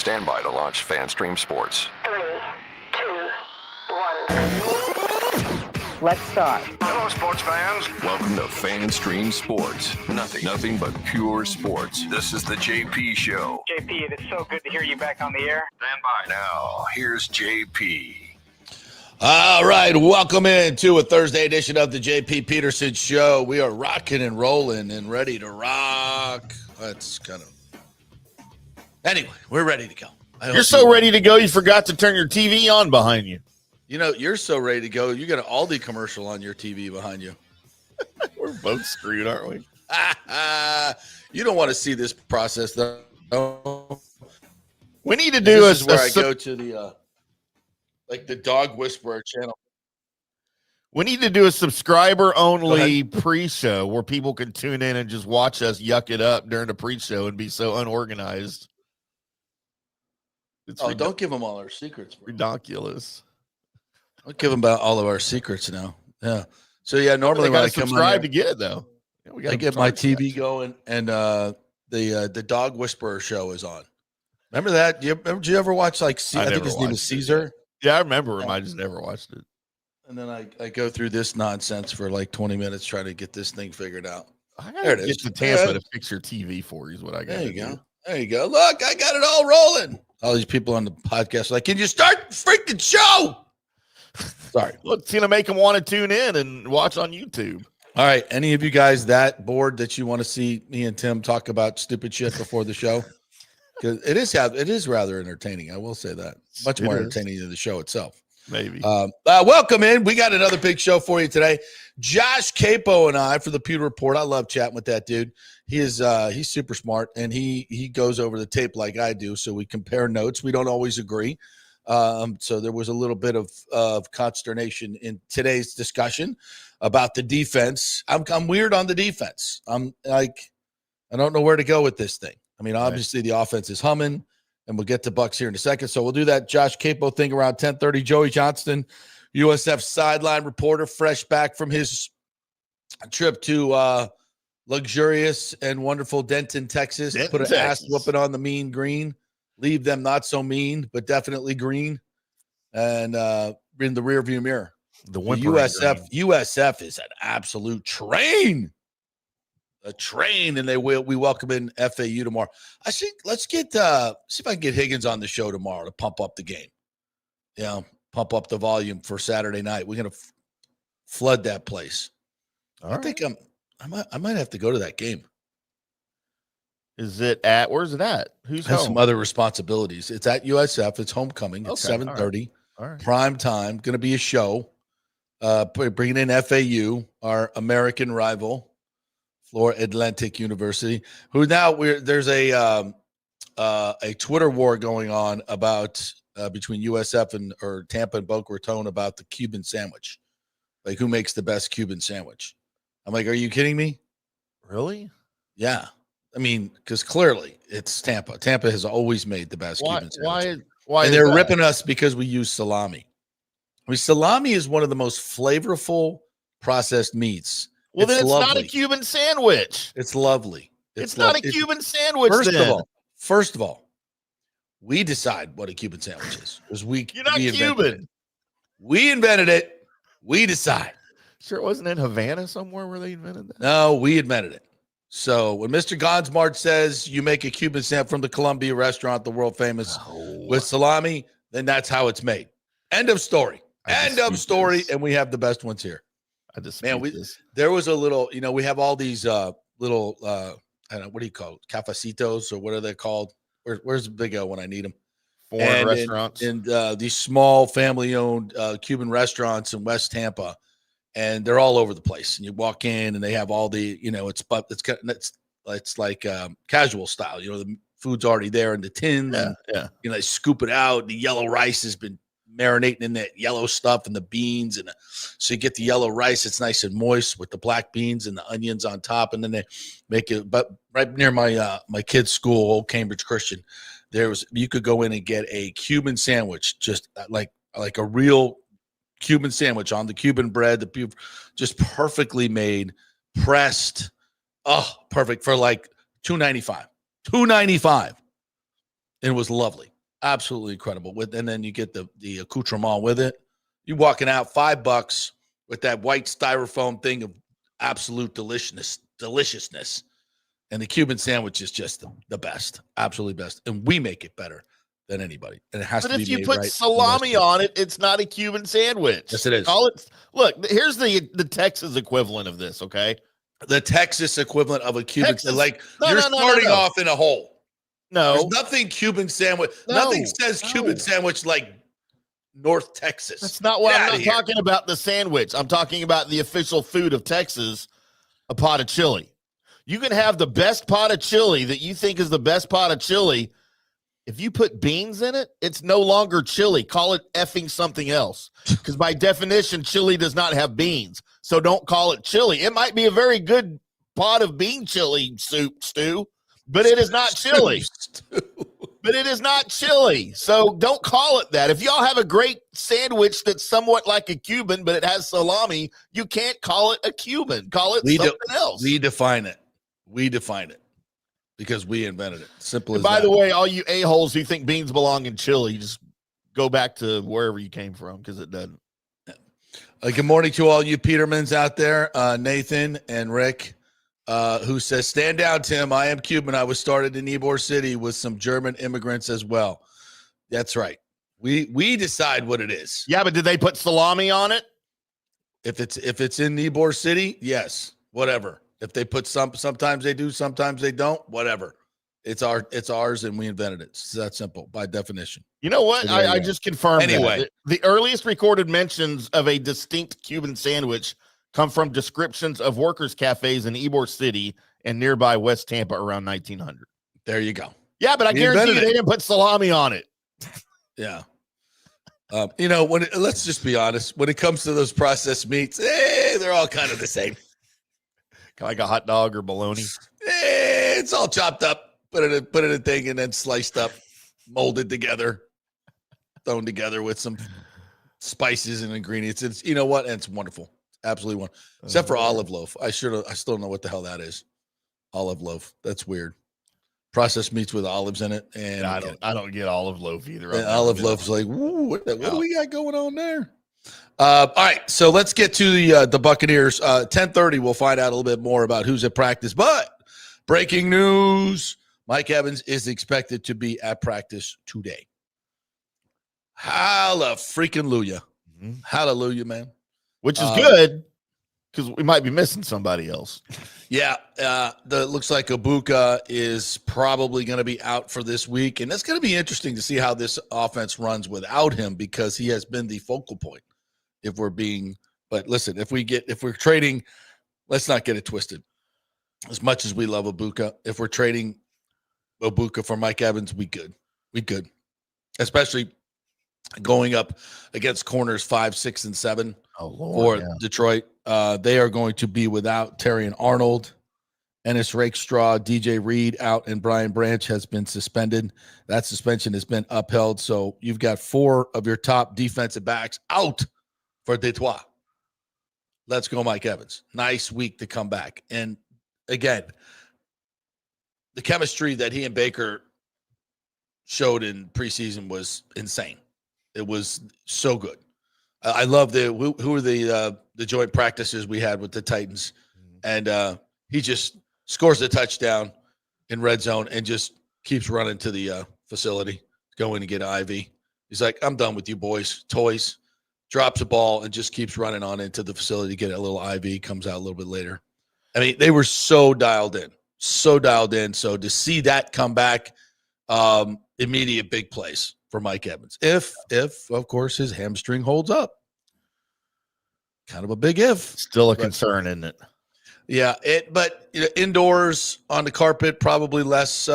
Stand by to launch FanStream Sports. 3, 2, 1. Let's start. Hello, sports fans. Welcome to FanStream Sports. Nothing but pure sports. This is the JP Show. JP, it's so good to hear you back on the air. Stand by. Now, here's JP. All right, welcome into a Thursday edition of the JP Peterson Show. We are rocking and rolling and ready to rock. That's kind of... Anyway, we're ready to go. You're so ready to go, you forgot to turn your TV on behind you. You know, you're so ready to go, you got an Aldi commercial on your TV behind you. We're both screwed, aren't we? You don't want to see this process, though. We need to do this is where I go to the... like the Dog Whisperer channel. We need to do a subscriber-only pre-show where people can tune in and just watch us yuck it up during the pre-show and be so unorganized. Don't give them all our secrets. Bro. Ridiculous. Don't give them all of our secrets now. Yeah. So, yeah, normally when I come subscribe to get it, though. I get my TV going, and the Dog Whisperer show is on. Remember that? Did you ever watch, like, I think his name is Caesar? Yeah, I remember him. I just never watched it. And then I go through this nonsense for like 20 minutes trying to get this thing figured out. There it is. Get to Tampa to fix your TV for you is what I got. There you go. There you go. Look, I got it all rolling. All these people on the podcast are like, can you start the freaking show? Sorry. Look, it's going to make them want to tune in and watch on YouTube. All right. Any of you guys that bored that you want to see me and Tim talk about stupid shit before the show? Because it is rather entertaining. I will say that. Much more entertaining than the show itself. Maybe. Welcome in. We got another big show for you today. Josh Queipo and I for the Pewter Report. I love chatting with that dude. He's super smart, and he goes over the tape like I do, so we compare notes. We don't always agree. So there was a little bit of consternation in today's discussion about the defense. I'm weird on the defense. I'm like, I don't know where to go with this thing. I mean, obviously the offense is humming, and we'll get to Bucs here in a second. So we'll do that Josh Queipo thing around 10:30. Joey Johnston, USF sideline reporter, fresh back from his trip to luxurious and wonderful Denton, Texas. Put an ass whooping on the mean green. Leave them not so mean, but definitely green. And in the rearview mirror. The USF is an absolute train. A train, and we welcome in FAU tomorrow. I think let's get see if I can get Higgins on the show tomorrow to pump up the game. Pump up the volume for Saturday night. We're gonna flood that place. I think I might have to go to that game. Is it at? Where's it at? Who's home? Some other responsibilities. It's at USF. It's homecoming. It's 7:30. All right. Prime time. Going to be a show. Bringing in FAU, our American rival. Florida Atlantic University, who now there's a Twitter war going on about between USF or Tampa and Boca Raton about the Cuban sandwich, like who makes the best Cuban sandwich. I'm like, are you kidding me? Really? Yeah. I mean, because clearly it's Tampa. Tampa has always made the best Cuban sandwich. Why? And they're ripping us because we use salami. I mean, salami is one of the most flavorful processed meats. Well, then it's not a Cuban sandwich. It's lovely. It's not a Cuban sandwich. First of all, we decide what a Cuban sandwich is. Because You're not Cuban. We invented it. We decide. Sure, it wasn't in Havana somewhere where they invented that. No, we invented it. So when Mr. Gonsmart says you make a Cuban sandwich from the Columbia restaurant, the world famous, with salami, then that's how it's made. End of story. End of story. And we have the best ones here. There was a little, we have all these little, I don't know, what do you call it? Cafecitos, or what are they called? Where's the Big O when I need them? Foreign restaurants. And these small family-owned Cuban restaurants in West Tampa, and they're all over the place. And you walk in, and they have all the, it's like casual style. The food's already there in the tins. Yeah. They scoop it out. The yellow rice has been marinating in that yellow stuff and the beans, and so you get the yellow rice. It's nice and moist with the black beans and the onions on top, and then they make it. But right near my kid's school, Old Cambridge Christian, you could go in and get a Cuban sandwich, just like a real Cuban sandwich on the Cuban bread, just perfectly made, pressed. Oh, perfect for like $2.95. $2.95. It was lovely, absolutely incredible. And then you get the accoutrement with it. You walking out $5 with that white styrofoam thing of absolute deliciousness. And the Cuban sandwich is just the best, absolutely best. And we make it better than anybody. And it has to be made right. But if you put salami on it, it's not a Cuban sandwich. Yes, it is. Look, here's the Texas equivalent of this, okay? The Texas equivalent of a Cuban sandwich. You're starting off in a hole. No. There's nothing Cuban sandwich. Nothing says Cuban sandwich like North Texas. That's not what I'm not talking about the sandwich. I'm talking about the official food of Texas, a pot of chili. You can have the best pot of chili that you think is the best pot of chili. If you put beans in it, it's no longer chili. Call it effing something else. Because by definition, chili does not have beans. So don't call it chili. It might be a very good pot of bean chili stew, but it is not chili. But it is not chili. So don't call it that. If y'all have a great sandwich that's somewhat like a Cuban, but it has salami, you can't call it a Cuban. Call it something else. We define it. Because we invented it. Simple as that. By the way, all you a-holes who think beans belong in chili, just go back to wherever you came from because it doesn't. Good morning to all you Petermans out there, Nathan and Rick, who says, stand down, Tim. I am Cuban. I was started in Ybor City with some German immigrants as well. That's right. We decide what it is. Yeah, but did they put salami on it? If it's in Ybor City, yes, whatever. If they put sometimes they do, sometimes they don't, whatever. It's ours, and we invented it. It's that simple by definition. You know what? I just confirmed anyway. The earliest recorded mentions of a distinct Cuban sandwich come from descriptions of workers' cafes in Ybor City and nearby West Tampa around 1900. There you go. Yeah, but I guarantee you they didn't put salami on it. Yeah. Let's just be honest. When it comes to those processed meats, they're all kind of the same. Like a hot dog or bologna. It's all chopped up, put in a thing, and then sliced up, molded together, thrown together with some spices and ingredients. It's and it's wonderful, absolutely wonderful. Except for olive loaf. I still don't know what the hell that is. Olive loaf. That's weird. Processed meats with olives in it, and I don't get olive loaf either. Olive loaf's like, what do we got going on there? All right, so let's get to the Buccaneers. 10:30, we'll find out a little bit more about who's at practice. But breaking news, Mike Evans is expected to be at practice today. Hallelujah. Mm-hmm. Hallelujah, man. Which is good because we might be missing somebody else. Yeah, looks like Ibuka is probably going to be out for this week. And that's going to be interesting to see how this offense runs without him because he has been the focal point. But listen, if we're trading, let's not get it twisted. As much as we love Ibuka, if we're trading Ibuka for Mike Evans, we good. Especially going up against corners 5, 6, and 7 for Detroit. They are going to be without Terry and Arnold, Ennis Rakestraw, DJ Reed out, and Brian Branch has been suspended. That suspension has been upheld. So you've got 4 of your top defensive backs out for Detroit. Let's go, Mike Evans. Nice week to come back. And again, the chemistry that he and Baker showed in preseason was insane. It was so good. I love who were the joint practices we had with the Titans, and he just scores a touchdown in red zone and just keeps running to the facility, going to get an IV. He's like, I'm done with you boys, toys. Drops a ball and just keeps running on into the facility to get a little IV, comes out a little bit later. I mean, they were so dialed in. So to see that come back, immediate big plays for Mike Evans. If of course his hamstring holds up. Kind of a big if. Still a concern, isn't it? Yeah, but indoors on the carpet, probably less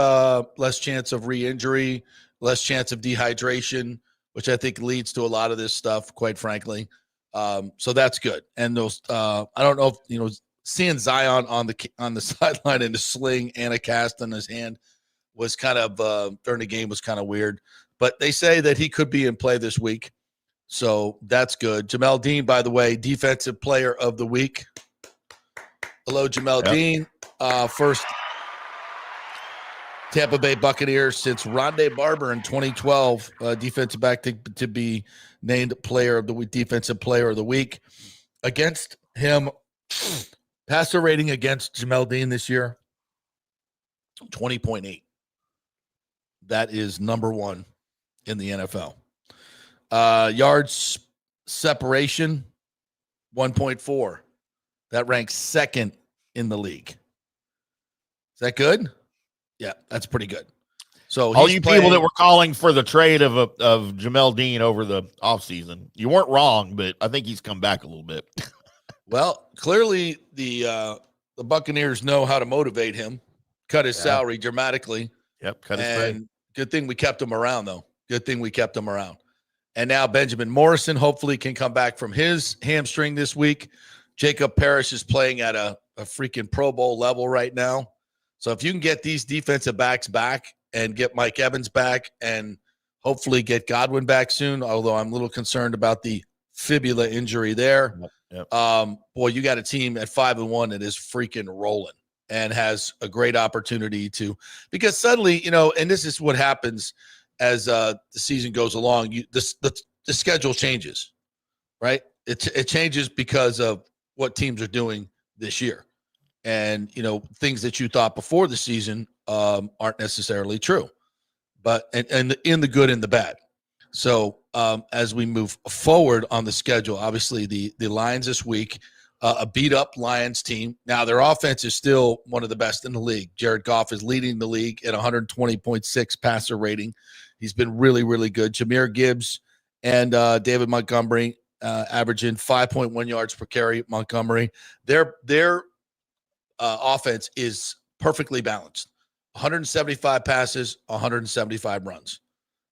chance of re-injury, less chance of dehydration, which I think leads to a lot of this stuff, quite frankly. So that's good. And those, I don't know if seeing Zion on the sideline in a sling and a cast on his hand was kind of during the game was kind of weird. But they say that he could be in play this week, so that's good. Jamel Dean, by the way, Defensive Player of the Week. Hello, Jamel Dean. First Tampa Bay Buccaneers since Rondé Barber in 2012, defensive back to be named player of the week, defensive player of the week. Against him, passer rating against Jamel Dean this year, 20.8. That is number one in the NFL. Yards separation, 1.4. That ranks second in the league. Is that good? Yeah, that's pretty good. So all you people that were calling for the trade of Jamel Dean over the offseason, you weren't wrong, but I think he's come back a little bit. Well, clearly the Buccaneers know how to motivate him, cut his salary dramatically. Yep, cut his pay. And good thing we kept him around, though. Good thing we kept him around. And now Benjamin Morrison hopefully can come back from his hamstring this week. Jacob Parrish is playing at a freaking Pro Bowl level right now. So if you can get these defensive backs back and get Mike Evans back and hopefully get Godwin back soon, although I'm a little concerned about the fibula injury there. Yep. Boy, you got a team at 5-1 that is freaking rolling and has a great opportunity to, because suddenly, and this is what happens as the season goes along, the schedule changes, right? It changes because of what teams are doing this year. And, things that you thought before the season aren't necessarily true, but and in the good and the bad. So as we move forward on the schedule, obviously the Lions this week, a beat-up Lions team. Now, their offense is still one of the best in the league. Jared Goff is leading the league at 120.6 passer rating. He's been really, really good. Jahmyr Gibbs and David Montgomery averaging 5.1 yards per carry. Montgomery, their offense is perfectly balanced. 175 passes, 175 runs.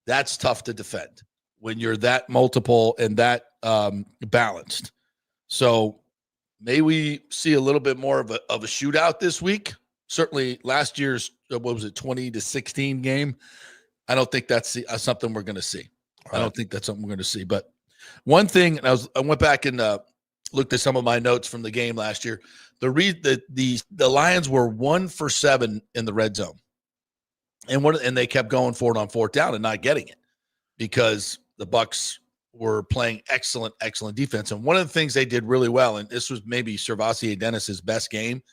That's tough to defend when you're that multiple and that balanced. So may we see a little bit more of a shootout this week? Certainly last year's, 20-16 game. I don't think that's something we're going to see. Right. I don't think that's something we're going to see. But one thing, and I went back and looked at some of my notes from the game last year. The Lions were 1 for 7 in the red zone, and they kept going for it on fourth down and not getting it because the Bucs were playing excellent defense. And one of the things they did really well, and this was maybe Servassier Dennis's best game,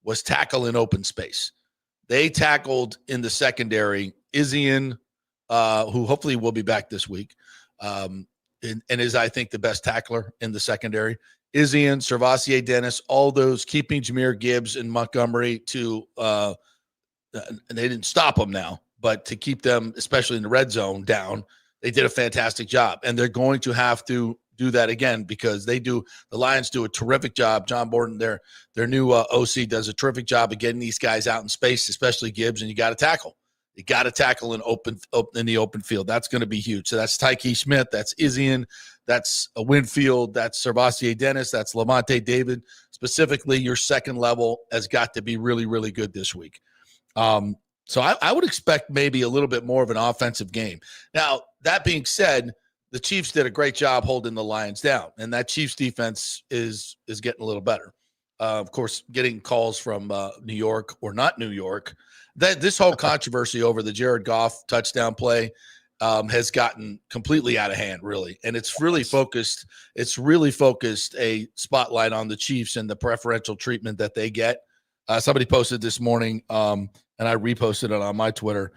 was tackle in open space. They tackled in the secondary Izian, who hopefully will be back this week, and is, I think, the best tackler in the secondary. Izian, Servassier Dennis, all those, keeping Jahmyr Gibbs and Montgomery to and they didn't stop them now, but to keep them, especially in the red zone, down, they did a fantastic job. And they're going to have to do that again because the Lions do a terrific job. John Borden, their new OC, does a terrific job of getting these guys out in space, especially Gibbs, and you got to tackle. You got to tackle in the open field. That's going to be huge. So that's Tyke Smith, that's Izian, that's a Winfield, that's Servassier Dennis, that's Lavonte David. Specifically, your second level has got to be really, really good this week. So I would expect maybe a little bit more of an offensive game. Now, that being said, the Chiefs did a great job holding the Lions down, and that Chiefs defense is getting a little better. Of course, getting calls from New York or not New York. This whole controversy over the Jared Goff touchdown play has gotten completely out of hand, really, and it's really focused. It's really focused a spotlight on the Chiefs and the preferential treatment that they get. Somebody posted this morning, and I reposted it on my Twitter.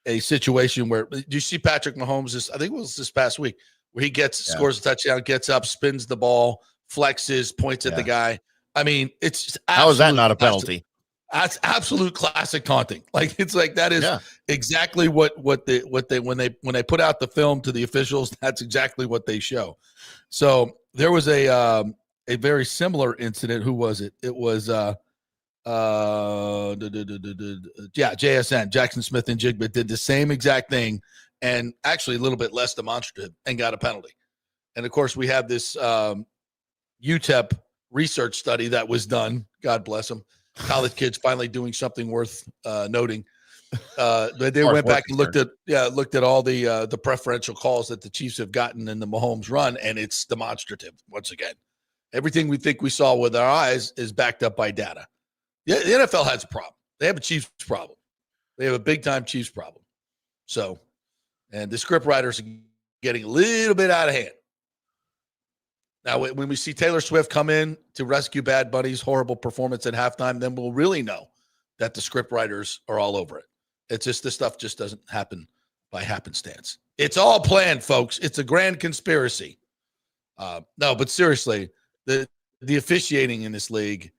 A situation where, do you see Patrick Mahomes? I think it was this past week, where he scores a touchdown, gets up, spins the ball, flexes, points at the guy. I mean, it's just how is that not a penalty? That's absolute classic taunting. Like, it's like that is exactly what they when they put out the film to the officials, that's exactly what they show. So there was a very similar incident. Who was it? It was JSN, Jackson Smith and Jigba, did the same exact thing, and actually a little bit less demonstrative, and got a penalty. And of course, we have this UTEP research study that was done. God bless them. College kids finally doing something worth noting. But they went back and looked at all the preferential calls that the Chiefs have gotten in the Mahomes run, and it's demonstrative once again. Everything we think we saw with our eyes is backed up by data. Yeah, the NFL has a problem. They have a Chiefs problem. They have a big-time Chiefs problem. So, and the script writers are getting a little bit out of hand. Now, when we see Taylor Swift come in to rescue Bad Bunny's horrible performance at halftime, then we'll really know that the script writers are all over it. It's just this stuff just doesn't happen by happenstance. It's all planned, folks. It's a grand conspiracy. No, but seriously, the officiating in this league,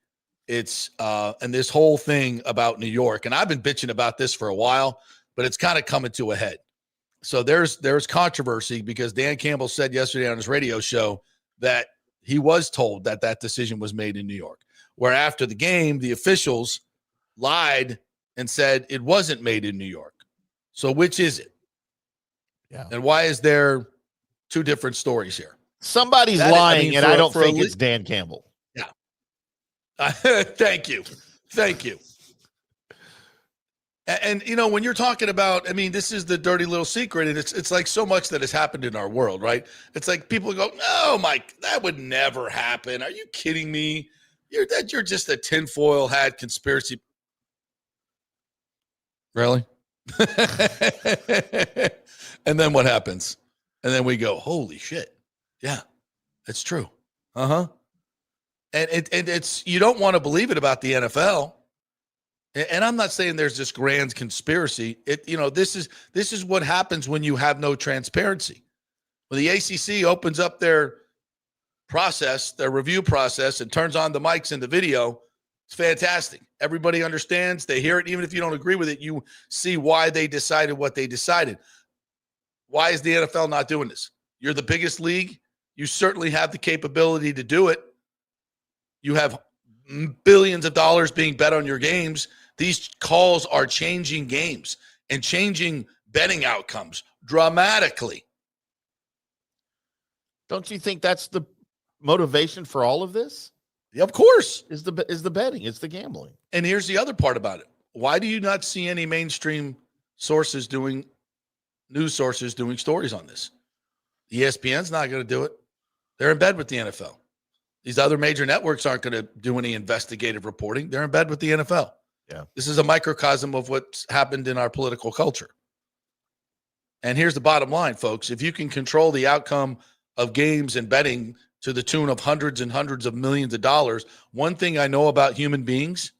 it's and this whole thing about New York, and I've been bitching about this for a while, but it's kind of coming to a head. So there's controversy because Dan Campbell said yesterday on his radio show that he was told that that decision was made in New York, where after the game, the officials lied and said it wasn't made in New York. So which is it? Yeah. And why is there two different stories here? Somebody's lying, and I don't think it's Dan Campbell. Yeah. Thank you. Thank you. And, you know, when you're talking about, I mean, this is the dirty little secret, and it's like so much that has happened in our world, right? It's like people go, no, Mike, that would never happen. Are you kidding me? You're just a tinfoil hat conspiracy. Really? And then what happens? And then we go, holy shit. Yeah, it's true. Uh-huh. And it's, you don't want to believe it about the NFL. And I'm not saying there's this grand conspiracy. This is what happens when you have no transparency. When the ACC opens up their process, their review process, and turns on the mics and the video, it's fantastic. Everybody understands. They hear it. Even if you don't agree with it, you see why they decided what they decided. Why is the NFL not doing this? You're the biggest league. You certainly have the capability to do it. You have billions of dollars being bet on your games. These calls are changing games and changing betting outcomes dramatically. Don't you think that's the motivation for all of this? Yeah, of course. Is the betting, it's the gambling. And here's the other part about it. Why do you not see any mainstream news sources doing stories on this? ESPN's not going to do it. They're in bed with the NFL. These other major networks aren't going to do any investigative reporting. They're in bed with the NFL. Yeah. This is a microcosm of what's happened in our political culture. And here's the bottom line, folks. If you can control the outcome of games and betting to the tune of hundreds and hundreds of millions of dollars, one thing I know about human beings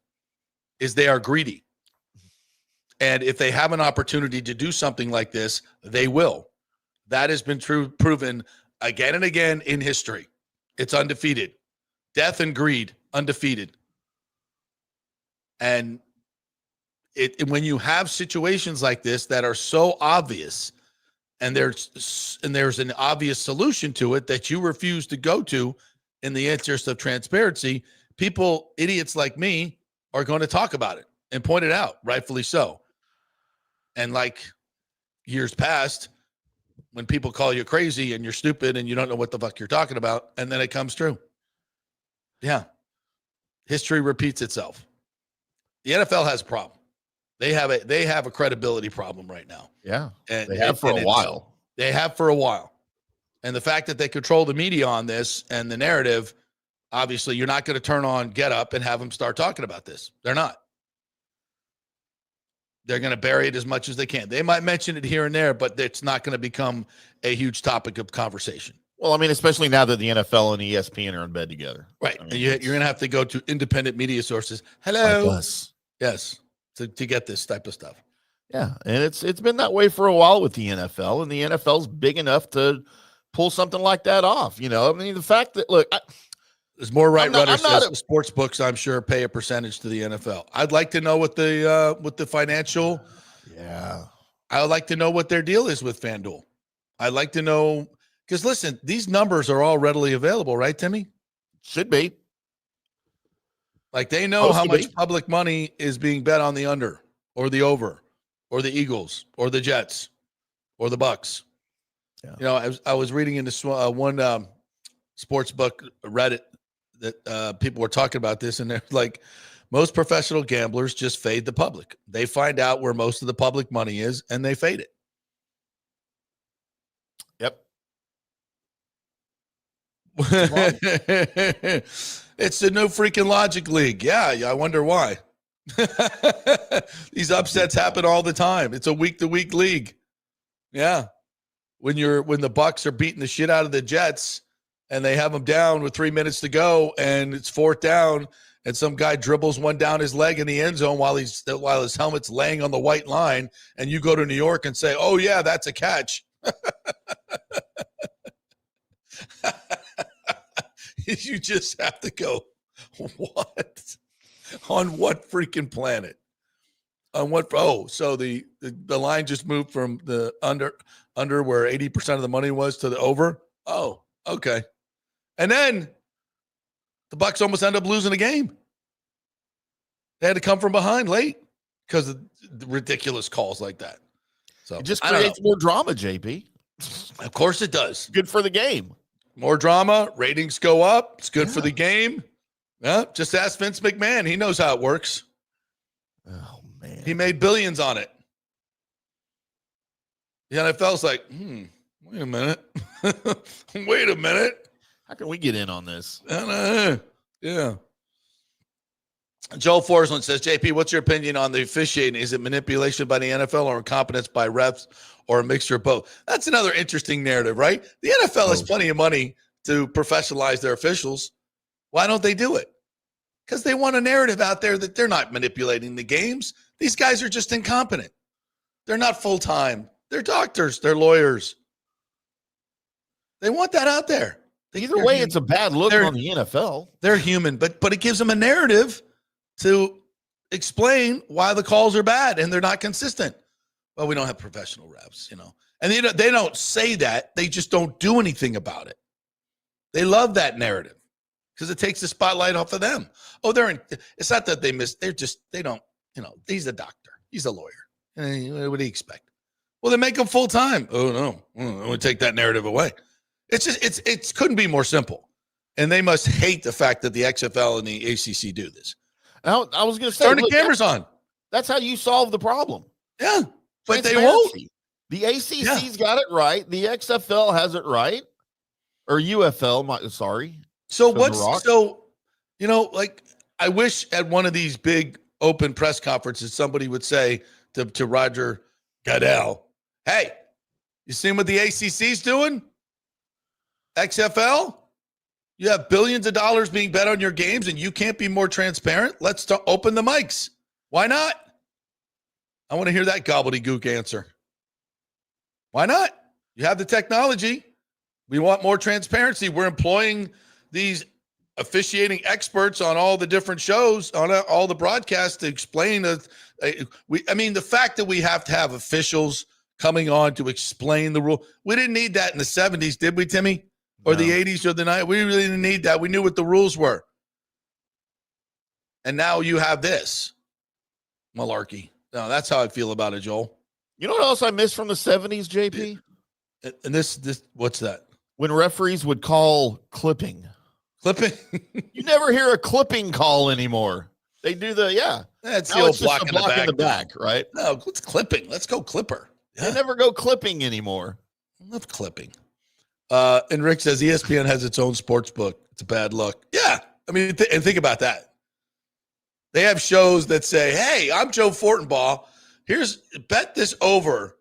is they are greedy. And if they have an opportunity to do something like this, they will. That has been proven again and again in history. It's undefeated. Death and greed, undefeated. And when you have situations like this that are so obvious, and there's an obvious solution to it that you refuse to go to in the interest of transparency, people, idiots like me, are going to talk about it and point it out, rightfully so. And like years past, when people call you crazy and you're stupid and you don't know what the fuck you're talking about, and then it comes true. Yeah. History repeats itself. The NFL has a problem. They have a credibility problem right now. Yeah. And they have for a while. They have for a while. And the fact that they control the media on this and the narrative, obviously you're not going to turn on Get Up and have them start talking about this. They're not. They're going to bury it as much as they can. They might mention it here and there, but it's not going to become a huge topic of conversation. Well, I mean, especially now that the NFL and ESPN are in bed together. Right. I mean, and you're going to have to go to independent media sources. Hello. Like us. Yes. To get this type of stuff. Yeah. And it's been that way for a while with the NFL, and the NFL's big enough to pull something like that off. You know, I mean, the fact that, look, there's more runners that sports books, I'm sure, pay a percentage to the NFL. I'd like to know what the financial. Yeah. I would like to know what their deal is with FanDuel. I'd like to know, because listen, these numbers are all readily available, right, Timmy? Should be. Like they know how much public money is being bet on the under or the over or the Eagles or the Jets or the Bucs. Yeah. You know, I was reading in this one sports book Reddit that people were talking about this, and they're like, most professional gamblers just fade the public. They find out where most of the public money is, and they fade it. Yep. It's the new freaking logic league. Yeah, I wonder why. These upsets happen all the time. It's a week-to-week league. Yeah. When the Bucs are beating the shit out of the Jets and they have them down with 3 minutes to go and it's fourth down and some guy dribbles one down his leg in the end zone while his helmet's laying on the white line, and you go to New York and say, "Oh yeah, that's a catch." You just have to go, what? On what freaking planet? On what? Oh, so the line just moved from the under where 80% of the money was to the over. Oh, okay. And then the Bucs almost end up losing the game. They had to come from behind late because of the ridiculous calls like that. So it just creates more drama, JP. Of course it does. Good for the game. More drama, ratings go up. It's good for the game. Yeah, just ask Vince McMahon. He knows how it works. Oh, man. He made billions on it. The NFL's like, wait a minute. Wait a minute. How can we get in on this? Yeah. Joel Forsland says, JP, what's your opinion on the officiating? Is it manipulation by the NFL or incompetence by refs or a mixture of both? That's another interesting narrative, right? The NFL has plenty of money to professionalize their officials. Why don't they do it? Because they want a narrative out there that they're not manipulating the games. These guys are just incompetent. They're not full-time. They're doctors. They're lawyers. They want that out there. Either way, it's a bad look on the NFL. They're human, but it gives them a narrative to explain why the calls are bad and they're not consistent. Well, we don't have professional refs, And they don't say that. They just don't do anything about it. They love that narrative because it takes the spotlight off of them. Oh, it's not that they miss. They don't, he's a doctor. He's a lawyer. What do you expect? Well, they make them full time. Oh, no. I would take that narrative away. It couldn't be more simple. And they must hate the fact that the XFL and the ACC do this. I was going to say, turn the cameras on. That's how you solve the problem. Yeah, but they won't. The ACC's got it right. The XFL has it right, or UFL. Sorry. So I wish at one of these big open press conferences somebody would say to Roger Goodell, "Hey, you seen what the ACC's doing? XFL." You have billions of dollars being bet on your games and you can't be more transparent? Let's open the mics. Why not? I want to hear that gobbledygook answer. Why not? You have the technology. We want more transparency. We're employing these officiating experts on all the different shows, on all the broadcasts to explain. The fact that we have to have officials coming on to explain the rule. We didn't need that in the 70s, did we, Timmy? Or the 80s or the 90s. We really didn't need that. We knew what the rules were. And now you have this malarkey. No, that's how I feel about it, Joel. You know what else I miss from the 70s, JP? And this what's that? When referees would call clipping. Clipping? You never hear a clipping call anymore. They do That's now the it's old just block in the back, right? No, it's clipping. Let's go clipper. Yeah. They never go clipping anymore. I love clipping. And Rick says ESPN has its own sports book. It's a bad look. Yeah. I mean, and think about that. They have shows that say, "Hey, I'm Joe Fortenbaugh. Bet this over."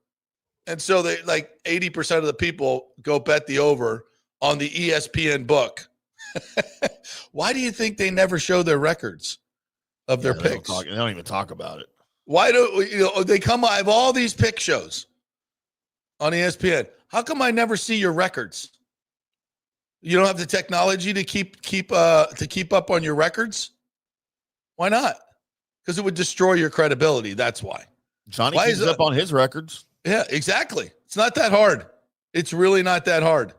And so they 80% of the people go bet the over on the ESPN book. Why do you think they never show their records of their picks? They don't even talk about it. Why do they come? I have all these pick shows on ESPN. How come I never see your records? You don't have the technology to keep up on your records? Why not? Because it would destroy your credibility. That's why. Johnny keeps up on his records. Yeah, exactly. It's not that hard. It's really not that hard.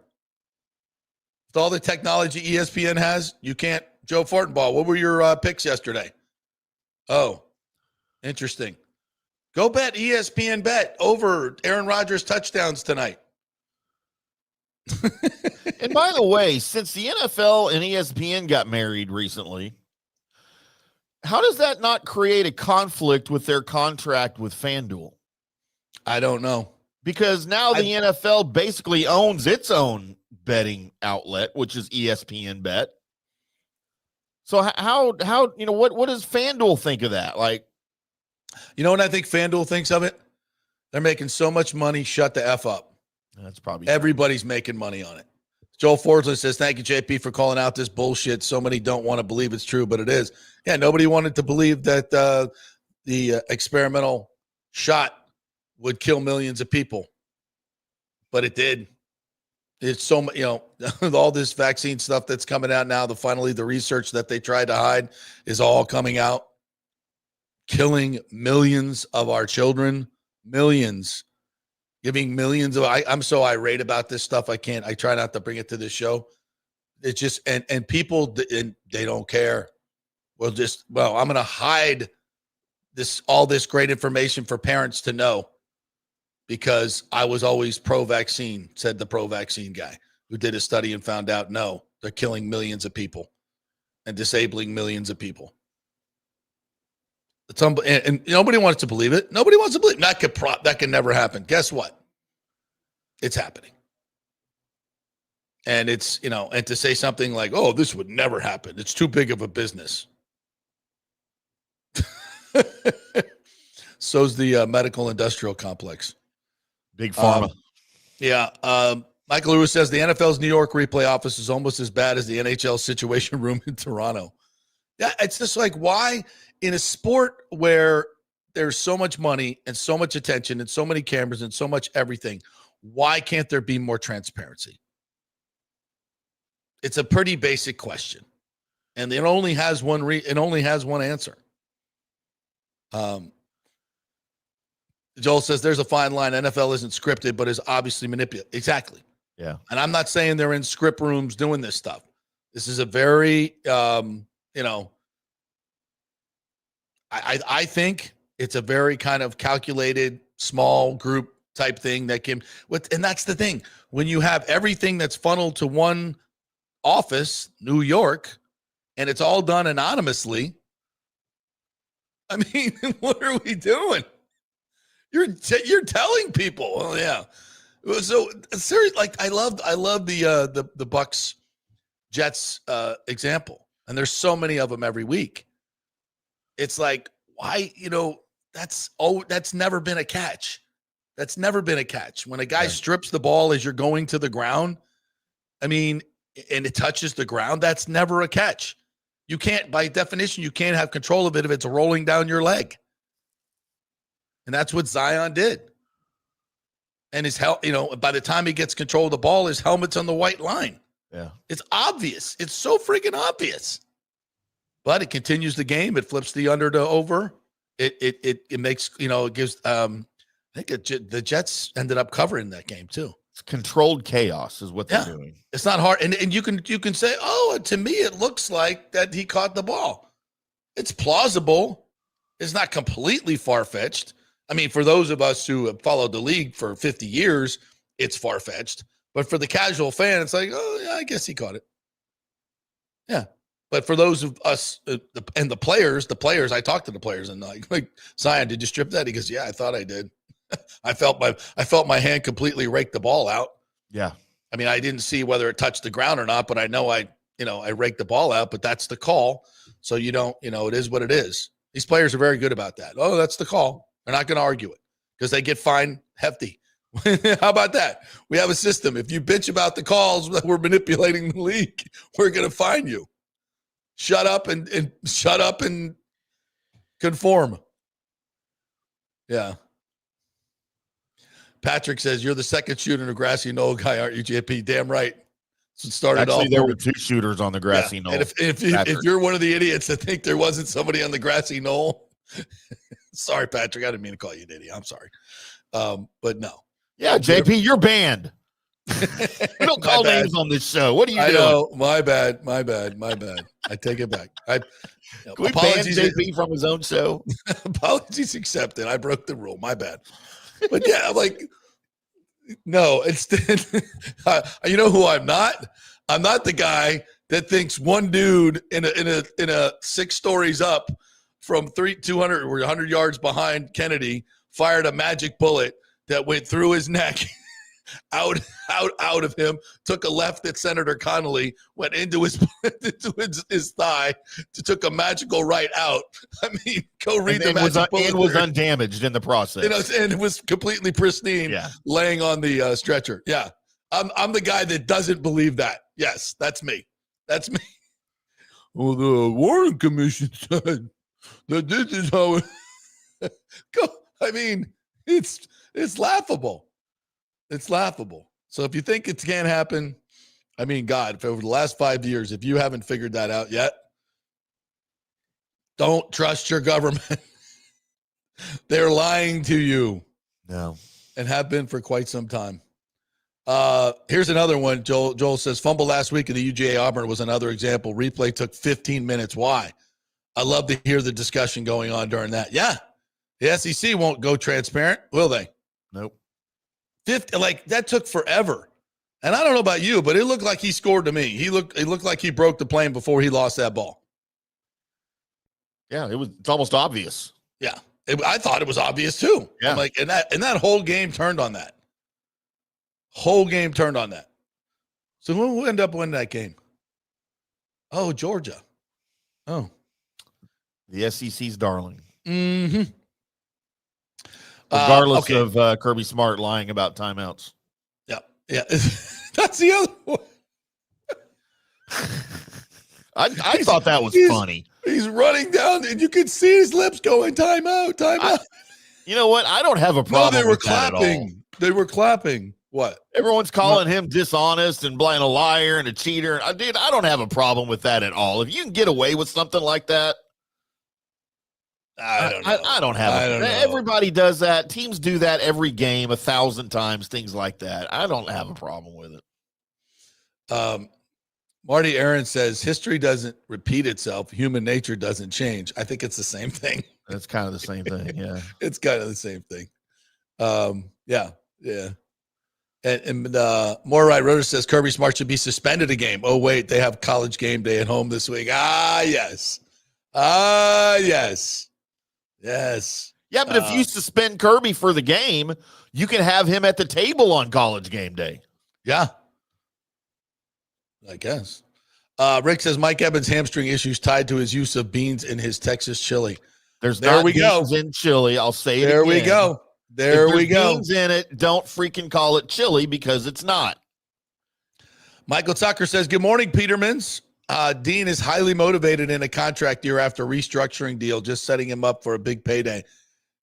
With all the technology ESPN has, you can't. Joe Fortenbaugh, what were your picks yesterday? Oh, interesting. Go bet ESPN bet over Aaron Rodgers touchdowns tonight. And by the way, since the NFL and ESPN got married recently, how does that not create a conflict with their contract with FanDuel? I don't know. Because now the NFL basically owns its own betting outlet, which is ESPN Bet. So how what does FanDuel think of that? Like, you know what I think FanDuel thinks of it? They're making so much money. Shut the F up. that's probably Everybody's making money on it. Joel Forsland says, thank you, JP, for calling out this bullshit. So many don't want to believe it's true, but it is. Yeah, nobody wanted to believe that the experimental shot would kill millions of people. But it did. It's so much, all this vaccine stuff that's coming out now, finally the research that they tried to hide is all coming out, killing millions of our children, millions. Giving millions of I'm so irate about this stuff. I try not to bring it to this show. It's just and people and they don't care. I'm going to hide all this great information for parents to know because I was always pro-vaccine, said the pro-vaccine guy who did a study and found out no, they're killing millions of people and disabling millions of people. And nobody wants to believe it. Nobody wants to believe it. That can never happen. Guess what? It's happening. And it's, and to say something like, oh, this would never happen. It's too big of a business. So's the medical industrial complex. Big pharma. Michael Lewis says the NFL's New York replay office is almost as bad as the NHL situation room in Toronto. Yeah, it's just like, why in a sport where there's so much money and so much attention and so many cameras and so much everything, why can't there be more transparency? It's a pretty basic question, and it only has one answer. Joel says there's a fine line. NFL isn't scripted, but is obviously manipulated. Exactly. Yeah. And I'm not saying they're in script rooms doing this stuff. This is a very, I think it's a very kind of calculated small group type thing that can, and that's the thing. When you have everything that's funneled to one office, New York, and it's all done anonymously, I mean, what are we doing? You're telling people. Oh yeah. So seriously, like I love the Bucs Jets example, and there's so many of them every week. It's like, why, that's never been a catch. That's never been a catch. When a guy strips the ball as you're going to the ground, I mean, and it touches the ground, that's never a catch. You can't, by definition, you can't have control of it if it's rolling down your leg. And that's what Zion did. And by the time he gets control of the ball, his helmet's on the white line. Yeah. It's obvious. It's so freaking obvious. But it continues the game. It flips the under to over. It makes, it gives, I think the Jets ended up covering that game too. It's controlled chaos is what they're doing. It's not hard. And you can say, oh, to me, it looks like that he caught the ball. It's plausible. It's not completely far-fetched. I mean, for those of us who have followed the league for 50 years, it's far-fetched. But for the casual fan, it's like, oh, yeah, I guess he caught it. Yeah. But for those of us and the players, I talked to the players and like, Zion, did you strip that? He goes, yeah, I thought I did. I felt my hand completely rake the ball out. Yeah. I mean, I didn't see whether it touched the ground or not, but I know I raked the ball out, but that's the call. So it is what it is. These players are very good about that. Oh, that's the call. They're not going to argue it because they get fined hefty. How about that? We have a system. If you bitch about the calls that we're manipulating the league, we're going to fine you. Shut up and conform. Yeah. Patrick says, you're the second shooter in a grassy knoll guy, aren't you, JP? Damn right. So it started Actually, off. there were two shooters on the grassy knoll. And if you're one of the idiots that think there wasn't somebody on the grassy knoll, sorry, Patrick. I didn't mean to call you an idiot. I'm sorry. But no. Yeah, JP, you're banned. We don't call names on this show. What are you doing? I know. My bad. I take it back. Can we ban JP from his own show? Apologies accepted. I broke the rule. My bad. But yeah, I'm like, no, it's you know who I'm not? I'm not the guy that thinks one dude in a 6 stories up from 200 or 100 yards behind Kennedy fired a magic bullet that went through his neck out of him, took a left at Senator Connolly, went into his thigh, took a magical right out. I mean, go read the magic bullet. And was undamaged in the process. And it was completely pristine, laying on the stretcher. Yeah, I'm the guy that doesn't believe that. Yes, that's me. That's me. Well, the Warren Commission said that this is how it go. I mean, it's laughable. It's laughable. So if you think it can't happen, I mean, God, if over the last 5 years, if you haven't figured that out yet, don't trust your government. They're lying to you. No. And have been for quite some time. Here's another one. Joel says, fumble last week in the UGA Auburn was another example. Replay took 15 minutes. Why? I love to hear the discussion going on during that. Yeah. The SEC won't go transparent, will they? Nope. That took forever. And I don't know about you, but it looked like he scored to me. It looked like he broke the plane before he lost that ball. Yeah, it's almost obvious. Yeah. I thought it was obvious too. Yeah. I'm like, and that whole game turned on that. Whole game turned on that. So who ended up winning that game? Oh, Georgia. Oh. The SEC's darling. Mm-hmm. Regardless of Kirby Smart lying about timeouts. Yeah. Yeah. That's the other one. I thought that was funny. He's running down, and you could see his lips going, timeout. You know what? I don't have a problem. No, they were with clapping. That at all. They were clapping. What? Everyone's calling him dishonest and a liar and a cheater. Dude, I don't have a problem with that at all. If you can get away with something like that, I don't know. I don't have it. Everybody does that. Teams do that every game 1,000 times, things like that. I don't have a problem with it. Marty Aaron says, history doesn't repeat itself. Human nature doesn't change. I think it's the same thing. That's kind of the same thing, yeah. It's kind of the same thing. Yeah. And Moray Roder says, Kirby Smart should be suspended a game. Oh, wait, they have college game day at home this week. Yes. Yes. Yeah, but if you suspend Kirby for the game, you can have him at the table on college game day. Yeah. I guess. Rick says Mike Evans' hamstring issues tied to his use of beans in his Texas chili. There's not beans in chili. I'll say it there again. We go. There we go. Beans in it. Don't freaking call it chili because it's not. Michael Tucker says, good morning, Petermans. Dean is highly motivated in a contract year after restructuring deal, just setting him up for a big payday.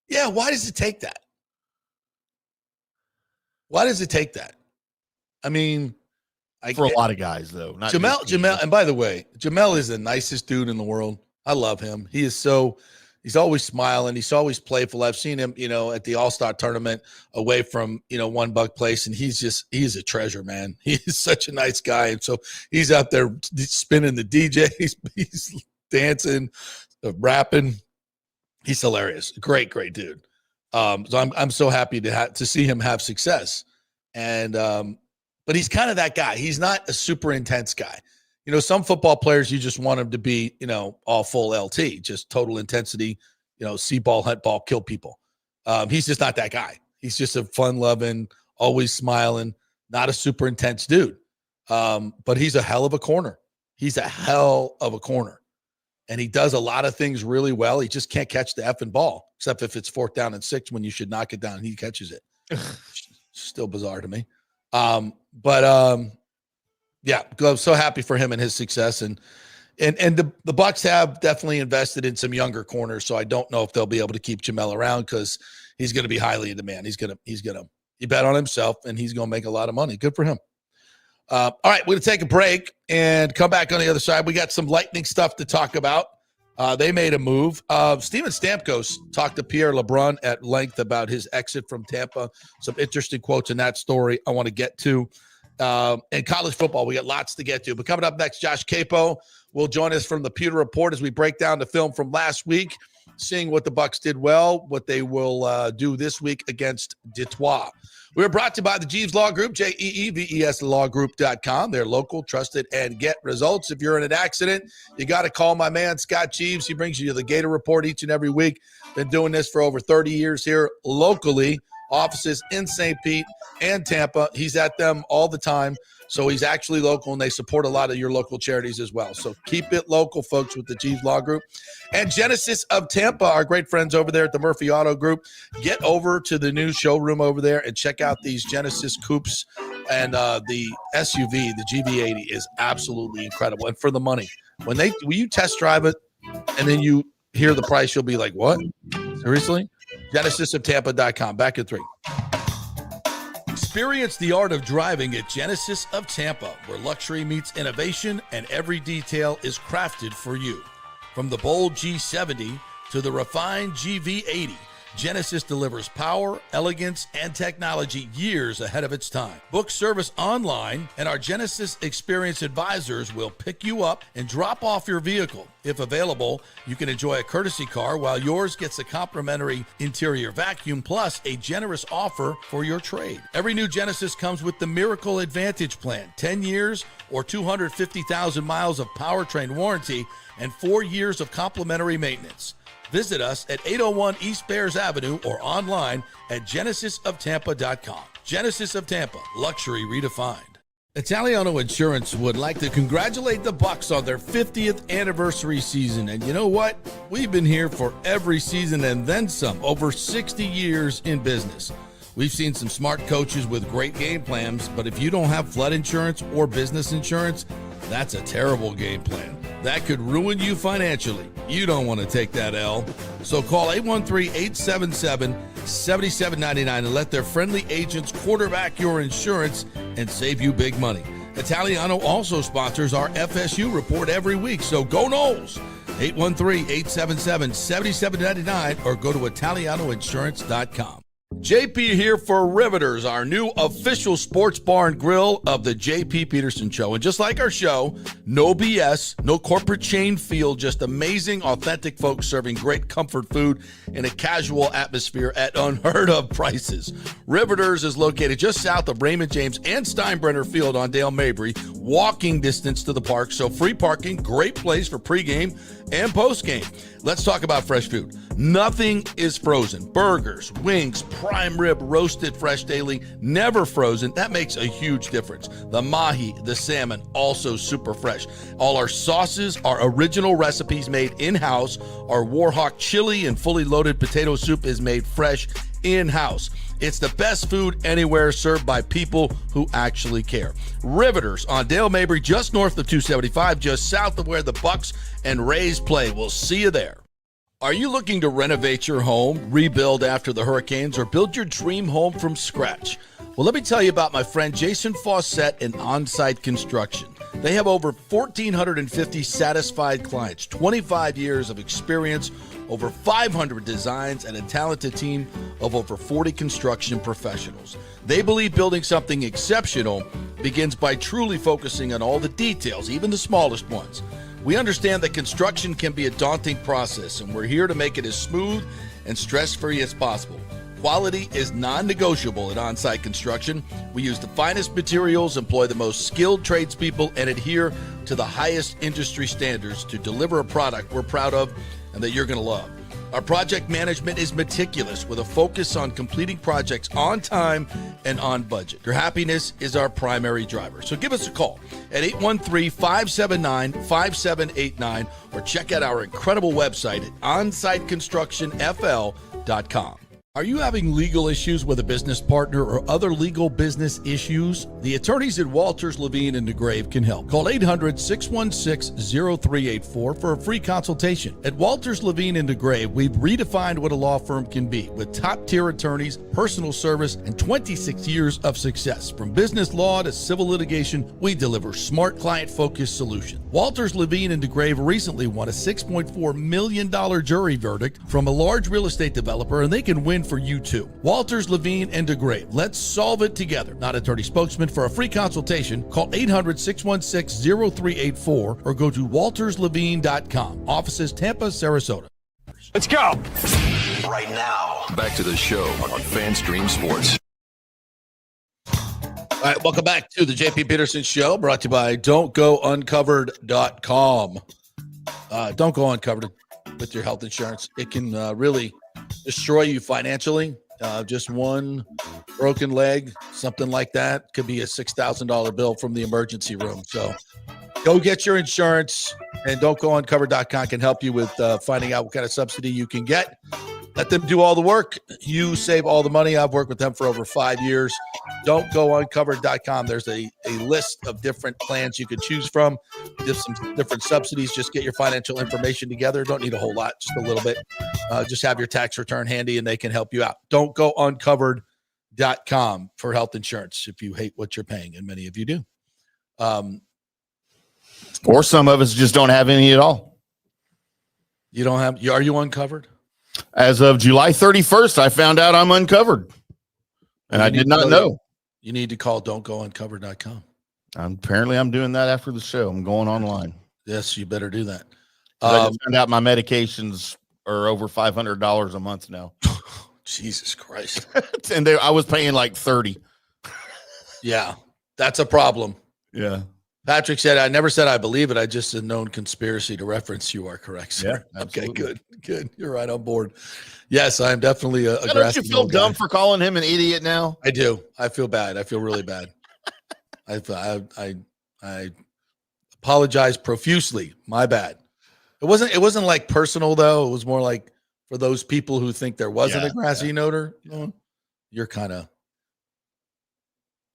Yeah, why does it take that? Why does it take that? I mean, for a lot of guys, though. Not Jamel, and by the way, Jamel is the nicest dude in the world. I love him. He's always smiling. He's always playful. I've seen him, at the All-Star tournament away from, One Buck Place, and he's a treasure, man. He's such a nice guy. And so he's out there spinning the DJ. He's dancing, rapping. He's hilarious. Great, great dude. So I'm so happy to see him have success. And, but he's kind of that guy. He's not a super intense guy. Some football players, you just want them to be, all full LT, just total intensity, see ball, hunt ball, kill people. He's just not that guy. He's just a fun-loving, always smiling, not a super intense dude. But he's a hell of a corner. He's a hell of a corner. And he does a lot of things really well. He just can't catch the effing ball, except if it's 4th down and 6 when you should knock it down. He catches it. Still bizarre to me. Yeah, I'm so happy for him and his success. And the Bucs have definitely invested in some younger corners, so I don't know if they'll be able to keep Jamel around because he's going to be highly in demand. He bet on himself, and he's going to make a lot of money. Good for him. All right, we're going to take a break and come back on the other side. We got some lightning stuff to talk about. They made a move. Steven Stamkos talked to Pierre LeBrun at length about his exit from Tampa. Some interesting quotes in that story I want to get to. And college football, we got lots to get to. But coming up next, Josh Queipo will join us from the Pewter Report as we break down the film from last week, seeing what the Bucs did well, what they will do this week against Detroit. We're brought to you by the Jeeves Law Group, JEEVES lawgroup.com. They're local, trusted, and get results. If you're in an accident, you got to call my man, Scott Jeeves. He brings you the Gator Report each and every week. Been doing this for over 30 years here locally offices in St. Pete and Tampa. He's at them all the time. So he's actually local, and they support a lot of your local charities as well. So keep it local, folks, with the Jeeves Law Group. And Genesis of Tampa, our great friends over there at the Murphy Auto Group. Get over to the new showroom over there and check out these Genesis coupes. And the SUV, the GV80, is absolutely incredible. And for the money, when you test drive it and then you hear the price, you'll be like, what? Seriously? GenesisofTampa.com. Back at 3. Experience the art of driving at Genesis of Tampa, where luxury meets innovation and every detail is crafted for you. From the bold G70 to the refined GV80, Genesis delivers power, elegance, and technology years ahead of its time. Book service online, and our Genesis Experience Advisors will pick you up and drop off your vehicle. If available, you can enjoy a courtesy car while yours gets a complimentary interior vacuum plus a generous offer for your trade. Every new Genesis comes with the Miracle Advantage Plan, 10 years or 250,000 miles of powertrain warranty and 4 years of complimentary maintenance. Visit us at 801 East Bears Avenue or online at genesisoftampa.com. Genesis of Tampa, luxury redefined. Italiano Insurance would like to congratulate the Bucs on their 50th anniversary season. And you know what? We've been here for every season and then some, over 60 years in business. We've seen some smart coaches with great game plans, but if you don't have flood insurance or business insurance, that's a terrible game plan. That could ruin you financially. You don't want to take that L. So call 813-877-7799 and let their friendly agents quarterback your insurance and save you big money. Italiano also sponsors our FSU report every week, so go Noles. 813-877-7799 or go to italianoinsurance.com. JP here for Riveters, our new official sports bar and grill of the JP Peterson Show. And just like our show, no BS, no corporate chain feel, just amazing, authentic folks serving great comfort food in a casual atmosphere at unheard of prices. Riveters is located just south of Raymond James and Steinbrenner Field on Dale Mabry, walking distance to the park. So free parking, great place for pregame and postgame. Let's talk about fresh food. Nothing is frozen. Burgers, wings, prime rib, roasted fresh daily, never frozen. That makes a huge difference. The mahi, the salmon, also super fresh. All our sauces are original recipes made in-house. Our Warhawk chili and fully loaded potato soup is made fresh in-house. It's the best food anywhere, served by people who actually care. Riveters on Dale Mabry, just north of 275, just south of where the Bucs and Rays play. We'll see you there. Are you looking to renovate your home, rebuild after the hurricanes, or build your dream home from scratch? Well, let me tell you about my friend Jason Fawcett and On-Site Construction. They have over 1,450 satisfied clients, 25 years of experience, over 500 designs, and a talented team of over 40 construction professionals. They believe building something exceptional begins by truly focusing on all the details, even the smallest ones. We understand that construction can be a daunting process, and we're here to make it as smooth and stress-free as possible. Quality is non-negotiable at On-Site Construction. We use the finest materials, employ the most skilled tradespeople, and adhere to the highest industry standards to deliver a product we're proud of and that you're going to love. Our project management is meticulous with a focus on completing projects on time and on budget. Your happiness is our primary driver. So give us a call at 813-579-5789 or check out our incredible website at onsiteconstructionfl.com. Are you having legal issues with a business partner or other legal business issues? The attorneys at Walters, Levine & DeGrave can help. Call 800-616-0384 for a free consultation. At Walters, Levine & DeGrave, we've redefined what a law firm can be with top-tier attorneys, personal service, and 26 years of success. From business law to civil litigation, we deliver smart, client-focused solutions. Walters, Levine & DeGrave recently won a $6.4 million jury verdict from a large real estate developer, and they can win for you too. Walters, Levine & DeGrave. Let's solve it together. Not attorney spokesman. For a free consultation, call 800-616-0384 or go to walterslevine.com. Offices Tampa, Sarasota. Let's go. Right now, back to the show on FanStream Sports. All right, welcome back to the JP Peterson Show, brought to you by Don'tGoUncovered.com. Don't go uncovered with your health insurance. It can really destroy you financially. Just one broken leg, something like that, could be a $6,000 bill from the emergency room. So go get your insurance, and don'tgouncovered.com can help you with finding out what kind of subsidy you can get. Let them do all the work. You save all the money. I've worked with them for over 5 years. Don'tgouncovered.com. There's a list of different plans you can choose from. There's some different subsidies. Just get your financial information together. Don't need a whole lot, just a little bit. Just have your tax return handy, and they can help you out. Don'tgouncovered.com for health insurance if you hate what you're paying, and many of you do. Or some of us just don't have any at all. You don't have? Are you uncovered? As of July 31st, I found out I'm uncovered, and I did not know. You need to call don'tgouncovered.com. Apparently, I'm doing that after the show. I'm going online. Yes, you better do that. I just found out my medications are over $500 a month now. Jesus Christ. And I was paying like $30. Yeah, that's a problem. Yeah. Patrick said, I never said I believe it. I just a known conspiracy to reference. You are correct, sir. Yeah, okay, good. You're right on board. Yes, I am definitely a Don't you feel dumb for calling him an idiot now? I do. I feel bad. I feel really bad. I apologize profusely. My bad. It wasn't like personal though. It was more like for those people who think there wasn't a grassy noter. You're kind of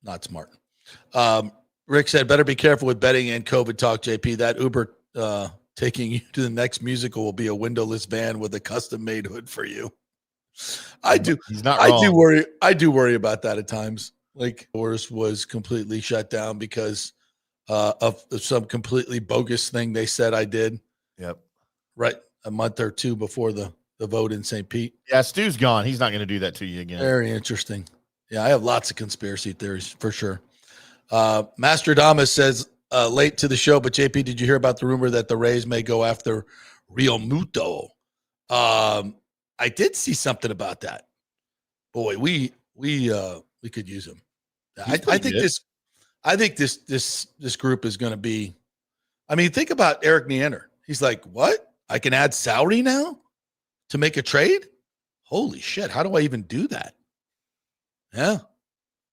not smart. Rick said, better be careful with betting and COVID talk, JP. That Uber taking you to the next musical will be a windowless van with a custom-made hood for you. I do. He's not wrong. I do worry about that at times. Like, yours was completely shut down because of some completely bogus thing they said I did. Yep. Right. A month or two before the vote in St. Pete. Yeah, Stu's gone. He's not going to do that to you again. Very interesting. Yeah, I have lots of conspiracy theories for sure. Mastradamus says, late to the show, but JP, did you hear about the rumor that the Rays may go after Real Muto? I did see something about that. Boy, we could use him. I think this group is going to be. I mean, think about Eric Neander. He's like, what? I can add salary now to make a trade? Holy shit! How do I even do that? Yeah,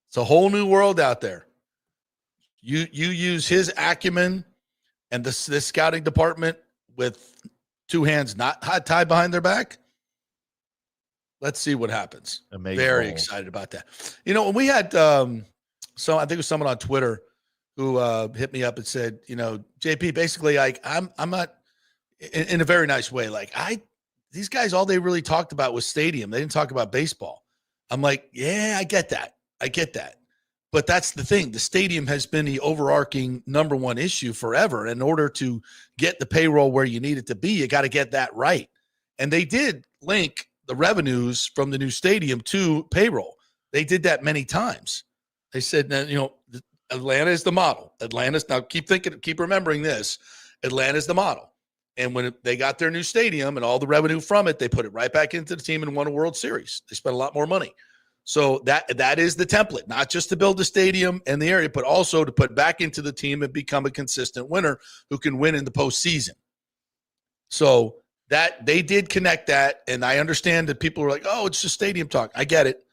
it's a whole new world out there. You use his acumen and this scouting department with two hands not tied behind their back. Let's see what happens. Amazing. Very excited about that. When we had I think it was someone on Twitter who hit me up and said, JP, basically, like I'm not in a very nice way. Like these guys, all they really talked about was stadium. They didn't talk about baseball. I'm like, yeah, I get that. But that's the thing. The stadium has been the overarching number one issue forever. In order to get the payroll where you need it to be, you got to get that right. And they did link the revenues from the new stadium to payroll. They did that many times. They said, Atlanta is the model. Now keep remembering this. Atlanta is the model. And when they got their new stadium and all the revenue from it, they put it right back into the team and won a World Series. They spent a lot more money. So that is the template, not just to build a stadium in the area, but also to put back into the team and become a consistent winner who can win in the postseason. So that they did connect that, and I understand that people are like, "Oh, it's just stadium talk." I get it,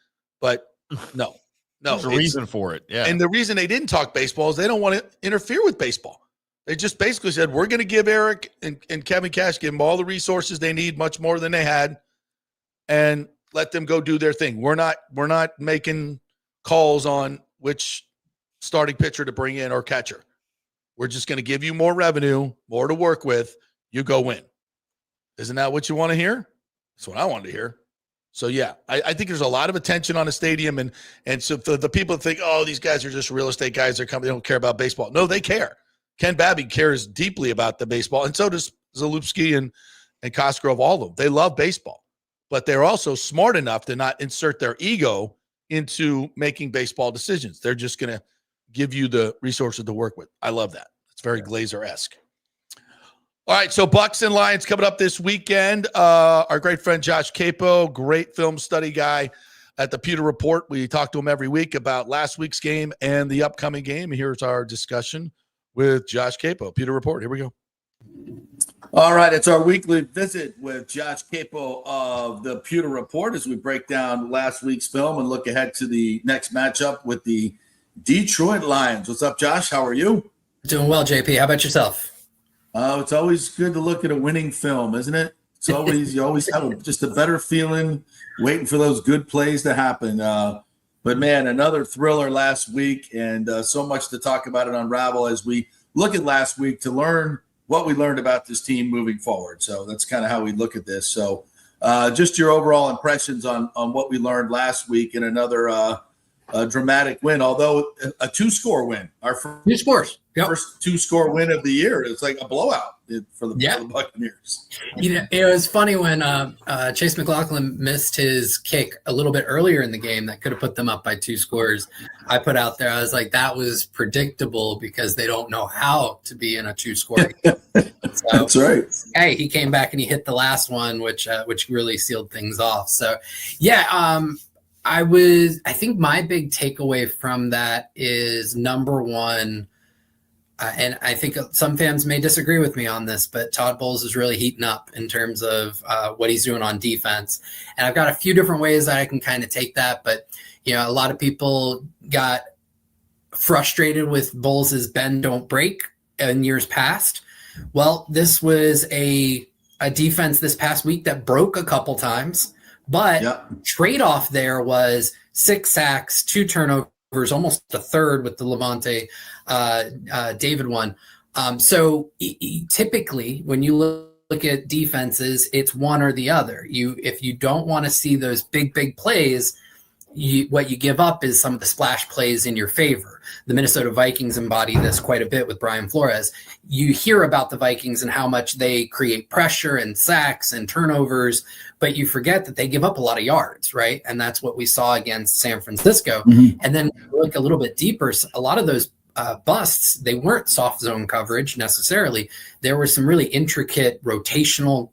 but no, there's a reason for it. Yeah, and the reason they didn't talk baseball is they don't want to interfere with baseball. They just basically said, "We're going to give Eric and Kevin Cash, give them all the resources they need, much more than they had, and let them go do their thing. We're not making calls on which starting pitcher to bring in or catcher. We're just going to give you more revenue, more to work with. You go win." Isn't that what you want to hear? That's what I wanted to hear. So, yeah, I think there's a lot of attention on the stadium. And so the people think, oh, these guys are just real estate guys. They don't care about baseball. No, they care. Ken Babby cares deeply about the baseball. And so does Zalupski and Cosgrove, all of them. They love baseball. But they're also smart enough to not insert their ego into making baseball decisions. They're just going to give you the resources to work with. I love that. It's very Glazer-esque. All right, so Bucs and Lions coming up this weekend. Our great friend Josh Queipo, great film study guy at the Pewter Report. We talk to him every week about last week's game and the upcoming game. Here's our discussion with Josh Queipo, Pewter Report. Here we go. All right, it's our weekly visit with Josh Queipo of the Pewter Report as we break down last week's film and look ahead to the next matchup with the Detroit Lions. What's up, Josh? How are you? Doing well, JP. How about yourself? It's always good to look at a winning film, isn't it? It's always you always have just a better feeling waiting for those good plays to happen. But man, another thriller last week, and so much to talk about and unravel as we look at last week to learn what we learned about this team moving forward. So that's kind of how we look at this. So just your overall impressions on what we learned last week in another dramatic win, although a 2-score win. Our Two scores. Yep. First 2-score win of the year. It's like a blowout for the Buccaneers. You know, it was funny when Chase McLaughlin missed his kick a little bit earlier in the game that could have put them up by 2 scores. I put out there, I was like, that was predictable because they don't know how to be in a 2-score game. So, that's right. Hey, he came back and he hit the last one, which really sealed things off. So, yeah, I think my big takeaway from that is number one, and I think some fans may disagree with me on this, but Todd Bowles is really heating up in terms of what he's doing on defense. And I've got a few different ways that I can kind of take that. But, you know, a lot of people got frustrated with Bowles' bend, don't break in years past. Well, this was a defense this past week that broke a couple times. But trade-off there was 6 sacks, 2 turnovers, almost a third with the Levante David one. So typically when you look at defenses, it's one or the other. If you don't want to see those big plays, what you give up is some of the splash plays in your favor. The Minnesota Vikings embody this quite a bit with Brian Flores. You hear about the Vikings and how much they create pressure and sacks and turnovers, but you forget that they give up a lot of yards, right? And that's what we saw against San Francisco. Mm-hmm. And then look a little bit deeper, a lot of those busts, they weren't soft zone coverage necessarily. There were some really intricate rotational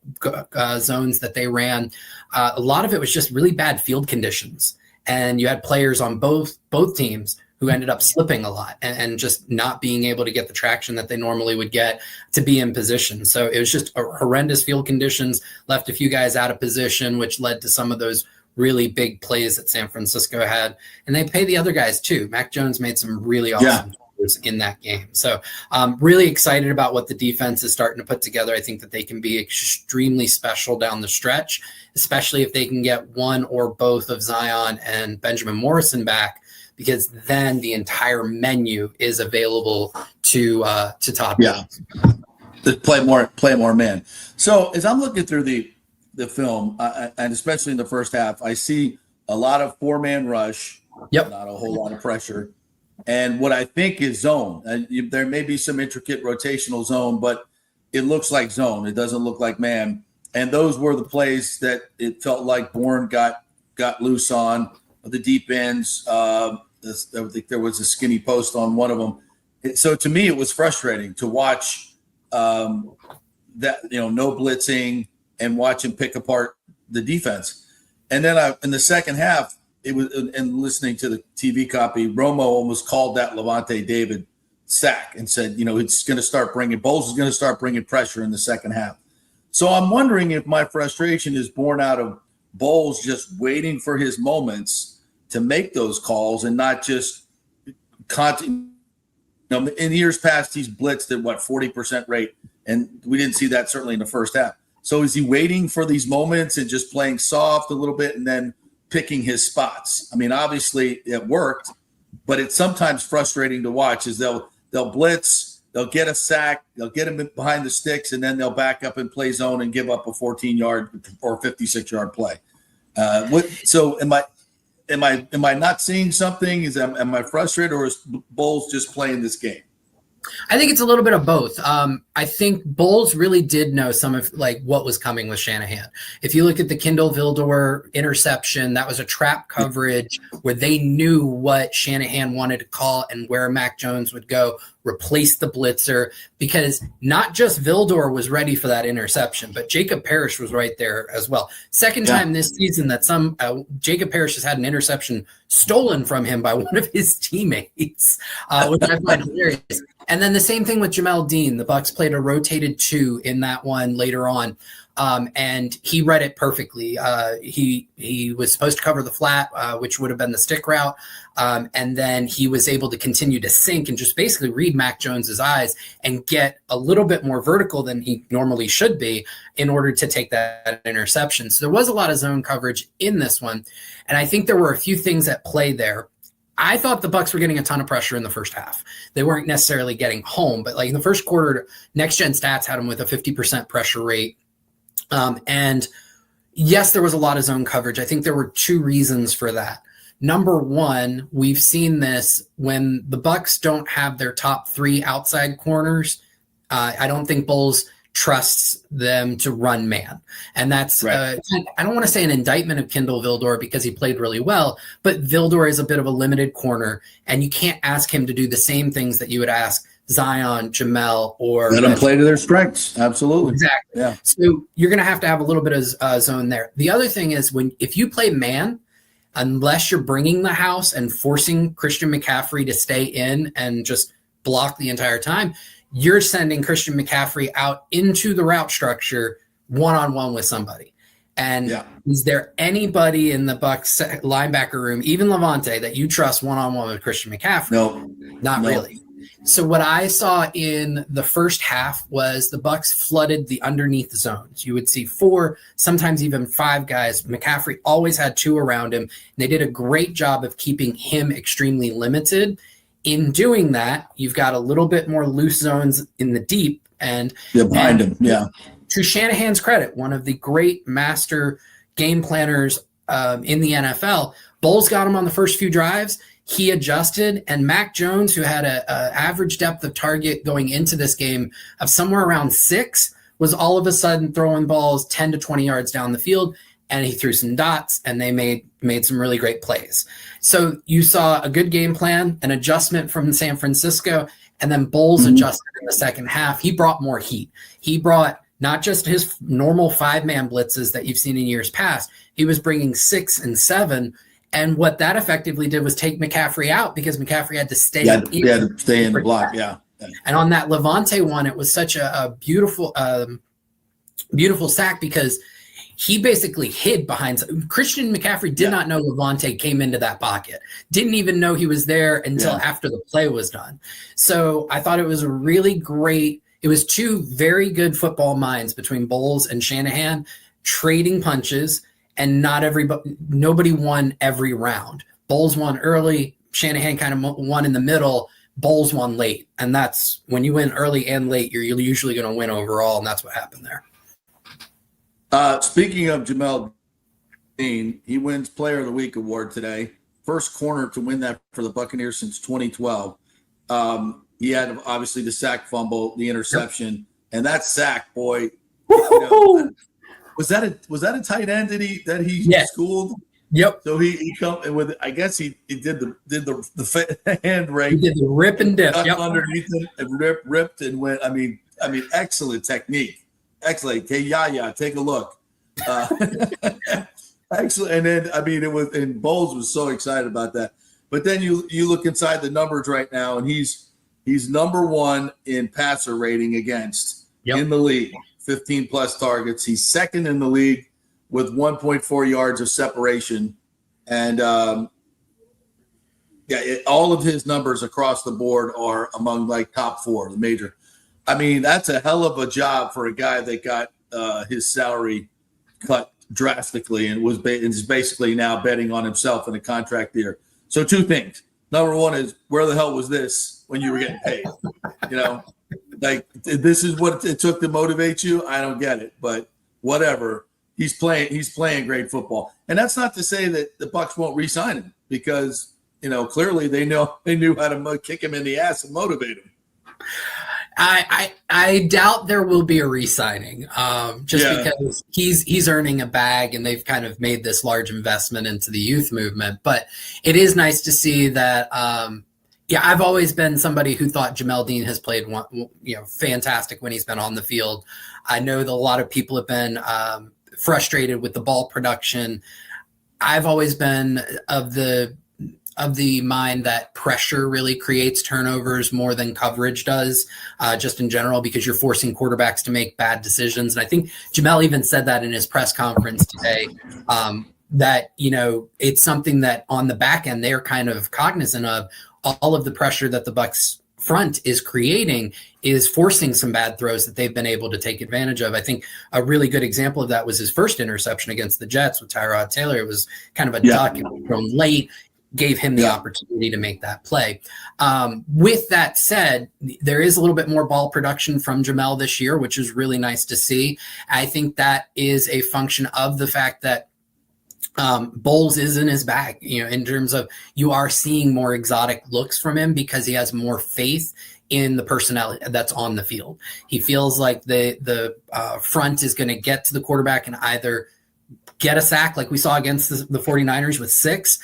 zones that they ran. A lot of it was just really bad field conditions. And you had players on both teams who ended up slipping a lot and just not being able to get the traction that they normally would get to be in position. So it was just horrendous field conditions, left a few guys out of position, which led to some of those really big plays that San Francisco had. And they pay the other guys too. Mac Jones made some really awesome plays in that game. So I'm really excited about what the defense is starting to put together. I think that they can be extremely special down the stretch, especially if they can get one or both of Zion and Benjamin Morrison back, because then the entire menu is available to Todd. Yeah, to play more man. So as I'm looking through the film, and especially in the first half, I see a lot of 4-man rush. Yep. Not a whole lot of pressure. And what I think is zone. There may be some intricate rotational zone, but it looks like zone. It doesn't look like man. And those were the plays that it felt like Bourne got loose on the deep ends. I think there was a skinny post on one of them. So to me, it was frustrating to watch that, no blitzing and watch him pick apart the defense. And then in the second half, it was, and listening to the TV copy, Romo almost called that Levante David sack and said, it's going to start Bowles is going to start bringing pressure in the second half. So I'm wondering if my frustration is born out of Bowles just waiting for his moments to make those calls and not just in years past, he's blitzed at 40% rate. And we didn't see that certainly in the first half. So is he waiting for these moments and just playing soft a little bit and then picking his spots? I mean, obviously it worked, but it's sometimes frustrating to watch as they'll blitz, they'll get a sack, they'll get him behind the sticks, and then they'll back up and play zone and give up a 14-yard or 56-yard play. So am I not seeing something? Am I frustrated, or is Bowles just playing this game? I think it's a little bit of both. I think Bowles really did know some of what was coming with Shanahan. If you look at the Kindle Vildor interception, that was a trap coverage where they knew what Shanahan wanted to call and where Mac Jones would go replace the blitzer, because not just Vildor was ready for that interception, but Jacob Parrish was right there as well. Second time this season that Jacob Parrish has had an interception stolen from him by one of his teammates, which I find hilarious. And then the same thing with Jamel Dean. The Bucs played a rotated 2 in that one later on. And he read it perfectly. He was supposed to cover the flat, which would have been the stick route. And then he was able to continue to sink and just basically read Mac Jones's eyes and get a little bit more vertical than he normally should be in order to take that interception. So there was a lot of zone coverage in this one. And I think there were a few things at play there. I thought the Bucs were getting a ton of pressure in the first half. They weren't necessarily getting home, but like in the first quarter, Next Gen Stats had them with a 50% pressure rate. And yes, there was a lot of zone coverage. I think there were 2 reasons for that. Number one, we've seen this when the Bucs don't have their top 3 outside corners. I don't think Bowles trusts them to run man. And that's, right. I don't want to say an indictment of Kindle Vildor because he played really well, but Vildor is a bit of a limited corner, and you can't ask him to do the same things that you would ask Zion, Jamel, or let them play to their strengths. Absolutely. Exactly. Yeah. So you're going to have a little bit of zone there. The other thing is if you play man, unless you're bringing the house and forcing Christian McCaffrey to stay in and just block the entire time, you're sending Christian McCaffrey out into the route structure one-on-one with somebody. And is there anybody in the Bucs linebacker room, even Levante, that you trust one-on-one with Christian McCaffrey? No. Not really. So what I saw in the first half was the Bucs flooded the underneath zones. You would see 4, sometimes even 5 guys. McCaffrey always had 2 around him. And they did a great job of keeping him extremely limited. In doing that, you've got a little bit more loose zones in the deep. And behind him, to Shanahan's credit, one of the great master game planners in the NFL, Bowles got him on the first few drives. He adjusted, and Mac Jones, who had an average depth of target going into this game of somewhere around 6, was all of a sudden throwing balls 10 to 20 yards down the field, and he threw some dots, and they made some really great plays. So you saw a good game plan, an adjustment from San Francisco, and then Bowles adjusted in the second half. He brought more heat. He brought not just his normal 5-man blitzes that you've seen in years past. He was bringing 6 and 7. And what that effectively did was take McCaffrey out because McCaffrey had to stay in the block, And on that Levante one, it was such a beautiful beautiful sack because he basically hid behind – Christian McCaffrey did not know Levante came into that pocket, didn't even know he was there until after the play was done. So I thought it was a really great – it was 2 very good football minds between Bowles and Shanahan trading punches – and nobody won every round. Bowles won early. Shanahan kind of won in the middle. Bowles won late. And that's when you win early and late, you're usually going to win overall. And that's what happened there. Speaking of Jamel Dean, he wins Player of the Week award today. First corner to win that for the Buccaneers since 2012. He had obviously the sack fumble, the interception, and that sack, boy. Was that a tight end that he schooled? Yep. So he come with, I guess he did the hand rake. He did the rip and dip. Underneath him and ripped and went. I mean, excellent technique. Excellent. Hey, Yaya, take a look. Excellent. And then and Bowles was so excited about that. But then you look inside the numbers right now, and he's number 1 in passer rating against in the league. 15 plus targets. He's second in the league with 1.4 yards of separation. And all of his numbers across the board are among top 4, the major. I mean, that's a hell of a job for a guy that got his salary cut drastically and is basically now betting on himself in a contract year. So 2 things. Number 1 is, where the hell was this when you were getting paid? This is what it took to motivate you. I don't get it, but whatever. He's playing great football, and that's not to say that the Bucs won't re-sign him because clearly they knew how to kick him in the ass and motivate him. I doubt there will be a re-signing, because he's earning a bag, and they've kind of made this large investment into the youth movement. But it is nice to see that. Yeah, I've always been somebody who thought Jamel Dean has played fantastic when he's been on the field. I know that a lot of people have been frustrated with the ball production. I've always been of the mind that pressure really creates turnovers more than coverage does, just in general, because you're forcing quarterbacks to make bad decisions. And I think Jamel even said that in his press conference today, that, it's something that on the back end, they're kind of cognizant of. All of the pressure that the Bucs front is creating is forcing some bad throws that they've been able to take advantage of. I think a really good example of that was his first interception against the Jets with Tyrod Taylor. It was kind of a duck thrown late, gave him the opportunity to make that play. With that said, there is a little bit more ball production from Jamel this year, which is really nice to see. I think that is a function of the fact that Bowles is in his bag, in terms of you are seeing more exotic looks from him because he has more faith in the personnel that's on the field. He feels like the front is going to get to the quarterback and either get a sack like we saw against the 49ers with 6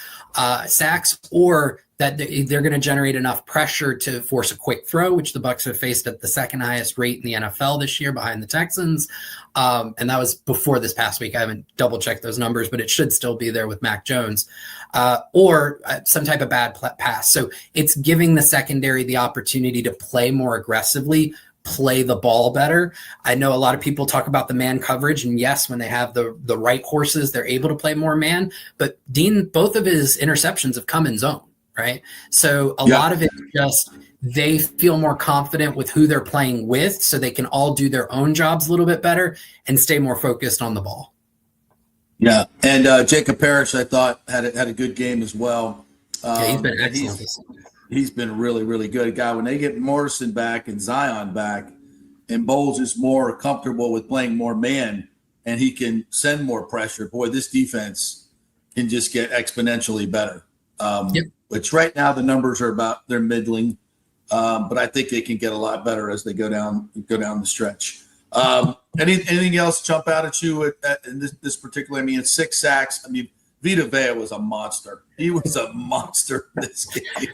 sacks, or that they're going to generate enough pressure to force a quick throw, which the Bucs have faced at the second highest rate in the NFL this year behind the Texans. And that was before this past week. I haven't double checked those numbers, but it should still be there with Mac Jones, or some type of bad pass. So it's giving the secondary the opportunity to play more aggressively, play the ball better. I know a lot of people talk about the man coverage, and yes, when they have the right horses, they're able to play more man, but Dean, both of his interceptions have come in zone, right? So a lot of it just, they feel more confident with who they're playing with, so they can all do their own jobs a little bit better and stay more focused on the ball. Yeah, and Jacob Parrish, I thought, had a good game as well. He's been excellent. He's been really, really good. Guy, when they get Morrison back and Zion back, and Bowles is more comfortable with playing more man, and he can send more pressure, boy, this defense can just get exponentially better. Which right now the numbers are they're middling, but I think they can get a lot better as they go down the stretch. Anything else jump out at you in this particular? I mean, it's 6 sacks. I mean, Vita Vea was a monster. He was a monster in this game.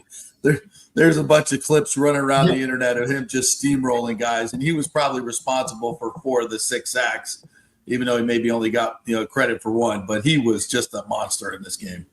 There's a bunch of clips running around the internet of him just steamrolling guys, and he was probably responsible for 4 of the 6 sacks, even though he maybe only got credit for 1. But he was just a monster in this game.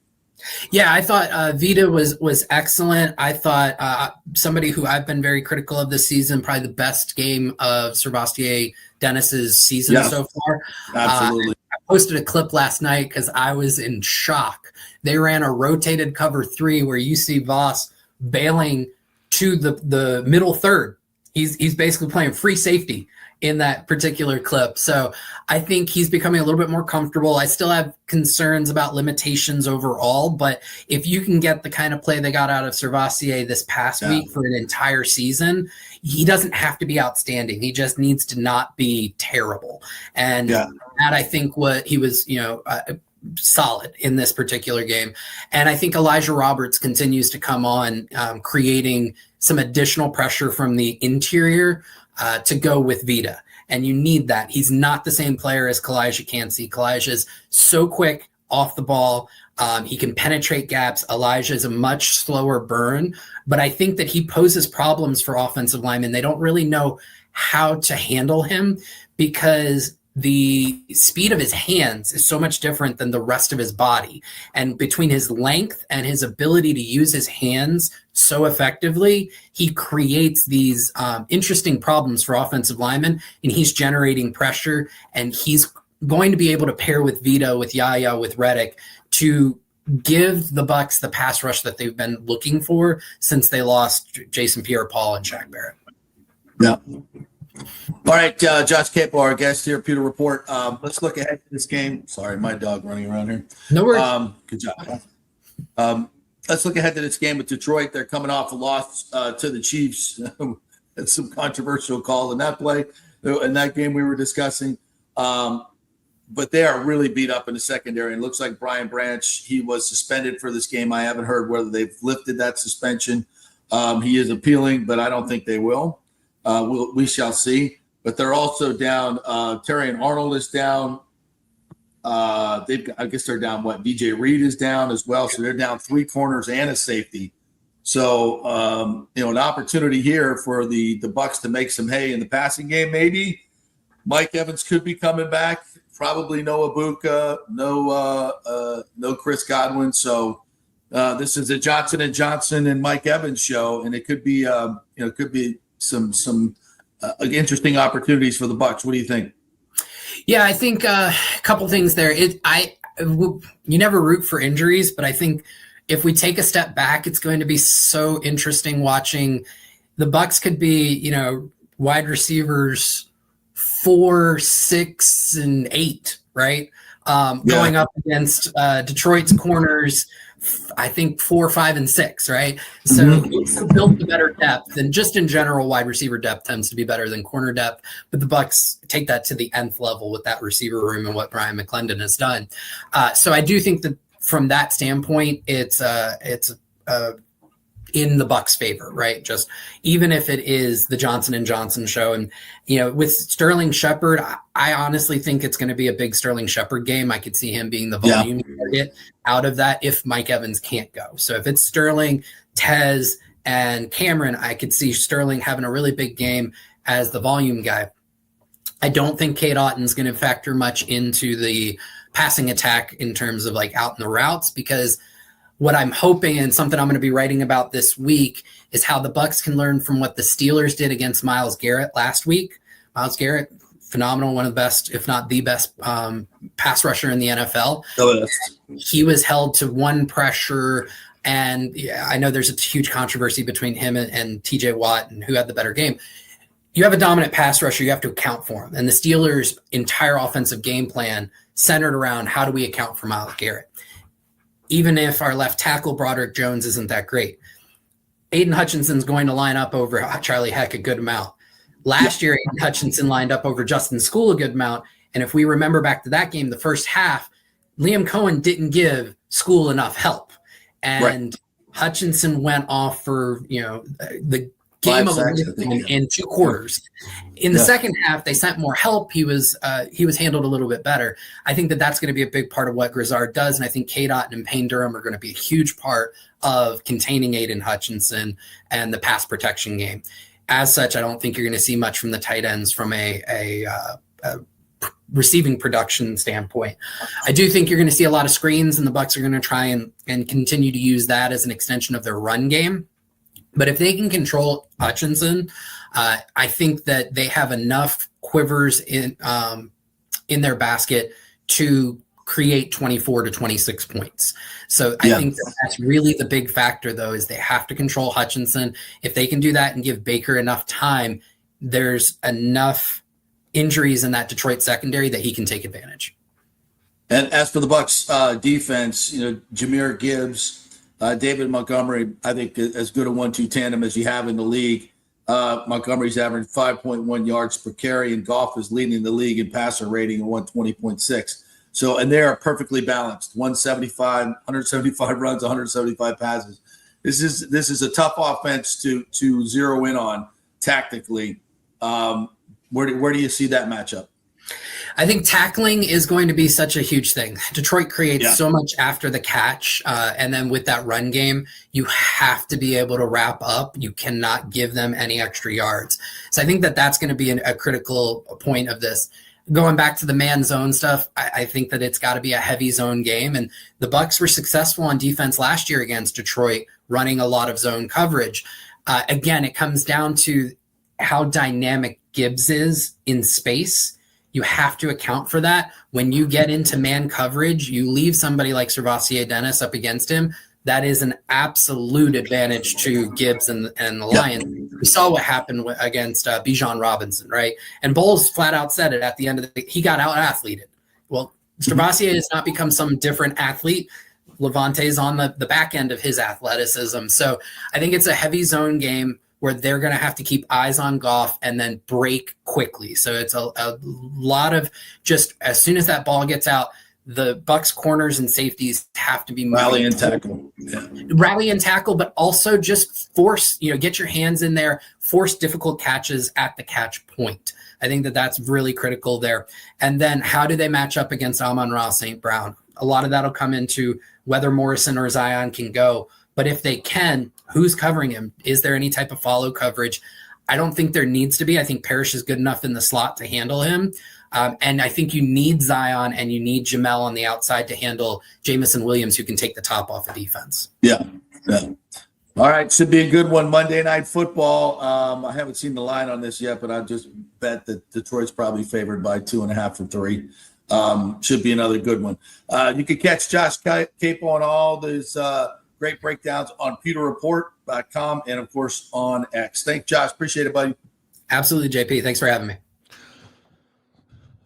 Yeah, I thought Vita was excellent. I thought somebody who I've been very critical of this season, probably the best game of Sebastien Dennis's season so far. Absolutely. I posted a clip last night because I was in shock. They ran a rotated cover 3 where you see Voss bailing to the middle third. He's basically playing free safety in that particular clip. So I think he's becoming a little bit more comfortable. I still have concerns about limitations overall, but if you can get the kind of play they got out of Servassier this past week for an entire season, he doesn't have to be outstanding. He just needs to not be terrible. And that, I think, what he was, solid in this particular game. And I think Elijah Roberts continues to come on, creating some additional pressure from the interior to go with Vita. And you need that. He's not the same player as Kalijah Cansey. Kalijah is so quick off the ball. He can penetrate gaps. Elijah is a much slower burn, but I think that he poses problems for offensive linemen. They don't really know how to handle him because the speed of his hands is so much different than the rest of his body. And between his length and his ability to use his hands so effectively, he creates these interesting problems for offensive linemen, and he's generating pressure, and he's going to be able to pair with Vito, with Yaya, with Reddick to give the Bucs the pass rush that they've been looking for since they lost Jason Pierre-Paul and Shaq Barrett. Yeah. All right, Josh Queipo, our guest here, Pewter Report. Let's look ahead to this game. Sorry, my dog running around here. No worries. Good job. Let's look ahead to this game with Detroit. They're coming off a loss to the Chiefs. It's some controversial call in that play, in that game we were discussing. But they are really beat up in the secondary. And it looks like Brian Branch, he was suspended for this game. I haven't heard whether they've lifted that suspension. He is appealing, but I don't think they will. We shall see. But they're also down. Terry and Arnold is down. I guess they're down. DJ Reed is down as well. So they're down 3 corners and a safety. So, an opportunity here for the Bucs to make some hay in the passing game. Maybe Mike Evans could be coming back. Probably no Abuka, no Chris Godwin. So this is a Johnson and Johnson and Mike Evans show, and it could be some interesting opportunities for the Bucs. What do you think? Yeah, I think a couple things there. You never root for injuries, but I think if we take a step back, it's going to be so interesting watching the Bucs could be, wide receivers 4, 6, and 8, right? Going up against Detroit's corners, I think 4, 5, and 6, right? So it's built the better depth, and just in general, wide receiver depth tends to be better than corner depth. But the Bucs take that to the nth level with that receiver room and what Brian McClendon has done. So I do think that from that standpoint, it's in the Bucs' favor, right? Just even if it is the Johnson and Johnson show, and with Sterling Shepard, I honestly think it's going to be a big Sterling Shepard game. I could see him being the volume target out of that if Mike Evans can't go. So if it's Sterling, Tez, and Cameron, I could see Sterling having a really big game as the volume guy. I don't think Cade Otton's going to factor much into the passing attack in terms of like out in the routes, because what I'm hoping, and something I'm going to be writing about this week, is how the Bucs can learn from what the Steelers did against Myles Garrett last week. Myles Garrett, phenomenal, one of the best, if not the best pass rusher in the NFL. He was held to one pressure, and I know there's a huge controversy between him and TJ Watt and who had the better game. You have a dominant pass rusher, you have to account for him. And the Steelers' entire offensive game plan centered around how do we account for Myles Garrett. Even if our left tackle, Broderick Jones, isn't that great. Aiden Hutchinson's going to line up over Charlie Heck a good amount. Last year, Aiden Hutchinson lined up over Justin School a good amount. And if we remember back to that game, the first half, Liam Cohen didn't give School enough help. And Hutchinson went off for, the game of in 2 quarters. In the second half, they sent more help. He was handled a little bit better. I think that's going to be a big part of what Grizzard does, and I think Cade Otton and Payne Durham are going to be a huge part of containing Aiden Hutchinson and the pass protection game. As such, I don't think you're going to see much from the tight ends from a receiving production standpoint. I do think you're going to see a lot of screens, and the Bucs are going to try and continue to use that as an extension of their run game. But if they can control Hutchinson, I think that they have enough quivers in their basket to create 24 to 26 points. So I think that's really the big factor, though, is they have to control Hutchinson. If they can do that and give Baker enough time, there's enough injuries in that Detroit secondary that he can take advantage. And as for the Bucs defense, Jahmyr Gibbs, David Montgomery, I think as good a 1-2 tandem as you have in the league. Montgomery's averaging 5.1 yards per carry, and Goff is leading the league in passer rating at 120.6. So, and they are perfectly balanced: 175 runs, 175 passes. This is a tough offense to zero in on tactically. Where do you see that matchup? I think tackling is going to be such a huge thing. Detroit creates so much after the catch, and then with that run game, you have to be able to wrap up. You cannot give them any extra yards. So I think that's going to be a critical point of this. Going back to the man zone stuff, I think that it's got to be a heavy zone game, and the Bucs were successful on defense last year against Detroit, running a lot of zone coverage. Again, it comes down to how dynamic Gibbs is in space. You have to account for that. When you get into man coverage, you leave somebody like Servassier Dennis up against him. That is an absolute advantage to Gibbs and the Lions. We saw what happened against Bijan Robinson, right? And Bowles flat out said it at the end of he got out-athleted. Well, Servassier has not become some different athlete. Levante's on the back end of his athleticism. So I think it's a heavy zone game where they're going to have to keep eyes on Goff and then break quickly. So it's a lot of just as soon as that ball gets out, the Bucs corners and safeties have to be moving. Rally and tackle, but also just force, get your hands in there, force difficult catches at the catch point. I think that's really critical there. And then how do they match up against Amon-Ra St. Brown? A lot of that'll come into whether Morrison or Zion can go. But if they can, who's covering him? Is there any type of follow coverage? I don't think there needs to be. I think Parrish is good enough in the slot to handle him. And I think you need Zion and you need Jamel on the outside to handle Jamison Williams, who can take the top off of defense. Yeah. All right, should be a good one. Monday Night Football. I haven't seen the line on this yet, but I just bet that Detroit's probably favored by 2.5 or 3. Should be another good one. You can catch Josh Queipo on all those great breakdowns on PeterReport.com and, of course, on X. Thanks, Josh. Appreciate it, buddy. Absolutely, JP. Thanks for having me.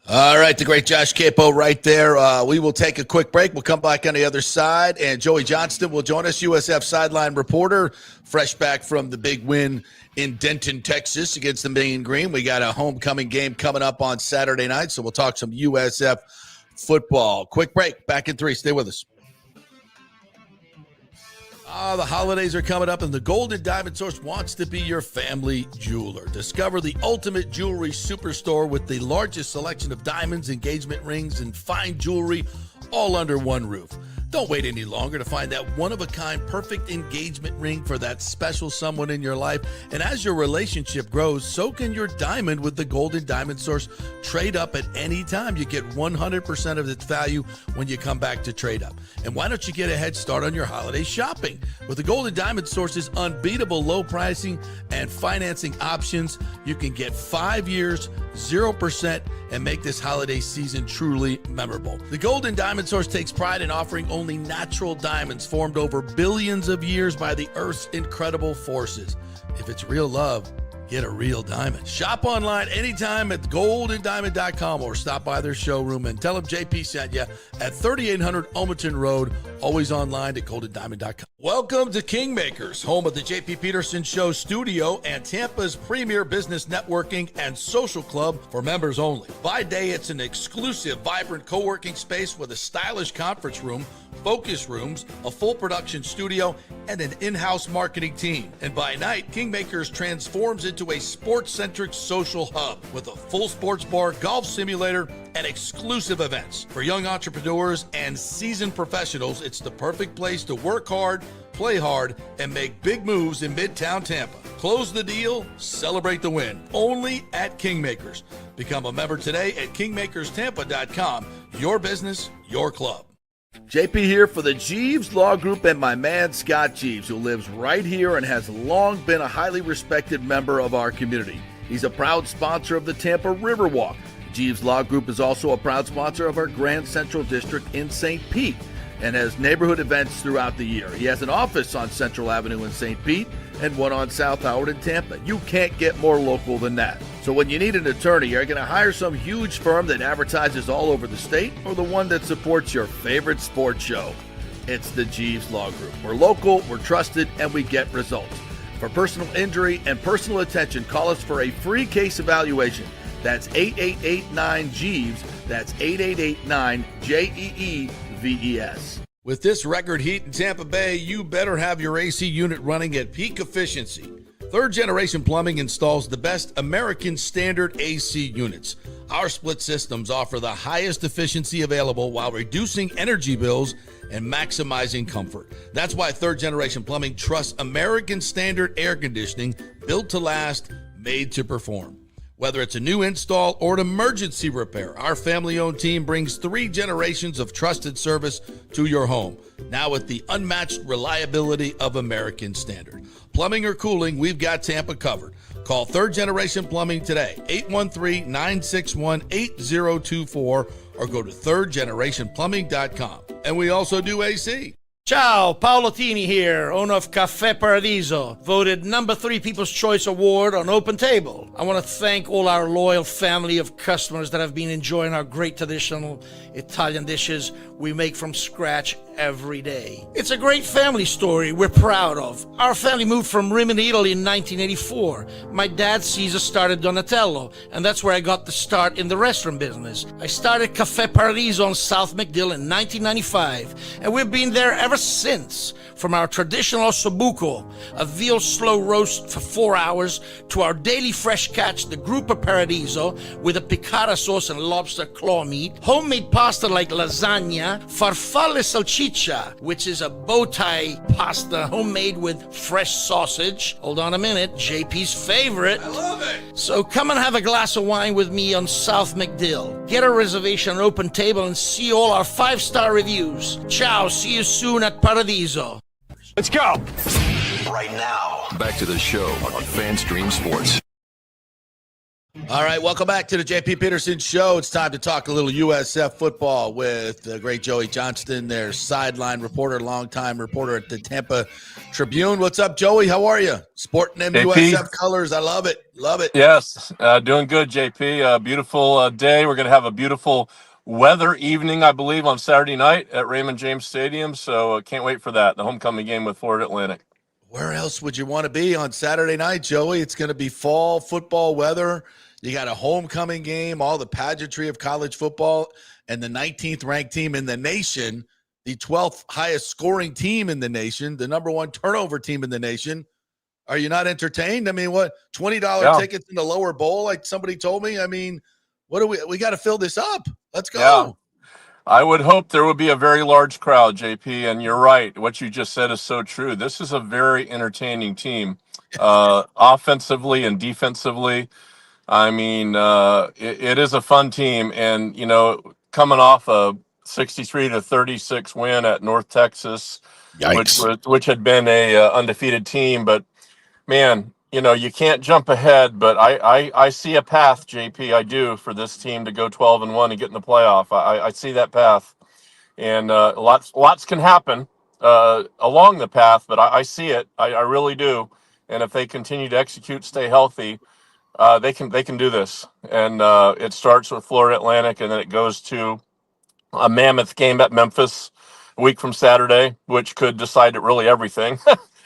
All right, the great Josh Queipo right there. We will take a quick break. We'll come back on the other side, and Joey Johnston will join us, USF sideline reporter, fresh back from the big win in Denton, Texas against the Mean Green. We got a homecoming game coming up on Saturday night, so we'll talk some USF football. Quick break. Back in 3. Stay with us. The holidays are coming up, and the Golden Diamond Source wants to be your family jeweler. Discover the ultimate jewelry superstore with the largest selection of diamonds, engagement rings, and fine jewelry all under one roof. Don't wait any longer to find that one-of-a-kind perfect engagement ring for that special someone in your life. And as your relationship grows, so can your diamond with the Golden Diamond Source. Trade up at any time. You get 100% of its value when you come back to trade up. And why don't you get a head start on your holiday shopping? With the Golden Diamond Source's unbeatable low pricing and financing options, you can get 5 years, 0%, and make this holiday season truly memorable. The Golden Diamond Source takes pride in offering only natural diamonds formed over billions of years by the Earth's incredible forces. If it's real love, get a real diamond. Shop online anytime at goldendiamond.com or stop by their showroom and tell them JP sent you at 3800 Almaton Road, always online at goldendiamond.com. Welcome to Kingmakers, home of the JP Peterson Show studio and Tampa's premier business networking and social club for members only. By day, it's an exclusive, vibrant co-working space with a stylish conference room, focus rooms, a full production studio, and an in-house marketing team. And by night, Kingmakers transforms into a sports-centric social hub with a full sports bar, golf simulator, and exclusive events. For young entrepreneurs and seasoned professionals, it's the perfect place to work hard, play hard, and make big moves in Midtown Tampa. Close the deal, celebrate the win. Only at Kingmakers. Become a member today at kingmakerstampa.com. Your business, your club. JP here for the Jeeves Law Group and my man Scott Jeeves, who lives right here and has long been a highly respected member of our community. He's a proud sponsor of the Tampa Riverwalk. Jeeves Law Group is also a proud sponsor of our Grand Central District in St. Pete and has neighborhood events throughout the year. He has an office on Central Avenue in St. Pete and one on South Howard in Tampa. You can't get more local than that. So when you need an attorney, you're going to hire some huge firm that advertises all over the state or the one that supports your favorite sports show. It's the Jeeves Law Group. We're local, we're trusted, and we get results. For personal injury and personal attention, call us for a free case evaluation. That's 8889-JEEVES. That's 8889-JEEVES. With this record heat in Tampa Bay, you better have your AC unit running at peak efficiency. Third Generation Plumbing installs the best American standard AC units. Our split systems offer the highest efficiency available while reducing energy bills and maximizing comfort. That's why Third Generation Plumbing trusts American standard air conditioning, built to last, made to perform. Whether it's a new install or an emergency repair, our family-owned team brings 3 generations of trusted service to your home, now with the unmatched reliability of American Standard. Plumbing or cooling, we've got Tampa covered. Call Third Generation Plumbing today, 813-961-8024, or go to thirdgenerationplumbing.com. And we also do AC. Ciao, Paolo Tini here, owner of Caffè Paradiso, voted number 3 People's Choice Award on Open Table. I want to thank all our loyal family of customers that have been enjoying our great traditional Italian dishes we make from scratch every day. It's a great family story we're proud of. Our family moved from Rimini, Italy in 1984. My dad, Caesar, started Donatello, and that's where I got the start in the restaurant business. I started Caffè Paradiso on South McDill in 1995, and we've been there ever since. From our traditional ossobuco, a veal slow roast for 4 hours, to our daily fresh catch, the Gruppo Paradiso, with a piccata sauce and lobster claw meat, homemade pasta like lasagna, lasagna, farfalle salchicha, which is a bow tie pasta homemade with fresh sausage. Hold on a minute, JP's favorite. I love it. So come and have a glass of wine with me on South McDill. Get a reservation on Open Table and see all our 5-star reviews. Ciao, see you soon at Paradiso. Let's go. Right now, back to the show on FanStream Sports. All right, welcome back to the JP Peterson Show. It's time to talk a little USF football with the great Joey Johnston, their sideline reporter, longtime reporter at the Tampa Tribune. What's up, Joey? How are you? Sporting them JP. USF colors. I love it. Love it. Yes, doing good, JP. Beautiful day. We're going to have a beautiful weather evening, I believe, on Saturday night at Raymond James Stadium. So can't wait for that, the homecoming game with Florida Atlantic. Where else would you want to be on Saturday night, Joey? It's going to be fall football weather. You got a homecoming game, all the pageantry of college football, and the 19th ranked team in the nation, the 12th highest scoring team in the nation, the number one turnover team in the nation. Are you not entertained? I mean, what, $20 tickets in the lower bowl, like somebody told me? I mean, what do we got to fill this up. Let's go. Yeah. I would hope there would be a very large crowd, JP, and you're right. What you just said is so true. This is a very entertaining team, offensively and defensively. I mean, it is a fun team, and coming off a 63-36 win at North Texas, which had been a undefeated team. But man, you can't jump ahead. But I see a path, JP. I do, for this team to go 12-1 and get in the playoff. I see that path, and lots can happen along the path. But I see it. I really do. And if they continue to execute, stay healthy, they can do this. And it starts with Florida Atlantic, and then it goes to a mammoth game at Memphis a week from Saturday, which could decide really everything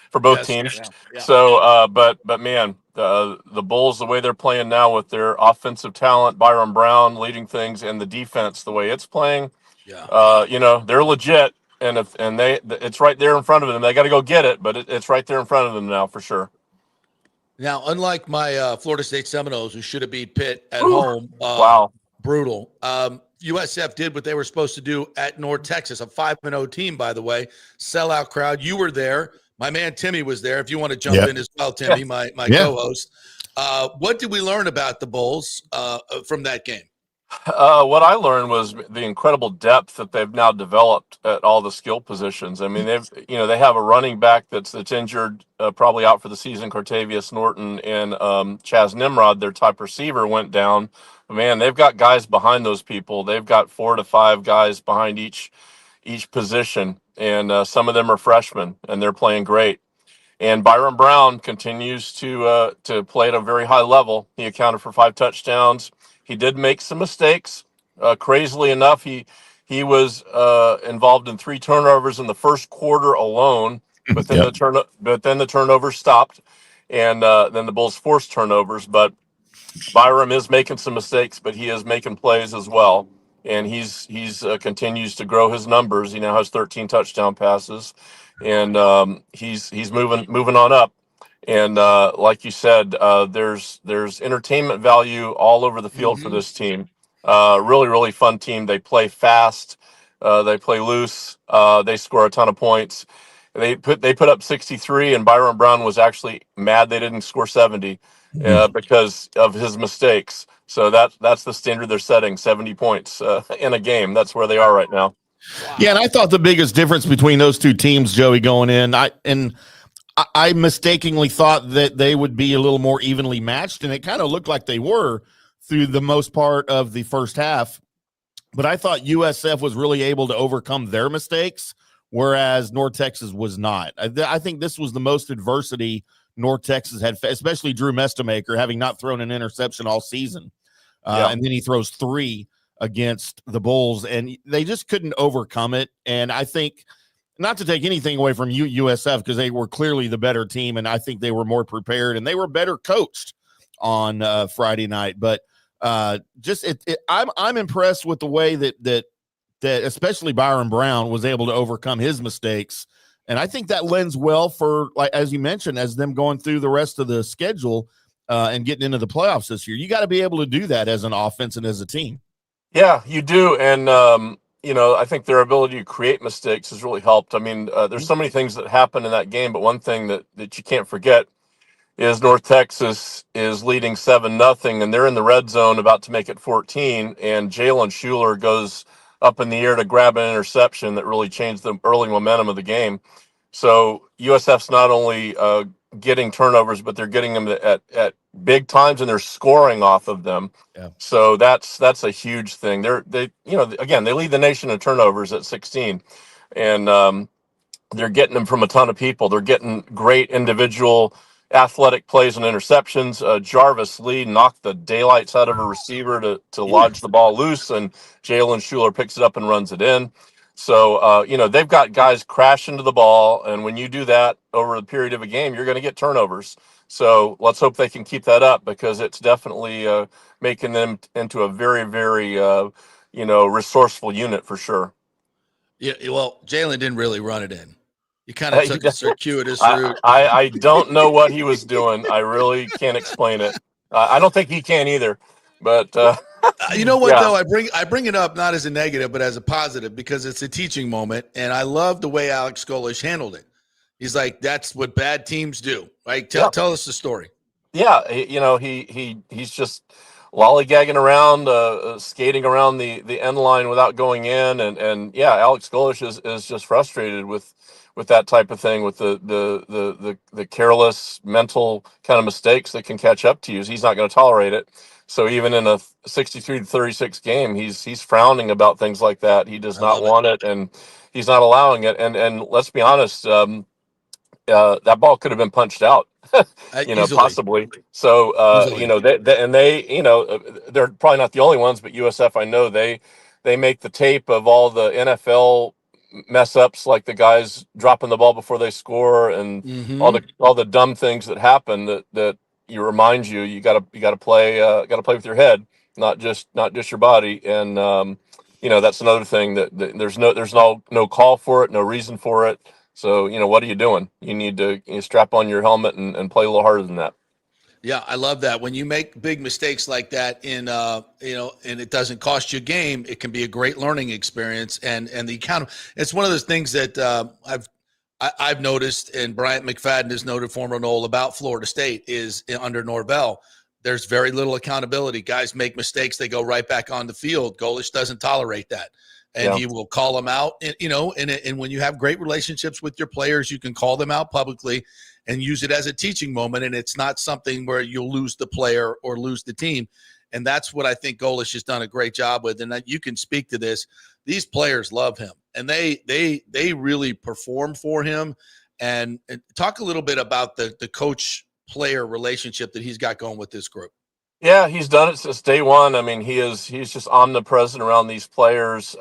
for both teams. Yeah. So, but man, the Bulls, the way they're playing now with their offensive talent, Byron Brown leading things, and the defense, the way it's playing, they're legit. And it's right there in front of them. They got to go get it, but it's right there in front of them now for sure. Now, unlike my Florida State Seminoles, who should have beat Pitt at home, Wow, brutal. USF did what they were supposed to do at North Texas, a 5-0 team, by the way, sellout crowd. You were there. My man Timmy was there. If you want to jump in as well, Timmy, my co-host. What did we learn about the Bulls from that game? What I learned was the incredible depth that they've now developed at all the skill positions. I mean, they have a running back that's injured, probably out for the season, Cartavius Norton, and Chaz Nimrod, their top receiver, went down. But man, they've got guys behind those people. They've got 4 to 5 guys behind each position, and some of them are freshmen, and they're playing great. And Byron Brown continues to play at a very high level. He accounted for 5 touchdowns. He did make some mistakes. Crazily enough, he was involved in 3 turnovers in the first quarter alone. But then the turnovers stopped, and then the Bulls forced turnovers. But Byram is making some mistakes, but he is making plays as well, and he's continues to grow his numbers. He now has 13 touchdown passes, and he's moving on up. And like you said, there's entertainment value all over the field for this team. Really, really fun team. They play fast. They play loose. They score a ton of points. They put up 63, and Byron Brown was actually mad they didn't score 70 because of his mistakes. So that's the standard they're setting, 70 points in a game. That's where they are right now. Wow. Yeah, and I thought the biggest difference between those two teams, Joey, going in, I mistakenly thought that they would be a little more evenly matched, and it kind of looked like they were through the most part of the first half. But I thought USF was really able to overcome their mistakes, whereas North Texas was not. I think this was the most adversity North Texas had, especially Drew Mestamaker, having not thrown an interception all season. And then he throws 3 against the Bulls, and they just couldn't overcome it. And I think, not to take anything away from USF, because they were clearly the better team, and I think they were more prepared, and they were better coached on Friday night. But I'm impressed with the way that especially Byron Brown was able to overcome his mistakes. And I think that lends well for, like, as you mentioned, as them going through the rest of the schedule and getting into the playoffs this year. You got to be able to do that as an offense and as a team. Yeah, you do. And I think their ability to create mistakes has really helped. I mean, there's so many things that happen in that game, but one thing that you can't forget is North Texas is leading 7-0, and they're in the red zone about to make it 14, and Jalen Schuler goes up in the air to grab an interception that really changed the early momentum of the game. So USF's not only getting turnovers, but they're getting them at big times, and they're scoring off of them. Yeah. So that's a huge thing. Again, they lead the nation in turnovers at 16, and they're getting them from a ton of people. They're getting great individual athletic plays and interceptions. Jarvis Lee knocked the daylights out of a receiver to lodge the ball loose, and Jalen Schuler picks it up and runs it in. So, they've got guys crash into the ball, and when you do that over the period of a game, you're going to get turnovers. So let's hope they can keep that up, because it's definitely making them into a very, very, resourceful unit for sure. Yeah, well, Jalen didn't really run it in. He kind of took a circuitous route. I don't know what he was doing. I really can't explain it. I don't think he can either. But you know what, yeah. though? I bring it up not as a negative, but as a positive, because it's a teaching moment, and I love the way Alex Golesh handled it. He's like, "That's what bad teams do." Right? Tell us the story. Yeah, he's just lollygagging around, skating around the end line without going in, and yeah, Alex Golesh is just frustrated with that type of thing, with the careless mental kind of mistakes that can catch up to you. He's not going to tolerate it. So even in a 63-36 game, he's frowning about things like that. He does not want it, and he's not allowing it. And let's be honest, that ball could have been punched out, possibly. So, they're probably not the only ones, but USF, I know they make the tape of all the NFL mess ups, like the guys dropping the ball before they score, and all the dumb things that happen that you got to play with your head, not just your body. And that's another thing that there's no call for it, no reason for it. So, what are you doing? You need to strap on your helmet and play a little harder than that. Yeah, I love that. When you make big mistakes like that and it doesn't cost you a game, it can be a great learning experience. And the account, it's one of those things that I've noticed, and Bryant McFadden has noted, former Knoll, about Florida State, is under Norvell, there's very little accountability. Guys make mistakes, they go right back on the field. Golesh doesn't tolerate that. And he will call them out, and when you have great relationships with your players, you can call them out publicly and use it as a teaching moment. And it's not something where you'll lose the player or lose the team. And that's what I think Golesh has done a great job with. And that you can speak to this. These players love him, and they really perform for him. And talk a little bit about the coach-player relationship that he's got going with this group. Yeah, he's done it since day one. I mean, he's just omnipresent around these players.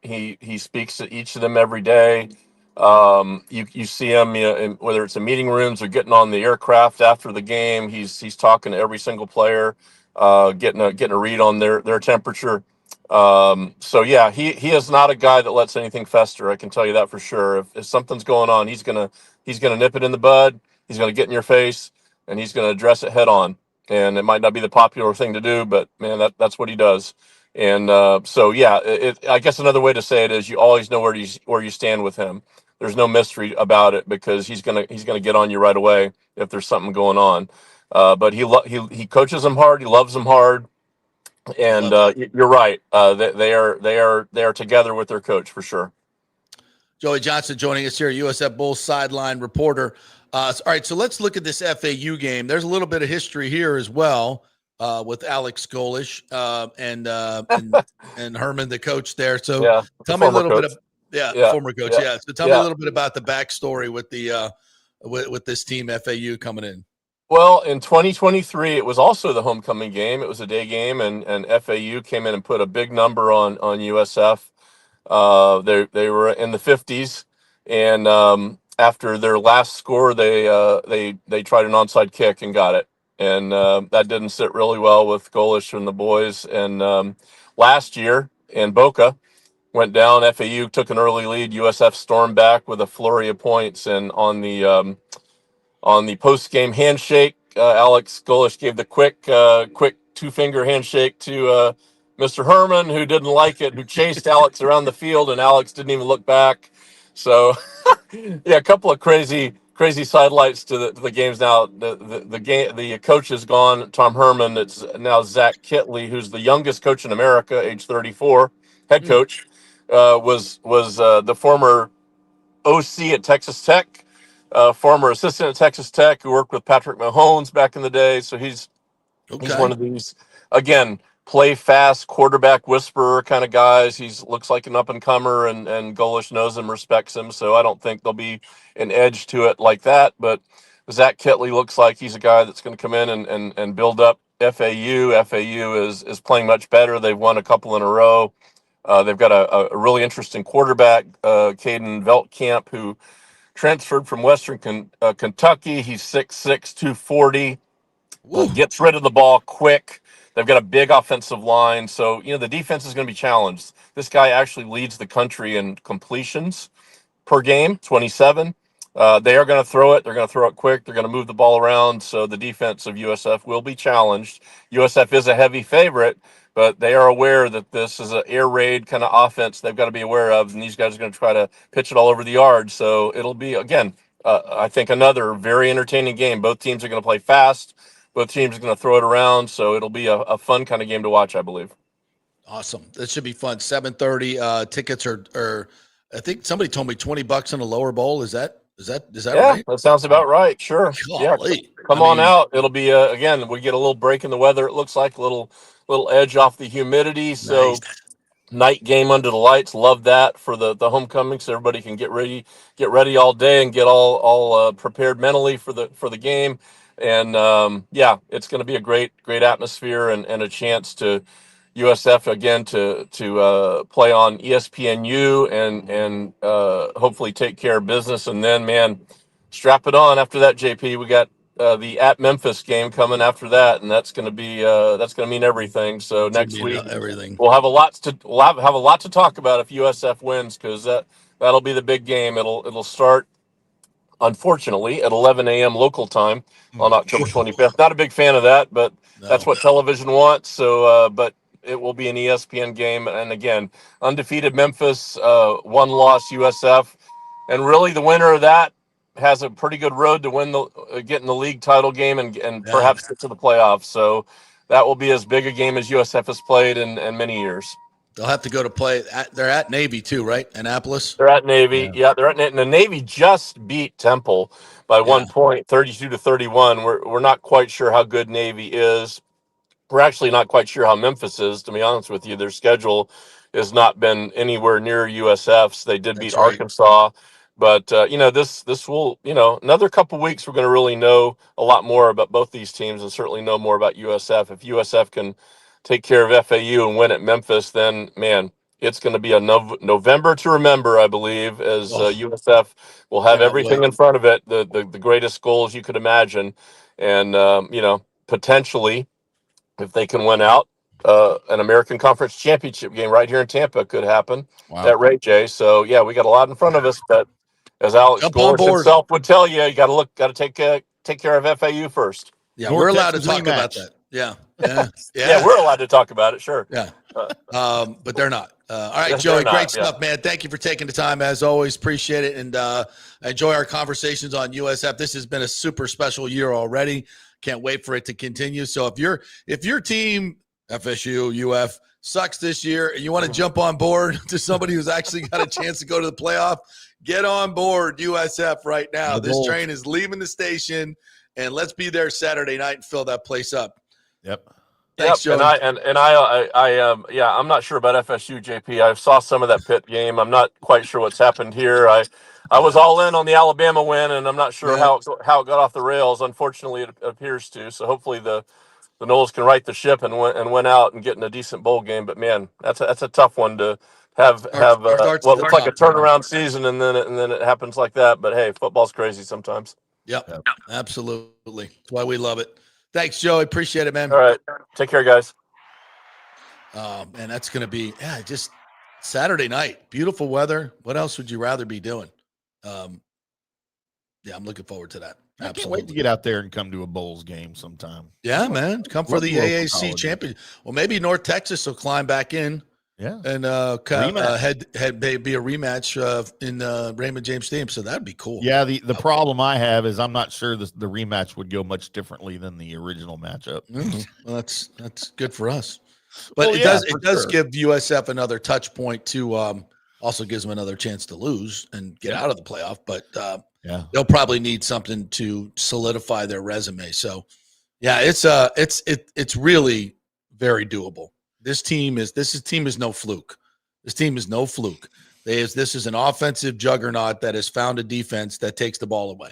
He speaks to each of them every day. You see him, whether it's in meeting rooms or getting on the aircraft after the game. He's talking to every single player, getting a read on their temperature. So yeah, he is not a guy that lets anything fester. I can tell you that for sure. If something's going on, he's gonna nip it in the bud. He's gonna get in your face, and he's gonna address it head on. And it might not be the popular thing to do, but man, that's what he does. And so yeah, I guess another way to say it is you always know where you stand with him. There's no mystery about it, because he's gonna get on you right away if there's something going on. But he coaches them hard. He loves them hard. And you're right. They are together with their coach for sure. Joey Johnston joining us here, USF Bulls sideline reporter. All right, so let's look at this FAU game. There's a little bit of history here as well with Alex Golesh and Herman, the coach there. So tell me a little bit of former coach. Yeah. So tell me a little bit about the backstory with the with this team FAU coming in. Well, in 2023, it was also the homecoming game. It was a day game, and FAU came in and put a big number on USF. They were in the 50s, and after their last score, they tried an onside kick and got it, and that didn't sit really well with Golesh and the boys. And last year in Boca, went down. FAU took an early lead. USF stormed back with a flurry of points, and on the post-game handshake, Alex Golesh gave the quick two-finger handshake to Mr. Herman, who didn't like it, who chased Alex around the field, and Alex didn't even look back. So, yeah, a couple of crazy sidelights to the games. Now the coach is gone, Tom Herman. It's now Zach Kitley, who's the youngest coach in America, age 34, head coach. Was the former OC at Texas Tech, former assistant at Texas Tech, who worked with Patrick Mahomes back in the day. So he's one of these, again, play fast quarterback whisperer kind of guys. Looks like an up and comer, and Golish knows him, respects him. So I don't think there'll be an edge to it like that. But Zach Kitley looks like he's a guy that's going to come in and build up FAU. FAU is playing much better. They've won a couple in a row. They've got a really interesting quarterback, Caden Veltkamp, who transferred from Western Kentucky. He's 6'6", 240. Gets rid of the ball quick. They've got a big offensive line. So, the defense is going to be challenged. This guy actually leads the country in completions per game, 27. They are going to throw it. They're going to throw it quick. They're going to move the ball around. So the defense of USF will be challenged. USF is a heavy favorite, but they are aware that this is an air raid kind of offense they've got to be aware of, and these guys are going to try to pitch it all over the yard. So it'll be, again, I think another very entertaining game. Both teams are going to play fast. Both teams are going to throw it around, so it'll be a fun kind of game to watch, I believe. Awesome. This should be fun. 7:30 tickets are I think somebody told me $20 in a lower bowl. Is that right? That sounds about right. Sure. Golly. Yeah. Come on out. It'll be again, we get a little break in the weather. It looks like a little edge off the humidity. So Nice. Night game under the lights. Love that for the homecoming, so everybody can get ready all day and get all prepared mentally for the game. And it's going to be a great atmosphere and a chance to USF again to play on ESPNU and hopefully take care of business. And then, man, strap it on after that, JP. We got the at Memphis game coming after that, and that's going to be that's going to mean everything. So next week everything. we'll have a lot to talk about if USF wins, because that'll be the big game. It'll start, unfortunately, at 11 a.m. local time on October 25th. Not a big fan of that, but that's what television wants. So, but it will be an ESPN game. And again, undefeated Memphis, one loss USF. And really the winner of that has a pretty good road to win getting the league title game and perhaps get to the playoffs. So that will be as big a game as USF has played in many years. They'll have to go to play. They're at Navy too, right? Annapolis. They're at Navy. Yeah, they're at Navy. And the Navy just beat Temple by 1 point, 32-31. We're not quite sure how good Navy is. We're actually not quite sure how Memphis is, to be honest with you. Their schedule has not been anywhere near USF's. They did beat Arkansas. But, this will, another couple weeks, we're going to really know a lot more about both these teams and certainly know more about USF. If USF can take care of FAU and win at Memphis, then, man, it's going to be a November to remember, I believe, as USF will have everything in front of it, the greatest goals you could imagine. And, potentially, if they can win out, an American Conference Championship game right here in Tampa could happen at Ray J. So, we got a lot in front of us, but as Alex Gorsh himself would tell you, you got to take care of FAU first. Yeah, we're allowed to talk about that. Yeah. We're allowed to talk about it. Sure. Yeah. But they're not. All right, Joey, great stuff, man. Thank you for taking the time as always. Appreciate it. And enjoy our conversations on USF. This has been a super special year already. Can't wait for it to continue. So if your team, FSU, UF, sucks this year and you want to jump on board to somebody who's actually got a chance to go to the playoff, get on board USF right now. This train is leaving the station, and let's be there Saturday night and fill that place up. Yep. Thanks, Joey. I'm not sure about FSU, JP. I saw some of that Pitt game. I'm not quite sure what's happened here. I was all in on the Alabama win, and I'm not sure how it got off the rails. Unfortunately, it appears to. So hopefully the Noles can right the ship and win out and get in a decent bowl game. But man, that's a tough one to have what looks like a turnaround season, and then it happens like that. But hey, football's crazy sometimes. Yep. Absolutely. That's why we love it. Thanks, Joey. Appreciate it, man. All right. Take care, guys. Man, that's going to be just Saturday night. Beautiful weather. What else would you rather be doing? Yeah, I'm looking forward to that. I can't Absolutely. wait to get out there and come to a Bowls game sometime. Yeah, man. Come for Love the local AAC colleges. championship. Well, maybe North Texas will climb back in Yeah. and be a rematch in Raymond James Stadium. So that'd be cool. Yeah, the problem I have is I'm not sure the rematch would go much differently than the original matchup. Well, that's good for us. But Well, it yeah, does sure. give USF another touch point to also gives them another chance to lose and get out of the playoff. But they'll probably need something to solidify their resume. So yeah, it's really very doable. This team is no fluke. This team is no fluke. This is an offensive juggernaut that has found a defense that takes the ball away.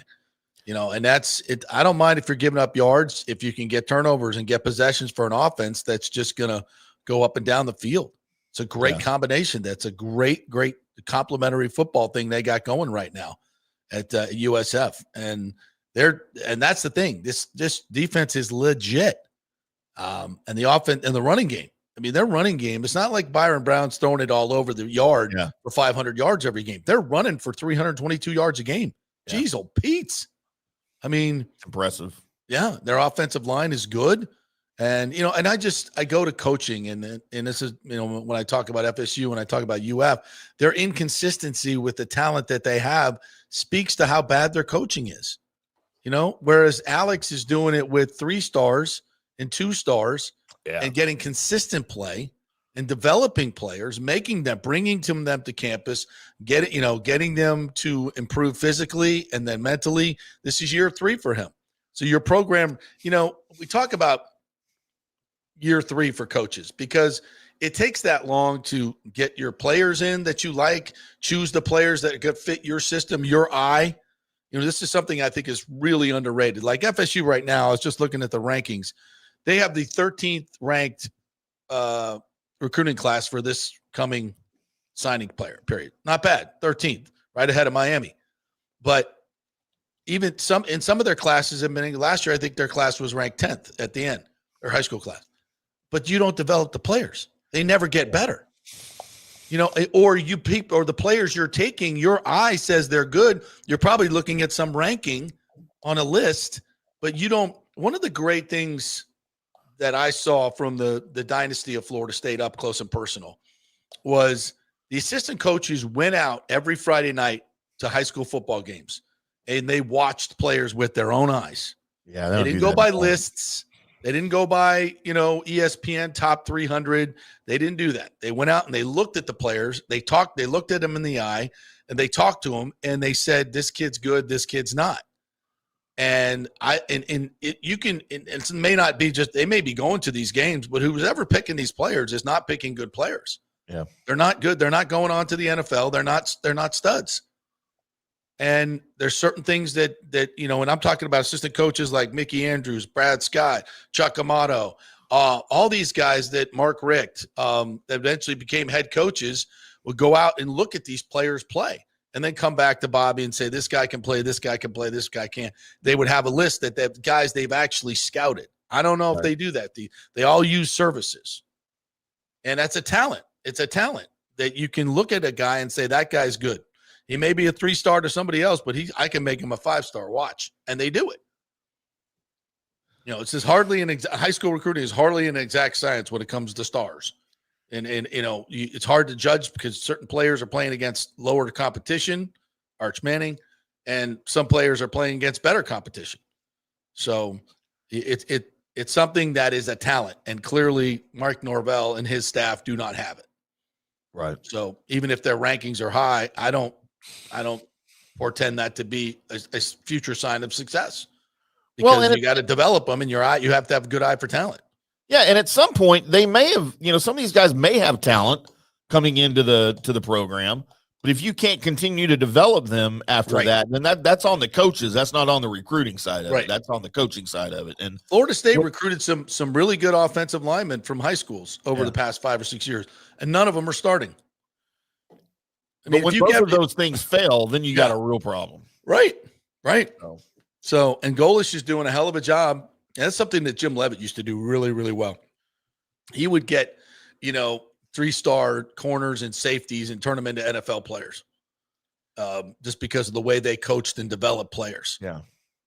And that's it. I don't mind if you're giving up yards, if you can get turnovers and get possessions for an offense that's just going to go up and down the field. It's a great combination. That's a great complementary football thing they got going right now at USF. And that's the thing. This defense is legit. And the offense and the running game. I mean, their running game, it's not like Byron Brown's throwing it all over the yard for 500 yards every game. They're running for 322 yards a game. Yeah. Jeez, oh, Pete's. I mean, it's impressive. Yeah, their offensive line is good. And, and I go to coaching and this is, when I talk about FSU, when I talk about UF, their inconsistency with the talent that they have speaks to how bad their coaching is, whereas Alex is doing it with 3 stars and 2 stars and getting consistent play and developing players, bringing them to campus, getting them to improve physically and then mentally. This is year 3 for him. So your program, we talk about year 3 for coaches because it takes that long to get your players in that you like, choose the players that could fit your system, your eye. This is something I think is really underrated. Like FSU right now, I was just looking at the rankings. They have the 13th ranked recruiting class for this coming signing player period. Not bad. 13th, right ahead of Miami. But even in some of their classes, last year, I think their class was ranked 10th at the end, their high school class. But you don't develop the players. They never get better. Or the players you're taking, your eye says they're good. You're probably looking at some ranking on a list, but you don't. One of the great things that I saw from the dynasty of Florida State up close and personal was the assistant coaches went out every Friday night to high school football games and they watched players with their own eyes. Yeah, they didn't go by lists. They didn't go by, ESPN top 300. They didn't do that. They went out and they looked at the players. They looked at them in the eye and they talked to them and they said, this kid's good, this kid's not. And it may not be just, they may be going to these games, but who's ever picking these players is not picking good players. Yeah. They're not good. They're not going on to the NFL. They're not studs. And there's certain things that when I'm talking about assistant coaches like Mickey Andrews, Brad Scott, Chuck Amato, all these guys that Mark Richt that eventually became head coaches would go out and look at these players play and then come back to Bobby and say, this guy can play, this guy can play, this guy can't. They would have a list that guys they've actually scouted. I don't know if they do that. They all use services. And that's a talent. It's a talent that you can look at a guy and say, that guy's good. He may be a 3-star to somebody else, but I can make him a 5-star. Watch. And they do it. It's just high school recruiting is hardly an exact science when it comes to stars. And it's hard to judge because certain players are playing against lower competition, Arch Manning, and some players are playing against better competition. So it's something that is a talent, and clearly Mark Norvell and his staff do not have it. Right. So even if their rankings are high, I don't portend that to be a future sign of success. Because you got to develop them in your eye. You have to have a good eye for talent. Yeah, and at some point they may have, some of these guys may have talent coming into the program, but if you can't continue to develop them after that, then that's on the coaches. That's not on the recruiting side of it. That's on the coaching side of it. And Florida State recruited some really good offensive linemen from high schools over the past 5 or 6 years, and none of them are starting. But when both of those things fail, then you got a real problem. Right. So, and Golish is doing a hell of a job. And that's something that Jim Leavitt used to do really, really well. He would get, 3-star corners and safeties and turn them into NFL players. just because of the way they coached and developed players. Yeah.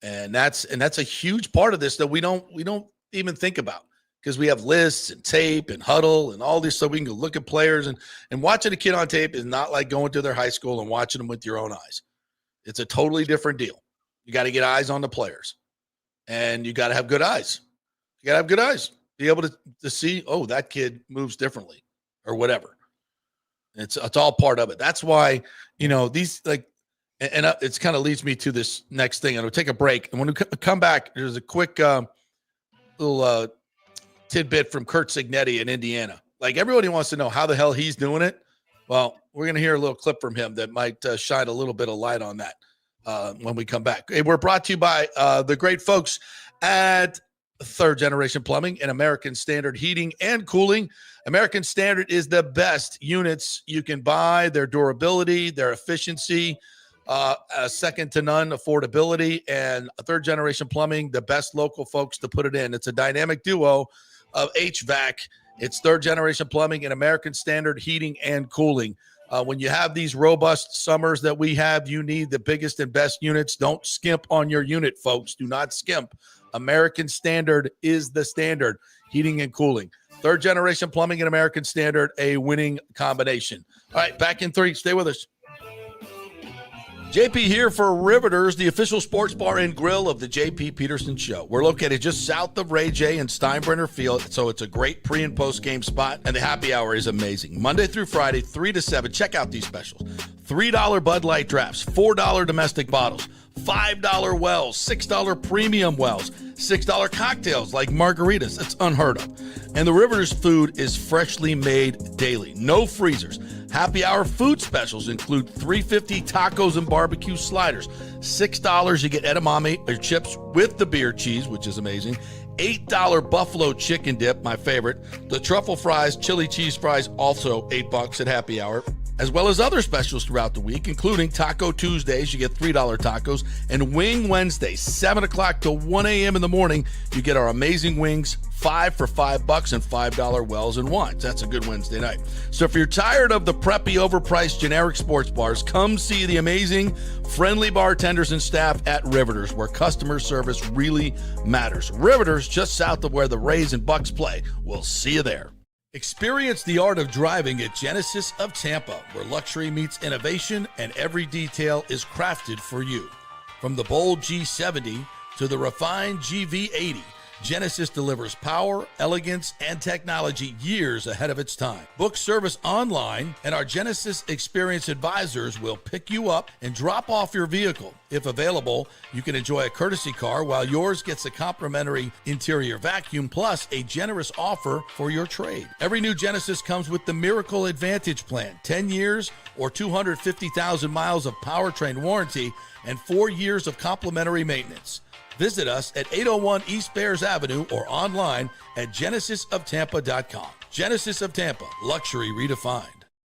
And that's a huge part of this that we don't even think about, because we have lists and tape and huddle and all this, so we can go look at players, and watching a kid on tape is not like going to their high school and watching them with your own eyes. It's a totally different deal. You got to get eyes on the players, and you got to have good eyes. You got to have good eyes, be able to see, oh, that kid moves differently or whatever. It's all part of it. That's why, these it's kind of leads me to this next thing. I'm going to take a break. And when we come back, there's a quick little tidbit from Kurt Signetti in Indiana. Like, everybody wants to know how the hell he's doing it. Well, we're going to hear a little clip from him that might shine a little bit of light on that when we come back. Hey, we're brought to you by the great folks at Third Generation Plumbing and American Standard Heating and Cooling. American Standard is the best units you can buy. Their durability, their efficiency, second to none affordability, and Third Generation Plumbing, the best local folks to put it in. It's a dynamic duo of HVAC. It's Third Generation Plumbing and American Standard Heating and Cooling. When you have these robust summers that we have, you need the biggest and best units. Don't skimp on your unit, folks. Do not skimp. American Standard is the standard. Heating and cooling. Third Generation Plumbing and American Standard, a winning combination. All right, back in 3. Stay with us. JP here for Riveters, the official sports bar and grill of the JP Peterson Show. We're located just south of Ray J and Steinbrenner Field, so it's a great pre- and post-game spot, and the happy hour is amazing. Monday through Friday, 3 to 7. Check out these specials. $3 Bud Light drafts, $4 domestic bottles, $5 wells, $6 premium wells, $6 cocktails like margaritas. That's unheard of. And the Riveters food is freshly made daily. No freezers. Happy hour food specials include $3.50 tacos and barbecue sliders. $6 you get edamame or chips with the beer cheese, which is amazing. $8 buffalo chicken dip, my favorite. The truffle fries, chili cheese fries, also $8 at happy hour, as well as other specials throughout the week, including Taco Tuesdays, you get $3 tacos, and Wing Wednesdays, 7 o'clock to 1 a.m. in the morning, you get our amazing wings, 5 for $5 and $5 wells and wines. That's a good Wednesday night. So if you're tired of the preppy, overpriced, generic sports bars, come see the amazing, friendly bartenders and staff at Riveters, where customer service really matters. Riveters, just south of where the Rays and Bucs play. We'll see you there. Experience the art of driving at Genesis of Tampa, where luxury meets innovation and every detail is crafted for you. From the bold G70 to the refined GV80, Genesis delivers power, elegance, and technology years ahead of its time. Book service online, and our Genesis Experience Advisors will pick you up and drop off your vehicle. If available, you can enjoy a courtesy car while yours gets a complimentary interior vacuum plus a generous offer for your trade. Every new Genesis comes with the Miracle Advantage Plan, 10 years or 250,000 miles of powertrain warranty and 4 years of complimentary maintenance. Visit us at 801 East Bears Avenue or online at genesisoftampa.com. Genesis of Tampa, luxury redefined.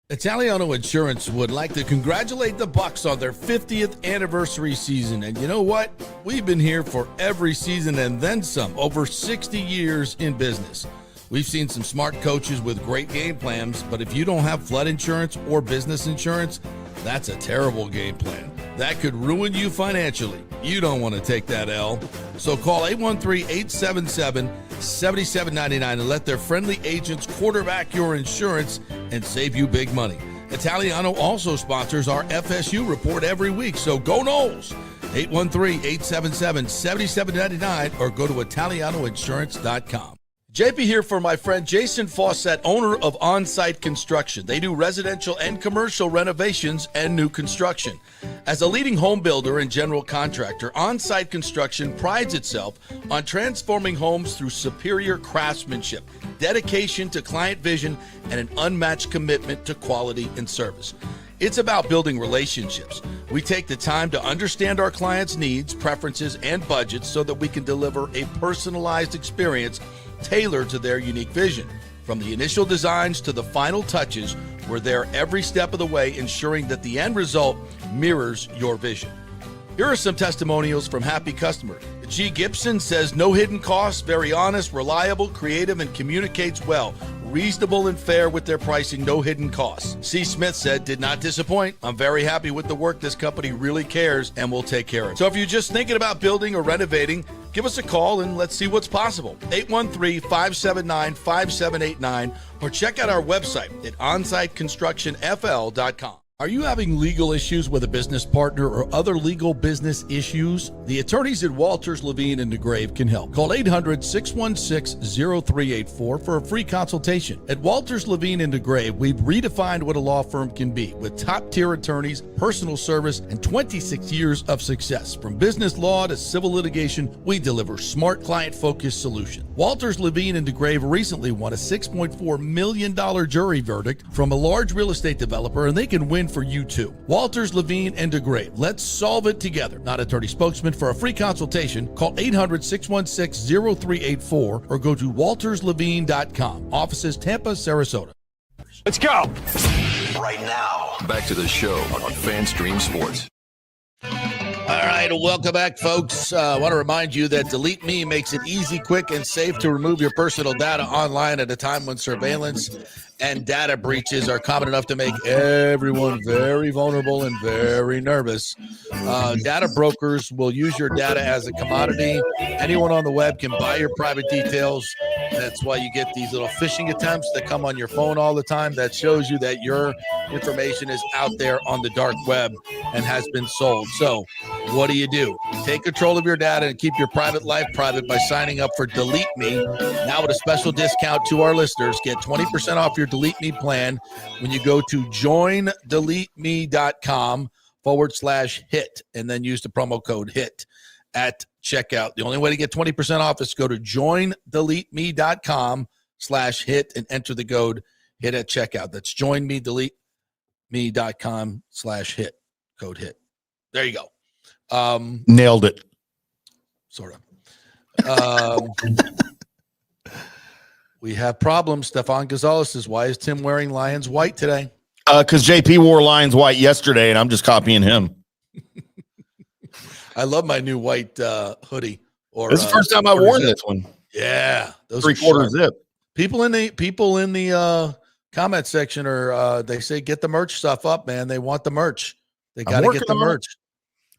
Italiano Insurance would like to congratulate the Bucs on their 50th anniversary season. And you know what? We've been here for every season and then some, over 60 years in business. We've seen some smart coaches with great game plans, but if you don't have flood insurance or business insurance, that's a terrible game plan. That could ruin you financially. You don't want to take that L. So call 813-877-7799 and let their friendly agents quarterback your insurance and save you big money. Italiano also sponsors our FSU report every week, so go Noles. 813-877-7799 or go to italianoinsurance.com. JP here for my friend Jason Fawcett, owner of On-Site Construction. They do residential and commercial renovations and new construction. As a leading home builder and general contractor, On-Site Construction prides itself on transforming homes through superior craftsmanship, dedication to client vision, and an unmatched commitment to quality and service. It's about building relationships. We take the time to understand our clients' needs, preferences, and budgets so that we can deliver a personalized experience tailored to their unique vision. From the initial designs to the final touches, we're there every step of the way, ensuring that the end result mirrors your vision. Here are some testimonials from happy customers. G. Gibson says, no hidden costs, very honest, reliable, creative, and communicates well. reasonable and fair with their pricing, no hidden costs. C. Smith said, did not disappoint. I'm very happy with the work. This company really cares and will take care of it. So if you're just thinking about building or renovating, give us a call and let's see what's possible. 813-579-5789 or check out our website at onsiteconstructionfl.com. Are you having legal issues with a business partner or other legal business issues? The attorneys at Walters, Levine, and DeGrave can help. Call 800-616-0384 for a free consultation. At Walters, Levine, and DeGrave, we've redefined what a law firm can be with top-tier attorneys, personal service, and 26 years of success. From business law to civil litigation, we deliver smart, client-focused solutions. Walters, Levine, and DeGrave recently won a $6.4 million jury verdict from a large real estate developer, and they can win for you too. Walters, Levine, and DeGrave. Let's solve it together. Not attorney spokesman. For a free consultation, call 800-616-0384 or go to walterslevine.com. Offices Tampa, Sarasota. Let's go. Right now, back to the show on FanStream Sports. All right, welcome back, folks. I want to remind you that Delete Me makes it easy, quick, and safe to remove your personal data online at a time when surveillance and data breaches are common enough to make everyone very vulnerable and very nervous. Data brokers will use your data as a commodity. Anyone on the web can buy your private details. That's why you get these little phishing attempts that come on your phone all the time. That shows you that your information is out there on the dark web and has been sold. So what do? Take control of your data and keep your private life private by signing up for Delete Me. Now with a special discount to our listeners, get 20% off your Delete Me plan when you go to joindeleteme.com/hit and then use the promo code HIT at checkout. The only way to get 20% off is to go to joindeleteme.com/hit and enter the code HIT at checkout. That's joindeleteme.com/hit, code HIT. There you go. Nailed it. Sort of. We have problems. Stefan Gonzalez says, why is Tim wearing Lions white today? Because JP wore Lions white yesterday, and I'm just copying him. I love my new white hoodie. This is the first time I've worn this one. Yeah, those 3/4 zip. People in the comment section are they say get the merch stuff up, man. They want the merch. They got to get the merch.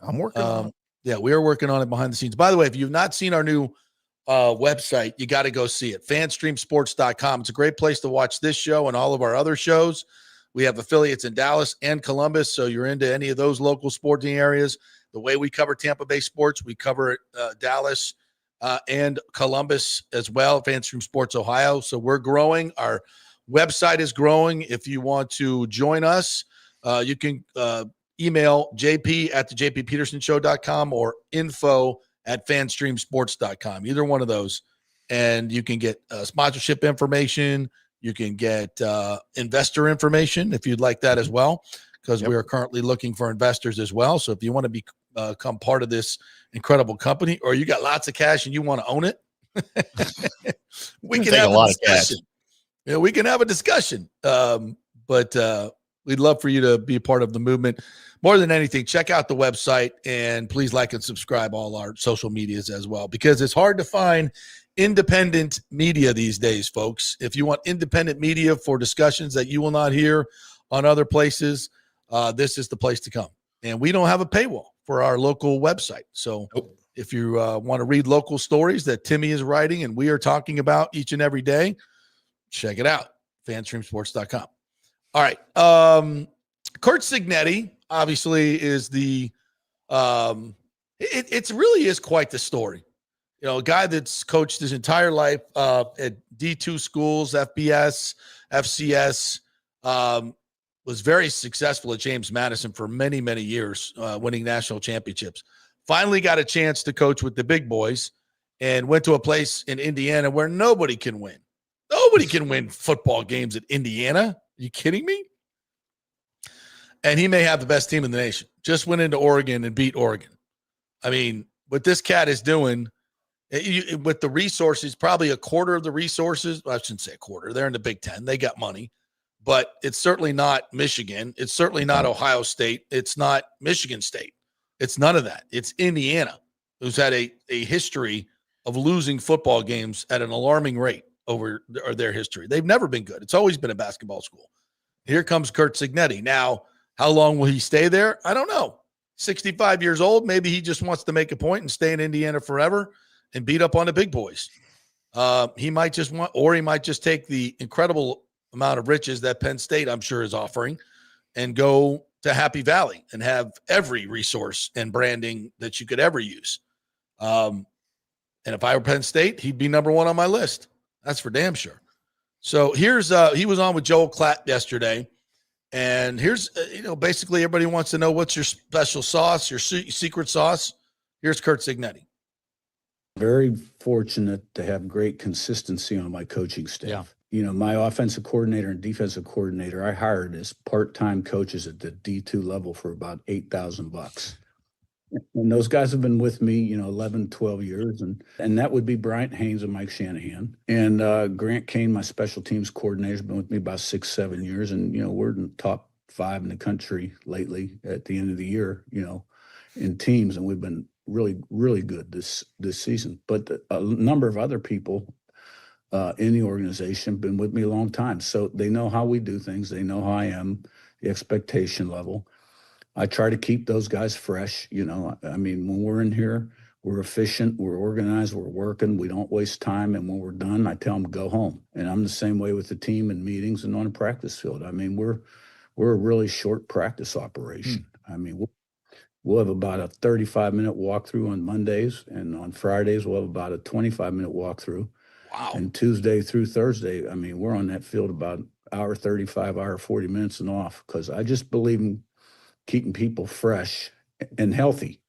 I'm working on it. Yeah, we are working on it behind the scenes. By the way, if you've not seen our new website, you got to go see it. FanStreamSports.com. It's a great place to watch this show and all of our other shows. We have affiliates in Dallas and Columbus, so you're into any of those local sporting areas. The way we cover Tampa Bay sports, we cover Dallas and Columbus as well, FanStream Sports Ohio. So we're growing. Our website is growing. If you want to join us, you can email JP at the jppetersonshow.com or info@fanstreamsports.com. Either one of those. And you can get sponsorship information. You can get investor information if you'd like that as well, because we are currently looking for investors as well. So if you want to become part of this incredible company, or you got lots of cash and you want to own it, we can have a discussion. Yeah, we can have a discussion. But we'd love for you to be a part of the movement. More than anything, check out the website and please like and subscribe all our social medias as well, because it's hard to find independent media these days, folks. If you want independent media for discussions that you will not hear on other places, this is the place to come. And we don't have a paywall for our local website. So if you want to read local stories that Timmy is writing and we are talking about each and every day, check it out, fanstreamsports.com. All right. Kurt Cignetti obviously is the it really is quite the story. You know, a guy that's coached his entire life at D2 schools, FBS, FCS, was very successful at James Madison for many, many years, winning national championships. Finally got a chance to coach with the big boys and went to a place in Indiana where nobody can win. Nobody can win football games at Indiana. Are you kidding me? And he may have the best team in the nation. Just went into Oregon and beat Oregon. I mean, what this cat is doing with the resources, probably a quarter of the resources. Well, I shouldn't say a quarter. They're in the Big Ten. They got money. But it's certainly not Michigan. It's certainly not Ohio State. It's not Michigan State. It's none of that. It's Indiana, who's had a history of losing football games at an alarming rate over their history. They've never been good. It's always been a basketball school. Here comes Curt Cignetti. Now, how long will he stay there? I don't know. 65 years old. Maybe he just wants to make a point and stay in Indiana forever and beat up on the big boys. He might just want, or he might just take the incredible amount of riches that Penn State, I'm sure, is offering and go to Happy Valley and have every resource and branding that you could ever use. And if I were Penn State, he'd be number one on my list. That's for damn sure. So here's he was on with Joel Klatt yesterday, and here's basically everybody wants to know what's your special sauce, your secret sauce. Here's Curt Cignetti. Very fortunate to have great consistency on my coaching staff. Yeah. My offensive coordinator and defensive coordinator, I hired as part-time coaches at the D2 level for about $8,000. And those guys have been with me, 11, 12 years. And that would be Bryant Haynes and Mike Shanahan. And Grant Kane, my special teams coordinator, has been with me about 6, 7 years. And, we're in the top 5 in the country lately at the end of the year, in teams. And we've been really, really good this season. But a number of other people in the organization have been with me a long time. So they know how we do things. They know how I am, the expectation level. I try to keep those guys fresh. When we're in here, we're efficient, we're organized, we're working, we don't waste time. And when we're done, I tell them go home. And I'm the same way with the team in meetings and on a practice field. We're a really short practice operation. We'll have about a 35-minute walkthrough on Mondays, and on Fridays we'll have about a 25-minute walkthrough. Wow. And Tuesday through Thursday, we're on that field about hour 35, hour 40 minutes and off, because I just believe in keeping people fresh and healthy.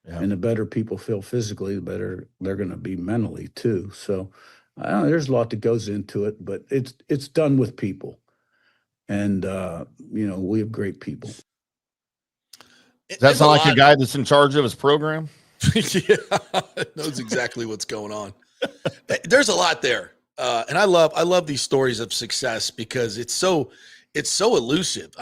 Yeah. And the better people feel physically, the better they're going to be mentally too. So there's a lot that goes into it, but it's done with people. And, we have great people. Does that sound like a guy that's in charge of his program? Yeah, knows exactly what's going on. There's a lot there. And I love these stories of success because it's so elusive.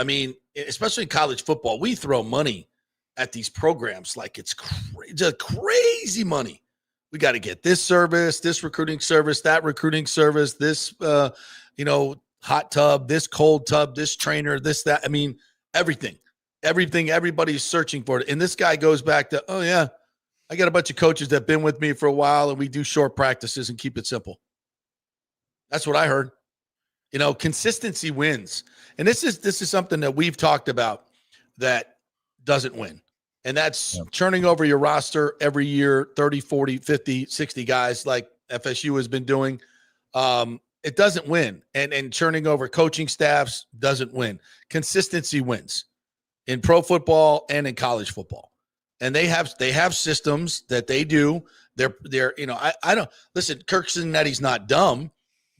Especially in college football, we throw money at these programs like it's crazy money. We got to get this service, this recruiting service, that recruiting service, this, hot tub, this cold tub, this trainer, this, that. Everything, everybody's searching for it. And this guy goes back to, oh yeah, I got a bunch of coaches that have been with me for a while and we do short practices and keep it simple. That's what I heard. Consistency wins. And this is something that we've talked about that doesn't win. And that's churning over your roster every year, 30, 40, 50, 60 guys like FSU has been doing. It doesn't win. And churning over coaching staffs doesn't win. Consistency wins in pro football and in college football. And they have systems that they do. I don't listen, Curt Cignetti's not dumb,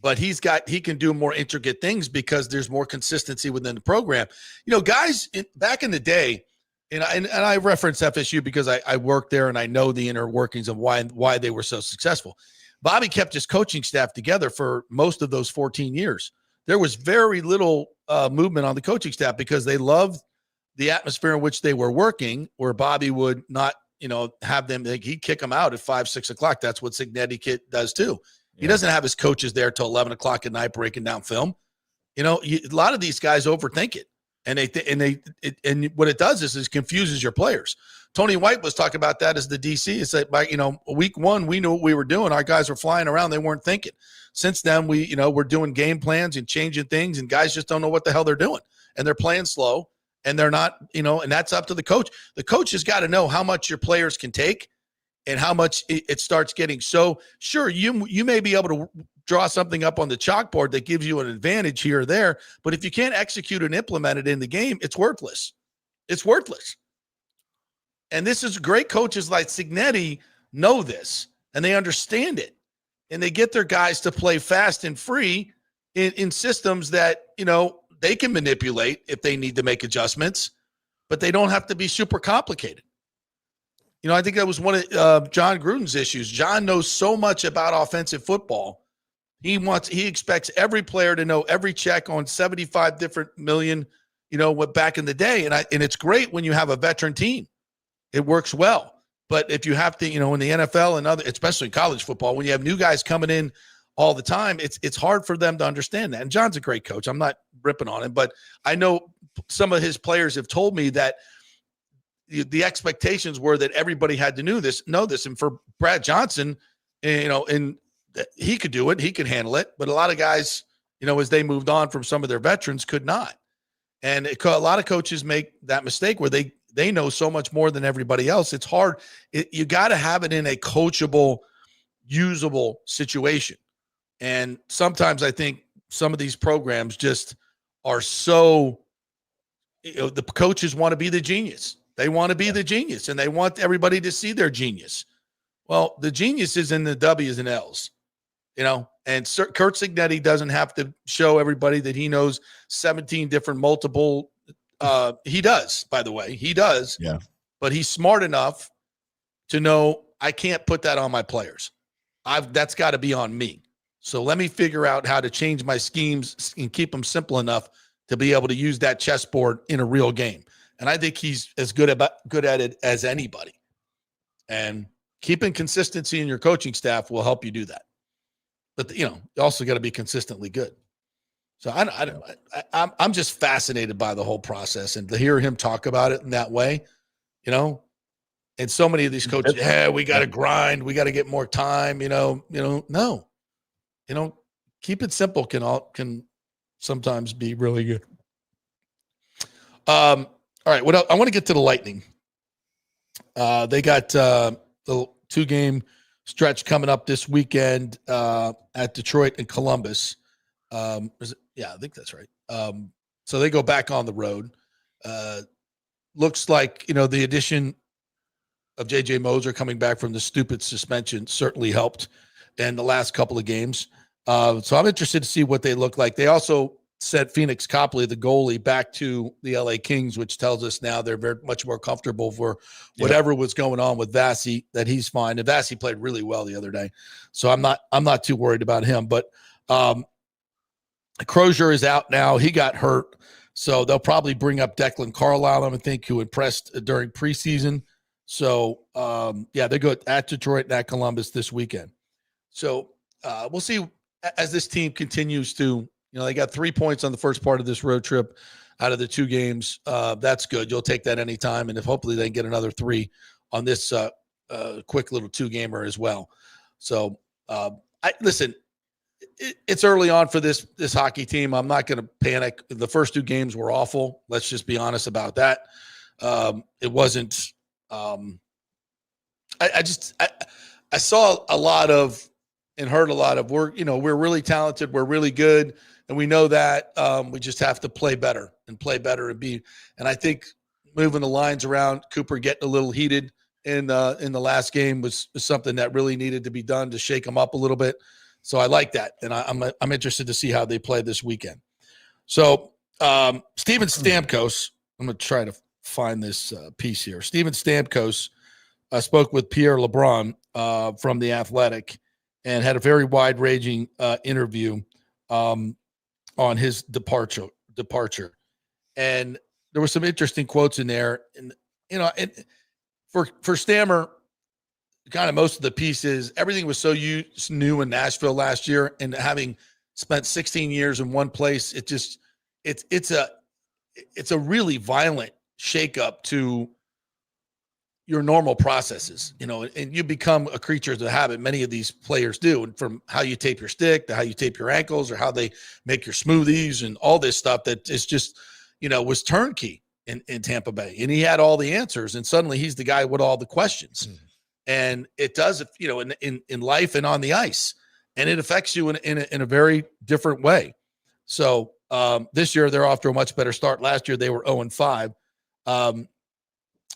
but he can do more intricate things because there's more consistency within the program. Guys back in the day, and I reference FSU because I worked there and I know the inner workings of why they were so successful. Bobby kept his coaching staff together for most of those 14 years. There was very little movement on the coaching staff because they loved the atmosphere in which they were working, where Bobby would not, have them, he'd kick them out at 5, 6 o'clock. That's what Cignetti does too. Yeah. He doesn't have his coaches there till 11 o'clock at night breaking down film. A lot of these guys overthink it, and what it does is it confuses your players. Tony White was talking about that as the DC. It's like, week 1, we knew what we were doing. Our guys were flying around. They weren't thinking. Since then, we're doing game plans and changing things, and guys just don't know what the hell they're doing, and they're playing slow. And they're not, and that's up to the coach. The coach has got to know how much your players can take and how much it starts getting. So sure, you may be able to draw something up on the chalkboard that gives you an advantage here or there, but if you can't execute and implement it in the game, it's worthless. It's worthless. And this is great coaches like Cignetti know this, and they understand it. And they get their guys to play fast and free in systems that, they can manipulate if they need to make adjustments, but they don't have to be super complicated. I think that was one of John Gruden's issues. John knows so much about offensive football. He expects every player to know every check on 75 different million, what back in the day. And it's great when you have a veteran team. It works well. But if you have to, in the NFL and especially college football, when you have new guys coming in all the time, it's hard for them to understand that. And John's a great coach. I'm not ripping on him, but I know some of his players have told me that the expectations were that everybody had to know this. And for Brad Johnson, and he could do it, he could handle it. But a lot of guys, as they moved on from some of their veterans, could not. And a lot of coaches make that mistake where they know so much more than everybody else. It's hard. You got to have it in a coachable, usable situation. And sometimes I think some of these programs just are so, the coaches want to be the genius. They want to be the genius, and they want everybody to see their genius. Well, the genius is in the W's and L's, and Kurt Cignetti doesn't have to show everybody that he knows 17 different multiple. He does, by the way. He does. Yeah. But he's smart enough to know I can't put that on my players. That's got to be on me. So let me figure out how to change my schemes and keep them simple enough to be able to use that chessboard in a real game. And I think he's as good at it as anybody. And keeping consistency in your coaching staff will help you do that. But you also got to be consistently good. So I'm just fascinated by the whole process, and to hear him talk about it in that way, and so many of these coaches, we got to grind, we got to get more time, no, keep it simple can sometimes be really good. All right. What else? I want to get to the Lightning. They got the 2-game stretch coming up this weekend at Detroit and Columbus. I think that's right. So they go back on the road. Looks like, the addition of J.J. Moser coming back from the stupid suspension certainly helped in the last couple of games. So I'm interested to see what they look like. They also sent Phoenix Copley, the goalie, back to the L.A. Kings, which tells us now they're very much more comfortable for whatever was going on with Vasi, that he's fine. And Vasi played really well the other day. So I'm not too worried about him. But Crozier is out now. He got hurt. So they'll probably bring up Declan Carlisle, I think, who impressed during preseason. So, they go at Detroit and at Columbus this weekend. So we'll see as this team continues to, they got 3 points on the first part of this road trip out of the 2 games. That's good. You'll take that anytime. And if hopefully they get another 3 on this quick little 2-gamer as well. So listen, it's early on for this hockey team. I'm not going to panic. The first 2 games were awful. Let's just be honest about that. It wasn't. I saw a lot of and heard a lot of we're really talented, we're really good, and we know that. We just have to play better and be. And I think moving the lines around, Cooper getting a little heated in the last game was something that really needed to be done to shake them up a little bit. So I like that, and I'm interested to see how they play this weekend. So Steven Stamkos, I'm going to try to find this piece here. Steven Stamkos spoke with Pierre LeBrun from The Athletic and had a very wide-ranging interview on his departure. And there were some interesting quotes in there. And, for Stammer, kind of most of the pieces, everything was so new in Nashville last year, and having spent 16 years in one place, it's a really violent shakeup to your normal processes, and you become a creature of the habit. Many of these players do, and from how you tape your stick to how you tape your ankles or how they make your smoothies and all this stuff that is just, was turnkey in Tampa Bay. And he had all the answers, and suddenly he's the guy with all the questions. And it does, in life and on the ice, and it affects you in a very different way. So this year they're off to a much better start. Last year they were 0-5.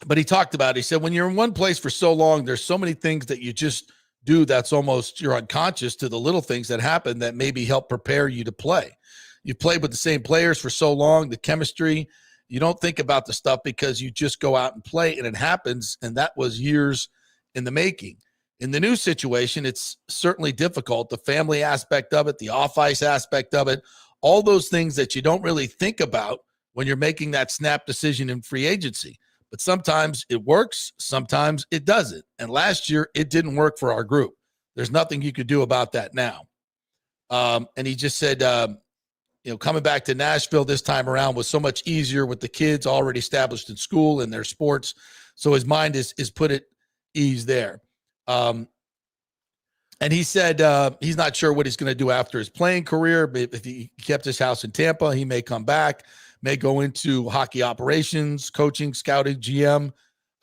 But he talked about it. He said, when you're in one place for so long, there's so many things that you just do that's almost you're unconscious to the little things that happen that maybe help prepare you to play. You've played with the same players for so long, the chemistry, you don't think about the stuff because you just go out and play and it happens. And that was years in the making. In the new situation, it's certainly difficult. The family aspect of it, the off-ice aspect of it, all those things that you don't really think about when you're making that snap decision in free agency. But sometimes it works, sometimes it doesn't. And last year, it didn't work for our group. There's nothing you could do about that now. And he just said, coming back to Nashville this time around was so much easier with the kids already established in school and their sports. So his mind is put at ease there. And he said he's not sure what he's going to do after his playing career. But if he kept his house in Tampa, he may come back, may go into hockey operations, coaching, scouting, GM.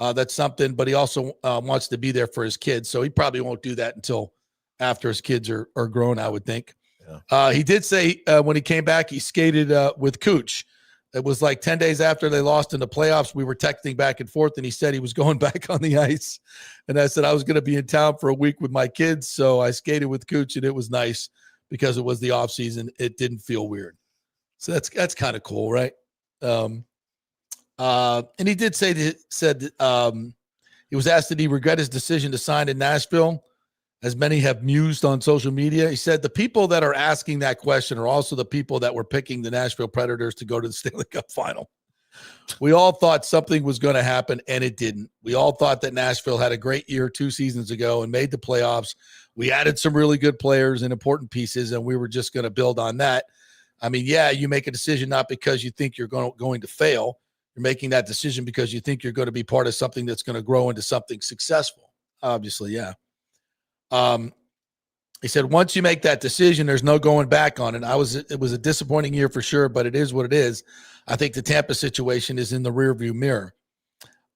That's something. But he also wants to be there for his kids. So he probably won't do that until after his kids are grown, I would think. Yeah. He did say when he came back, he skated with Cooch. It was like 10 days after they lost in the playoffs. We were texting back and forth, and he said he was going back on the ice. And I said I was going to be in town for a week with my kids, so I skated with Cooch, and it was nice because it was the off season. It didn't feel weird. So that's kind of cool, right? And he did say that, he was asked did he regret his decision to sign in Nashville, as many have mused on social media. He said the people that are asking that question are also the people that were picking the Nashville Predators to go to the Stanley Cup final. We all thought something was going to happen, and it didn't. We all thought that Nashville had a great year 2 seasons ago and made the playoffs. We added some really good players and important pieces, and we were just going to build on that. I mean, yeah, you make a decision not because you think you're going to fail. You're making that decision because you think you're going to be part of something that's going to grow into something successful. Obviously, yeah. He said, once you make that decision, there's no going back on it. It was a disappointing year for sure, but it is what it is. I think the Tampa situation is in the rearview mirror.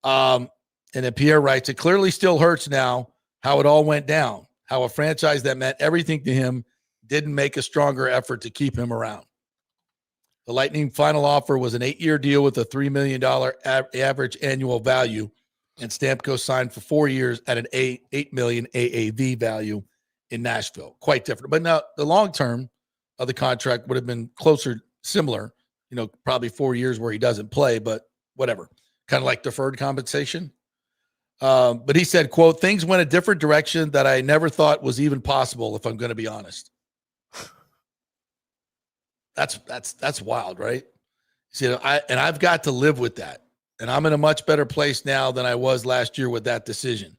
And then Pierre writes, it clearly still hurts now how it all went down, how a franchise that meant everything to him didn't make a stronger effort to keep him around. The Lightning final offer was an 8-year deal with a $3 million average annual value. And Stamkos signed for 4 years at an $8 million AAV value in Nashville. Quite different. But now the long term of the contract would have been similar, probably 4 years where he doesn't play, but whatever. Kind of like deferred compensation. But he said, quote, things went a different direction that I never thought was even possible, if I'm going to be honest. That's wild, right? He said, I've got to live with that. And I'm in a much better place now than I was last year with that decision.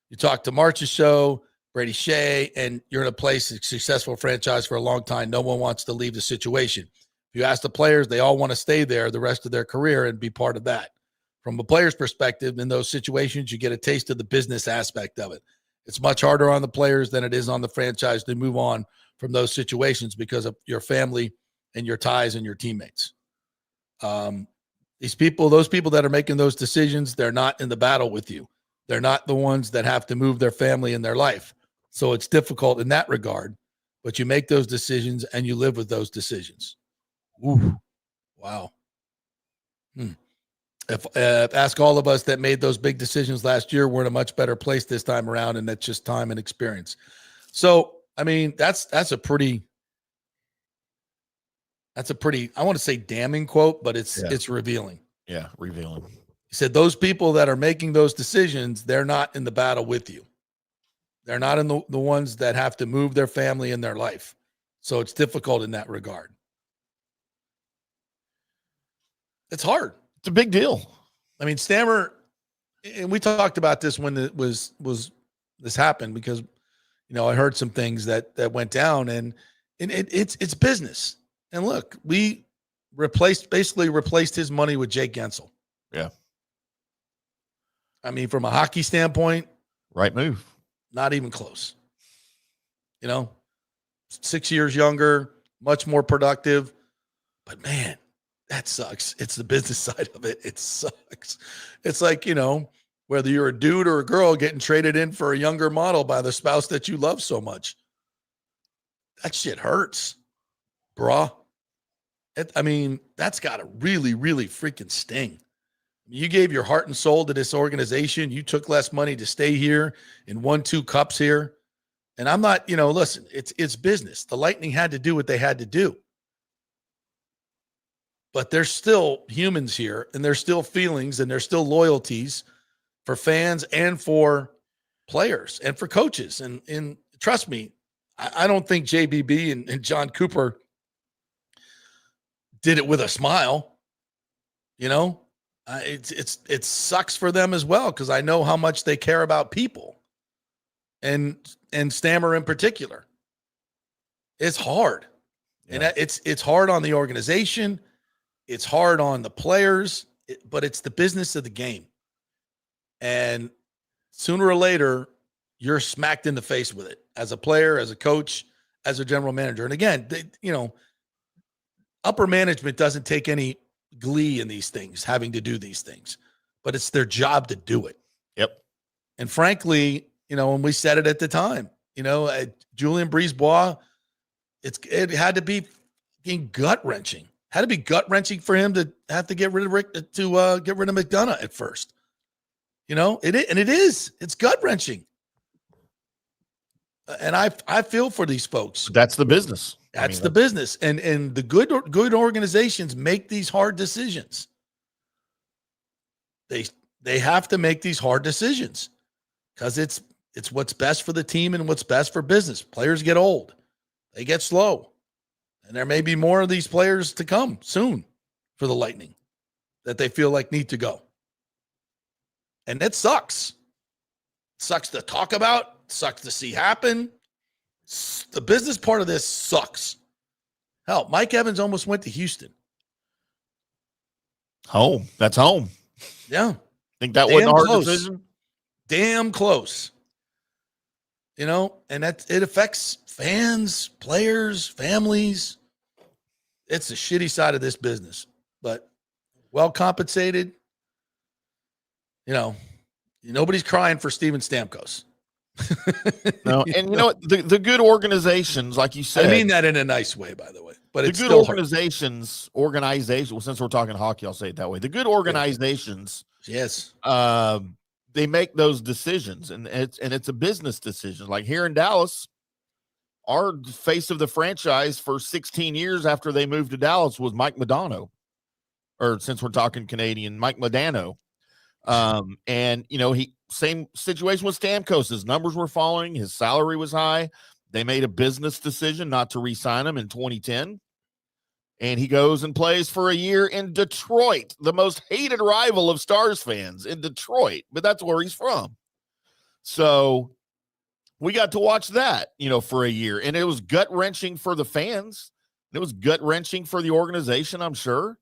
You talk to March's show, Brady Shea, and you're in a place, a successful franchise for a long time. No one wants to leave the situation. If you ask the players, they all want to stay there the rest of their career and be part of that. From a player's perspective, in those situations, you get a taste of the business aspect of it. It's much harder on the players than it is on the franchise to move on from those situations because of your family and your ties and your teammates. Those people that are making those decisions, they're not in the battle with you. They're not the ones that have to move their family and their life. So it's difficult in that regard, but you make those decisions and you live with those decisions. Ooh, wow. If ask all of us that made those big decisions last year, we're in a much better place this time around, and that's just time and experience. So, I mean, that's a pretty, I want to say damning quote, but it's revealing. Yeah, revealing. He said, those people that are making those decisions, they're not in the battle with you. They're not in the ones that have to move their family and their life. So it's difficult in that regard. It's hard. It's a big deal. I mean, Stammer, and we talked about this when it was this happened because, I heard some things that went down and it's business. And look, we basically replaced his money with Jake Gensel. Yeah. I mean, from a hockey standpoint, right move. Not even close. 6 years younger, much more productive. But man, that sucks. It's the business side of it. It sucks. It's like, whether you're a dude or a girl getting traded in for a younger model by the spouse that you love so much. That shit hurts, brah. That's got to really, really freaking sting. You gave your heart and soul to this organization. You took less money to stay here and won 2 cups here. And I'm not, listen, it's business. The Lightning had to do what they had to do. But there's still humans here, and there's still feelings, and there's still loyalties for fans and for players and for coaches. And trust me, I don't think JBB and John Cooper did it with a smile. It sucks for them as well because I know how much they care about people and Stammer in particular. It's hard. Yeah. And it's hard on the organization. It's hard on the players, but it's the business of the game. And sooner or later, you're smacked in the face with it as a player, as a coach, as a general manager. And again, upper management doesn't take any glee in these things, having to do these things, but it's their job to do it. Yep. And frankly, when we said it at the time, Julian Brisebois, it had to be gut wrenching. Had to be gut wrenching for him to have to get rid of McDonough at first. It is. It's gut wrenching. And I feel for these folks. That's the business. That's the business. And the good organizations make these hard decisions. They have to make these hard decisions because it's what's best for the team and what's best for business. Players get old. They get slow. And there may be more of these players to come soon for the Lightning that they feel like need to go. And it sucks. It sucks to talk about. It sucks to see happen. The business part of this sucks. Hell, Mike Evans almost went to Houston. Home. That's home. Yeah. Think that wasn't a hard close. decision? Damn close. And it affects fans, players, families. It's the shitty side of this business, but well compensated. Nobody's crying for Steven Stamkos. No, and what? The good organizations, like you said. I mean that in a nice way, by the way. But the it's good still organizations, well, since we're talking hockey, I'll say it that way. The good organizations, yes, they make those decisions, and it's a business decision. Like here in Dallas, our face of the franchise for 16 years after they moved to Dallas was Mike Modano, or since we're talking Canadian, Mike Modano. And same situation with Stamkos. His numbers were falling. His salary was high. They made a business decision not to re-sign him in 2010. And he goes and plays for a year in Detroit, the most hated rival of Stars fans in Detroit, but that's where he's from. So we got to watch that, for a year, and it was gut wrenching for the fans. It was gut wrenching for the organization, I'm sure,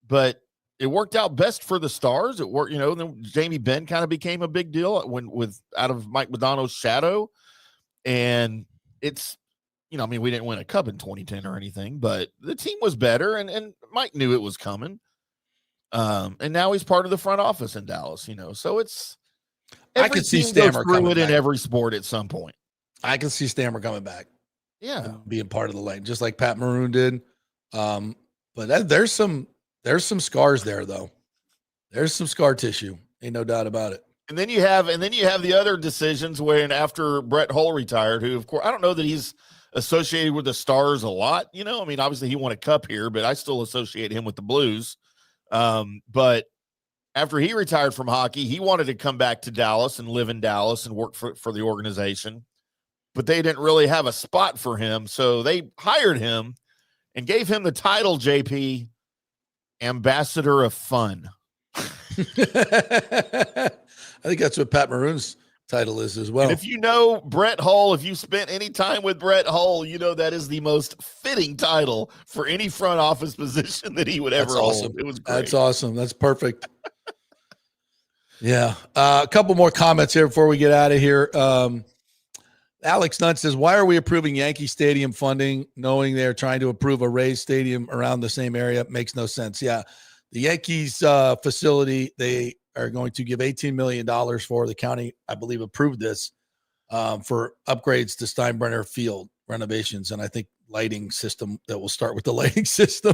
but it worked out best for the Stars. It worked, then Jamie Benn kind of became a big deal out of Mike Modano's shadow. And it's, we didn't win a cup in 2010 or anything, but the team was better, and Mike knew it was coming. And now he's part of the front office in Dallas, so it's, I could see Stammer coming back in back. every sport at some point. I can see Stammer coming back. Yeah. Being part of the Lightning, just like Pat Maroon did. But there's some scars there, though. There's some scar tissue. Ain't no doubt about it. And then you have the other decisions when after Brett Hull retired, who, of course, I don't know that he's associated with the Stars a lot. Obviously he won a cup here, but I still associate him with the Blues. But after he retired from hockey, he wanted to come back to Dallas and live in Dallas and work for the organization. But they didn't really have a spot for him. So they hired him and gave him the title, JP, Ambassador of Fun. I think that's what Pat Maroon's title is as well. And if you know Brett Hull, if you spent any time with Brett Hull, that is the most fitting title for any front office position that he would ever hold. It was great. That's awesome. That's perfect. Yeah. A couple more comments here before we get out of here. Alex Nutt says, why are we approving Yankee Stadium funding knowing they're trying to approve a Rays stadium around the same area? Makes no sense. Yeah. The Yankees facility, they are going to give $18 million for. The county, I believe, approved this for upgrades to Steinbrenner Field renovations. And I think lighting system that will start with the lighting system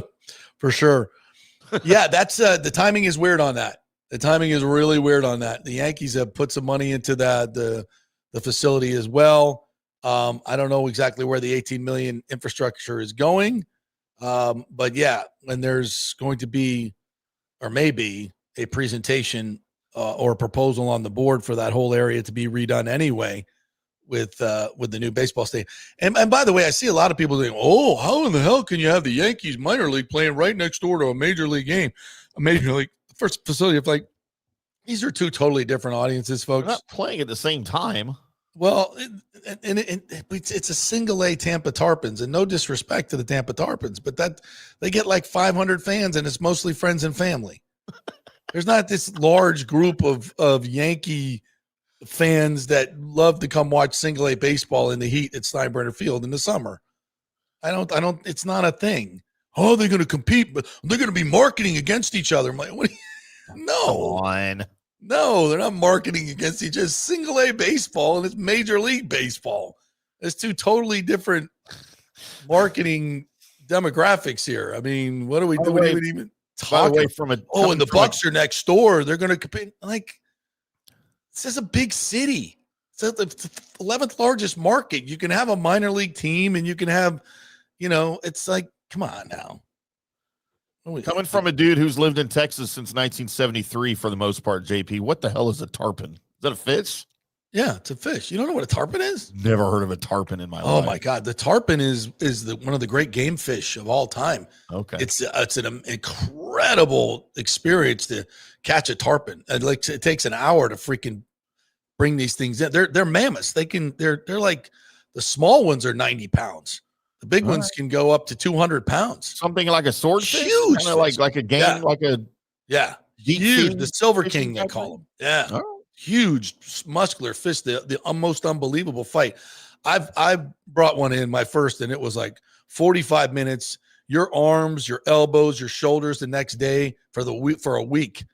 for sure. Yeah, that's the timing is weird on that. The timing is really weird on that. The Yankees have put some money into the facility as well. I don't know exactly where the 18 million infrastructure is going. But yeah, when there's going to be, or maybe, a presentation or a proposal on the board for that whole area to be redone anyway with the new baseball stadium. And by the way, I see a lot of people saying, oh, how in the hell can you have the Yankees minor league playing right next door to a major league game? A major league first facility. These are two totally different audiences, folks. They're not playing at the same time. Well, it's a single A Tampa Tarpons, and no disrespect to the Tampa Tarpons, but that they get like 500 fans, and it's mostly friends and family. There's not this large group of Yankee fans that love to come watch single A baseball in the heat at Steinbrenner Field in the summer. I don't. It's not a thing. Oh, they're going to compete, but they're going to be marketing against each other. I'm like, what? No. Come on. No, they're not marketing against each other. It's single A baseball and it's Major League Baseball. It's two totally different marketing demographics here. I mean, what are we doing? Even talking? And the Bucs are next door. They're going to compete. Like, this is a big city. It's the 11th largest market. You can have a minor league team, and you can have, it's like, come on now. Coming from a dude who's lived in Texas since 1973 for the most part, JP, what the hell is a tarpon? Is that a fish? Yeah, it's a fish. You don't know what a tarpon is? Never heard of a tarpon in my life. Oh my God, the tarpon is one of the great game fish of all time. Okay, it's an incredible experience to catch a tarpon. It takes an hour to freaking bring these things in. They're mammoths. They're like the small ones are 90 pounds. The big ones can go up to 200 pounds. Something like a swordfish? Huge. Like a game, huge. The Silver King, they call them. Yeah. Oh. Huge, muscular fish, the most unbelievable fight. I've brought one in, my first, and it was like 45 minutes. Your arms, your elbows, your shoulders the next day for a week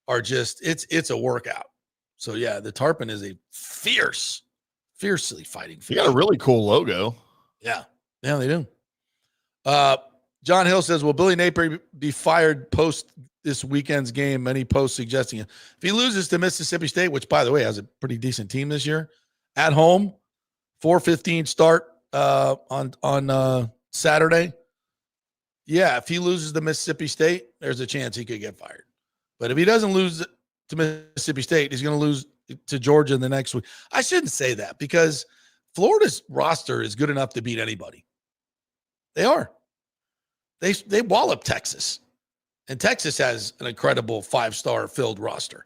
are just, it's a workout. So yeah, the tarpon is a fiercely fighting fish. You got a really cool logo. Yeah. Yeah, they do. John Hill says, will Billy Napier be fired post this weekend's game? Many posts suggesting it. If he loses to Mississippi State, which, by the way, has a pretty decent team this year, at home, 4:15 start on Saturday. Yeah, if he loses to Mississippi State, there's a chance he could get fired. But if he doesn't lose to Mississippi State, he's going to lose to Georgia in the next week. I shouldn't say that because Florida's roster is good enough to beat anybody. They are. They wallop Texas. And Texas has an incredible 5-star filled roster.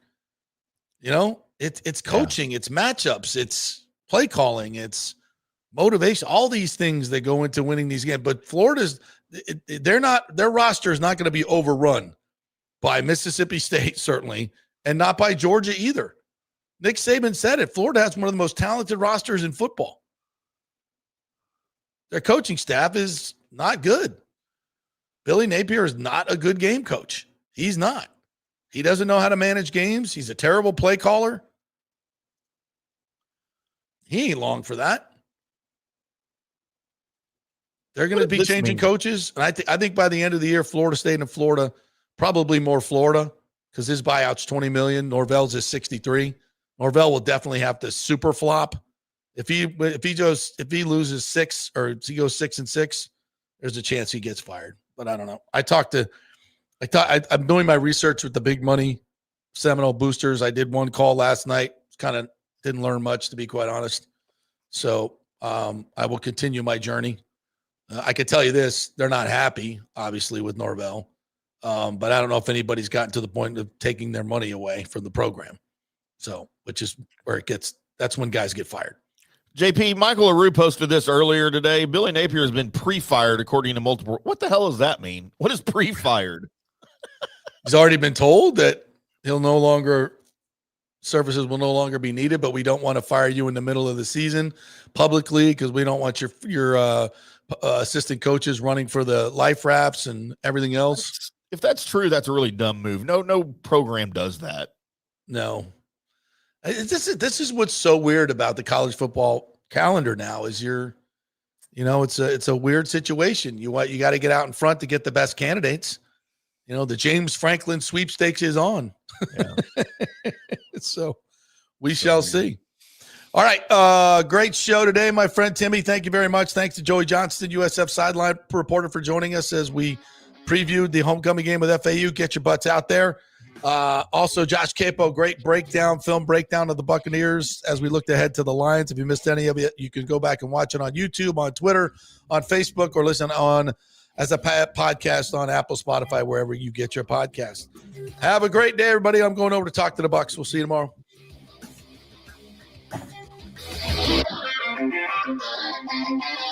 It's coaching, it's matchups, it's play calling, it's motivation, all these things that go into winning these games. But Florida's their roster is not going to be overrun by Mississippi State, certainly, and not by Georgia either. Nick Saban said it. Florida has one of the most talented rosters in football. Their coaching staff is not good. Billy Napier is not a good game coach. He's not. He doesn't know how to manage games. He's a terrible play caller. He ain't long for that. They're going to be changing coaches. And I think by the end of the year, Florida State and Florida, probably more Florida because his buyout's $20 million. Norvell's is $63. Norvell will definitely have to super flop. If he loses 6 or if he goes 6-6, there's a chance he gets fired. But I don't know. I'm doing my research with the big money Seminole boosters. I did one call last night. Kind of didn't learn much, to be quite honest. So I will continue my journey. I can tell you this: they're not happy, obviously, with Norvell. But I don't know if anybody's gotten to the point of taking their money away from the program. So, which is where that's when guys get fired. JP, Michael LaRue posted this earlier today. Billy Napier has been pre-fired according to multiple. What the hell does that mean? What is pre-fired? He's already been told that services will no longer be needed, but we don't want to fire you in the middle of the season publicly because we don't want your assistant coaches running for the life rafts and everything else. If that's true, that's a really dumb move. No program does that. No. This is what's so weird about the college football calendar now is it's a weird situation. You got to get out in front to get the best candidates. The James Franklin sweepstakes is on. Yeah. So we shall see. All right. Great show today, my friend Timmy. Thank you very much. Thanks to Joey Johnston, USF sideline reporter, for joining us as we previewed the homecoming game with FAU. Get your butts out there. Also, Josh Queipo, great film breakdown of the Buccaneers as we looked ahead to the Lions. If you missed any of it, you can go back and watch it on YouTube, on Twitter, on Facebook, or listen as a podcast on Apple, Spotify, wherever you get your podcast. Have a great day, everybody. I'm going over to talk to the Bucs. We'll see you tomorrow. Thank you.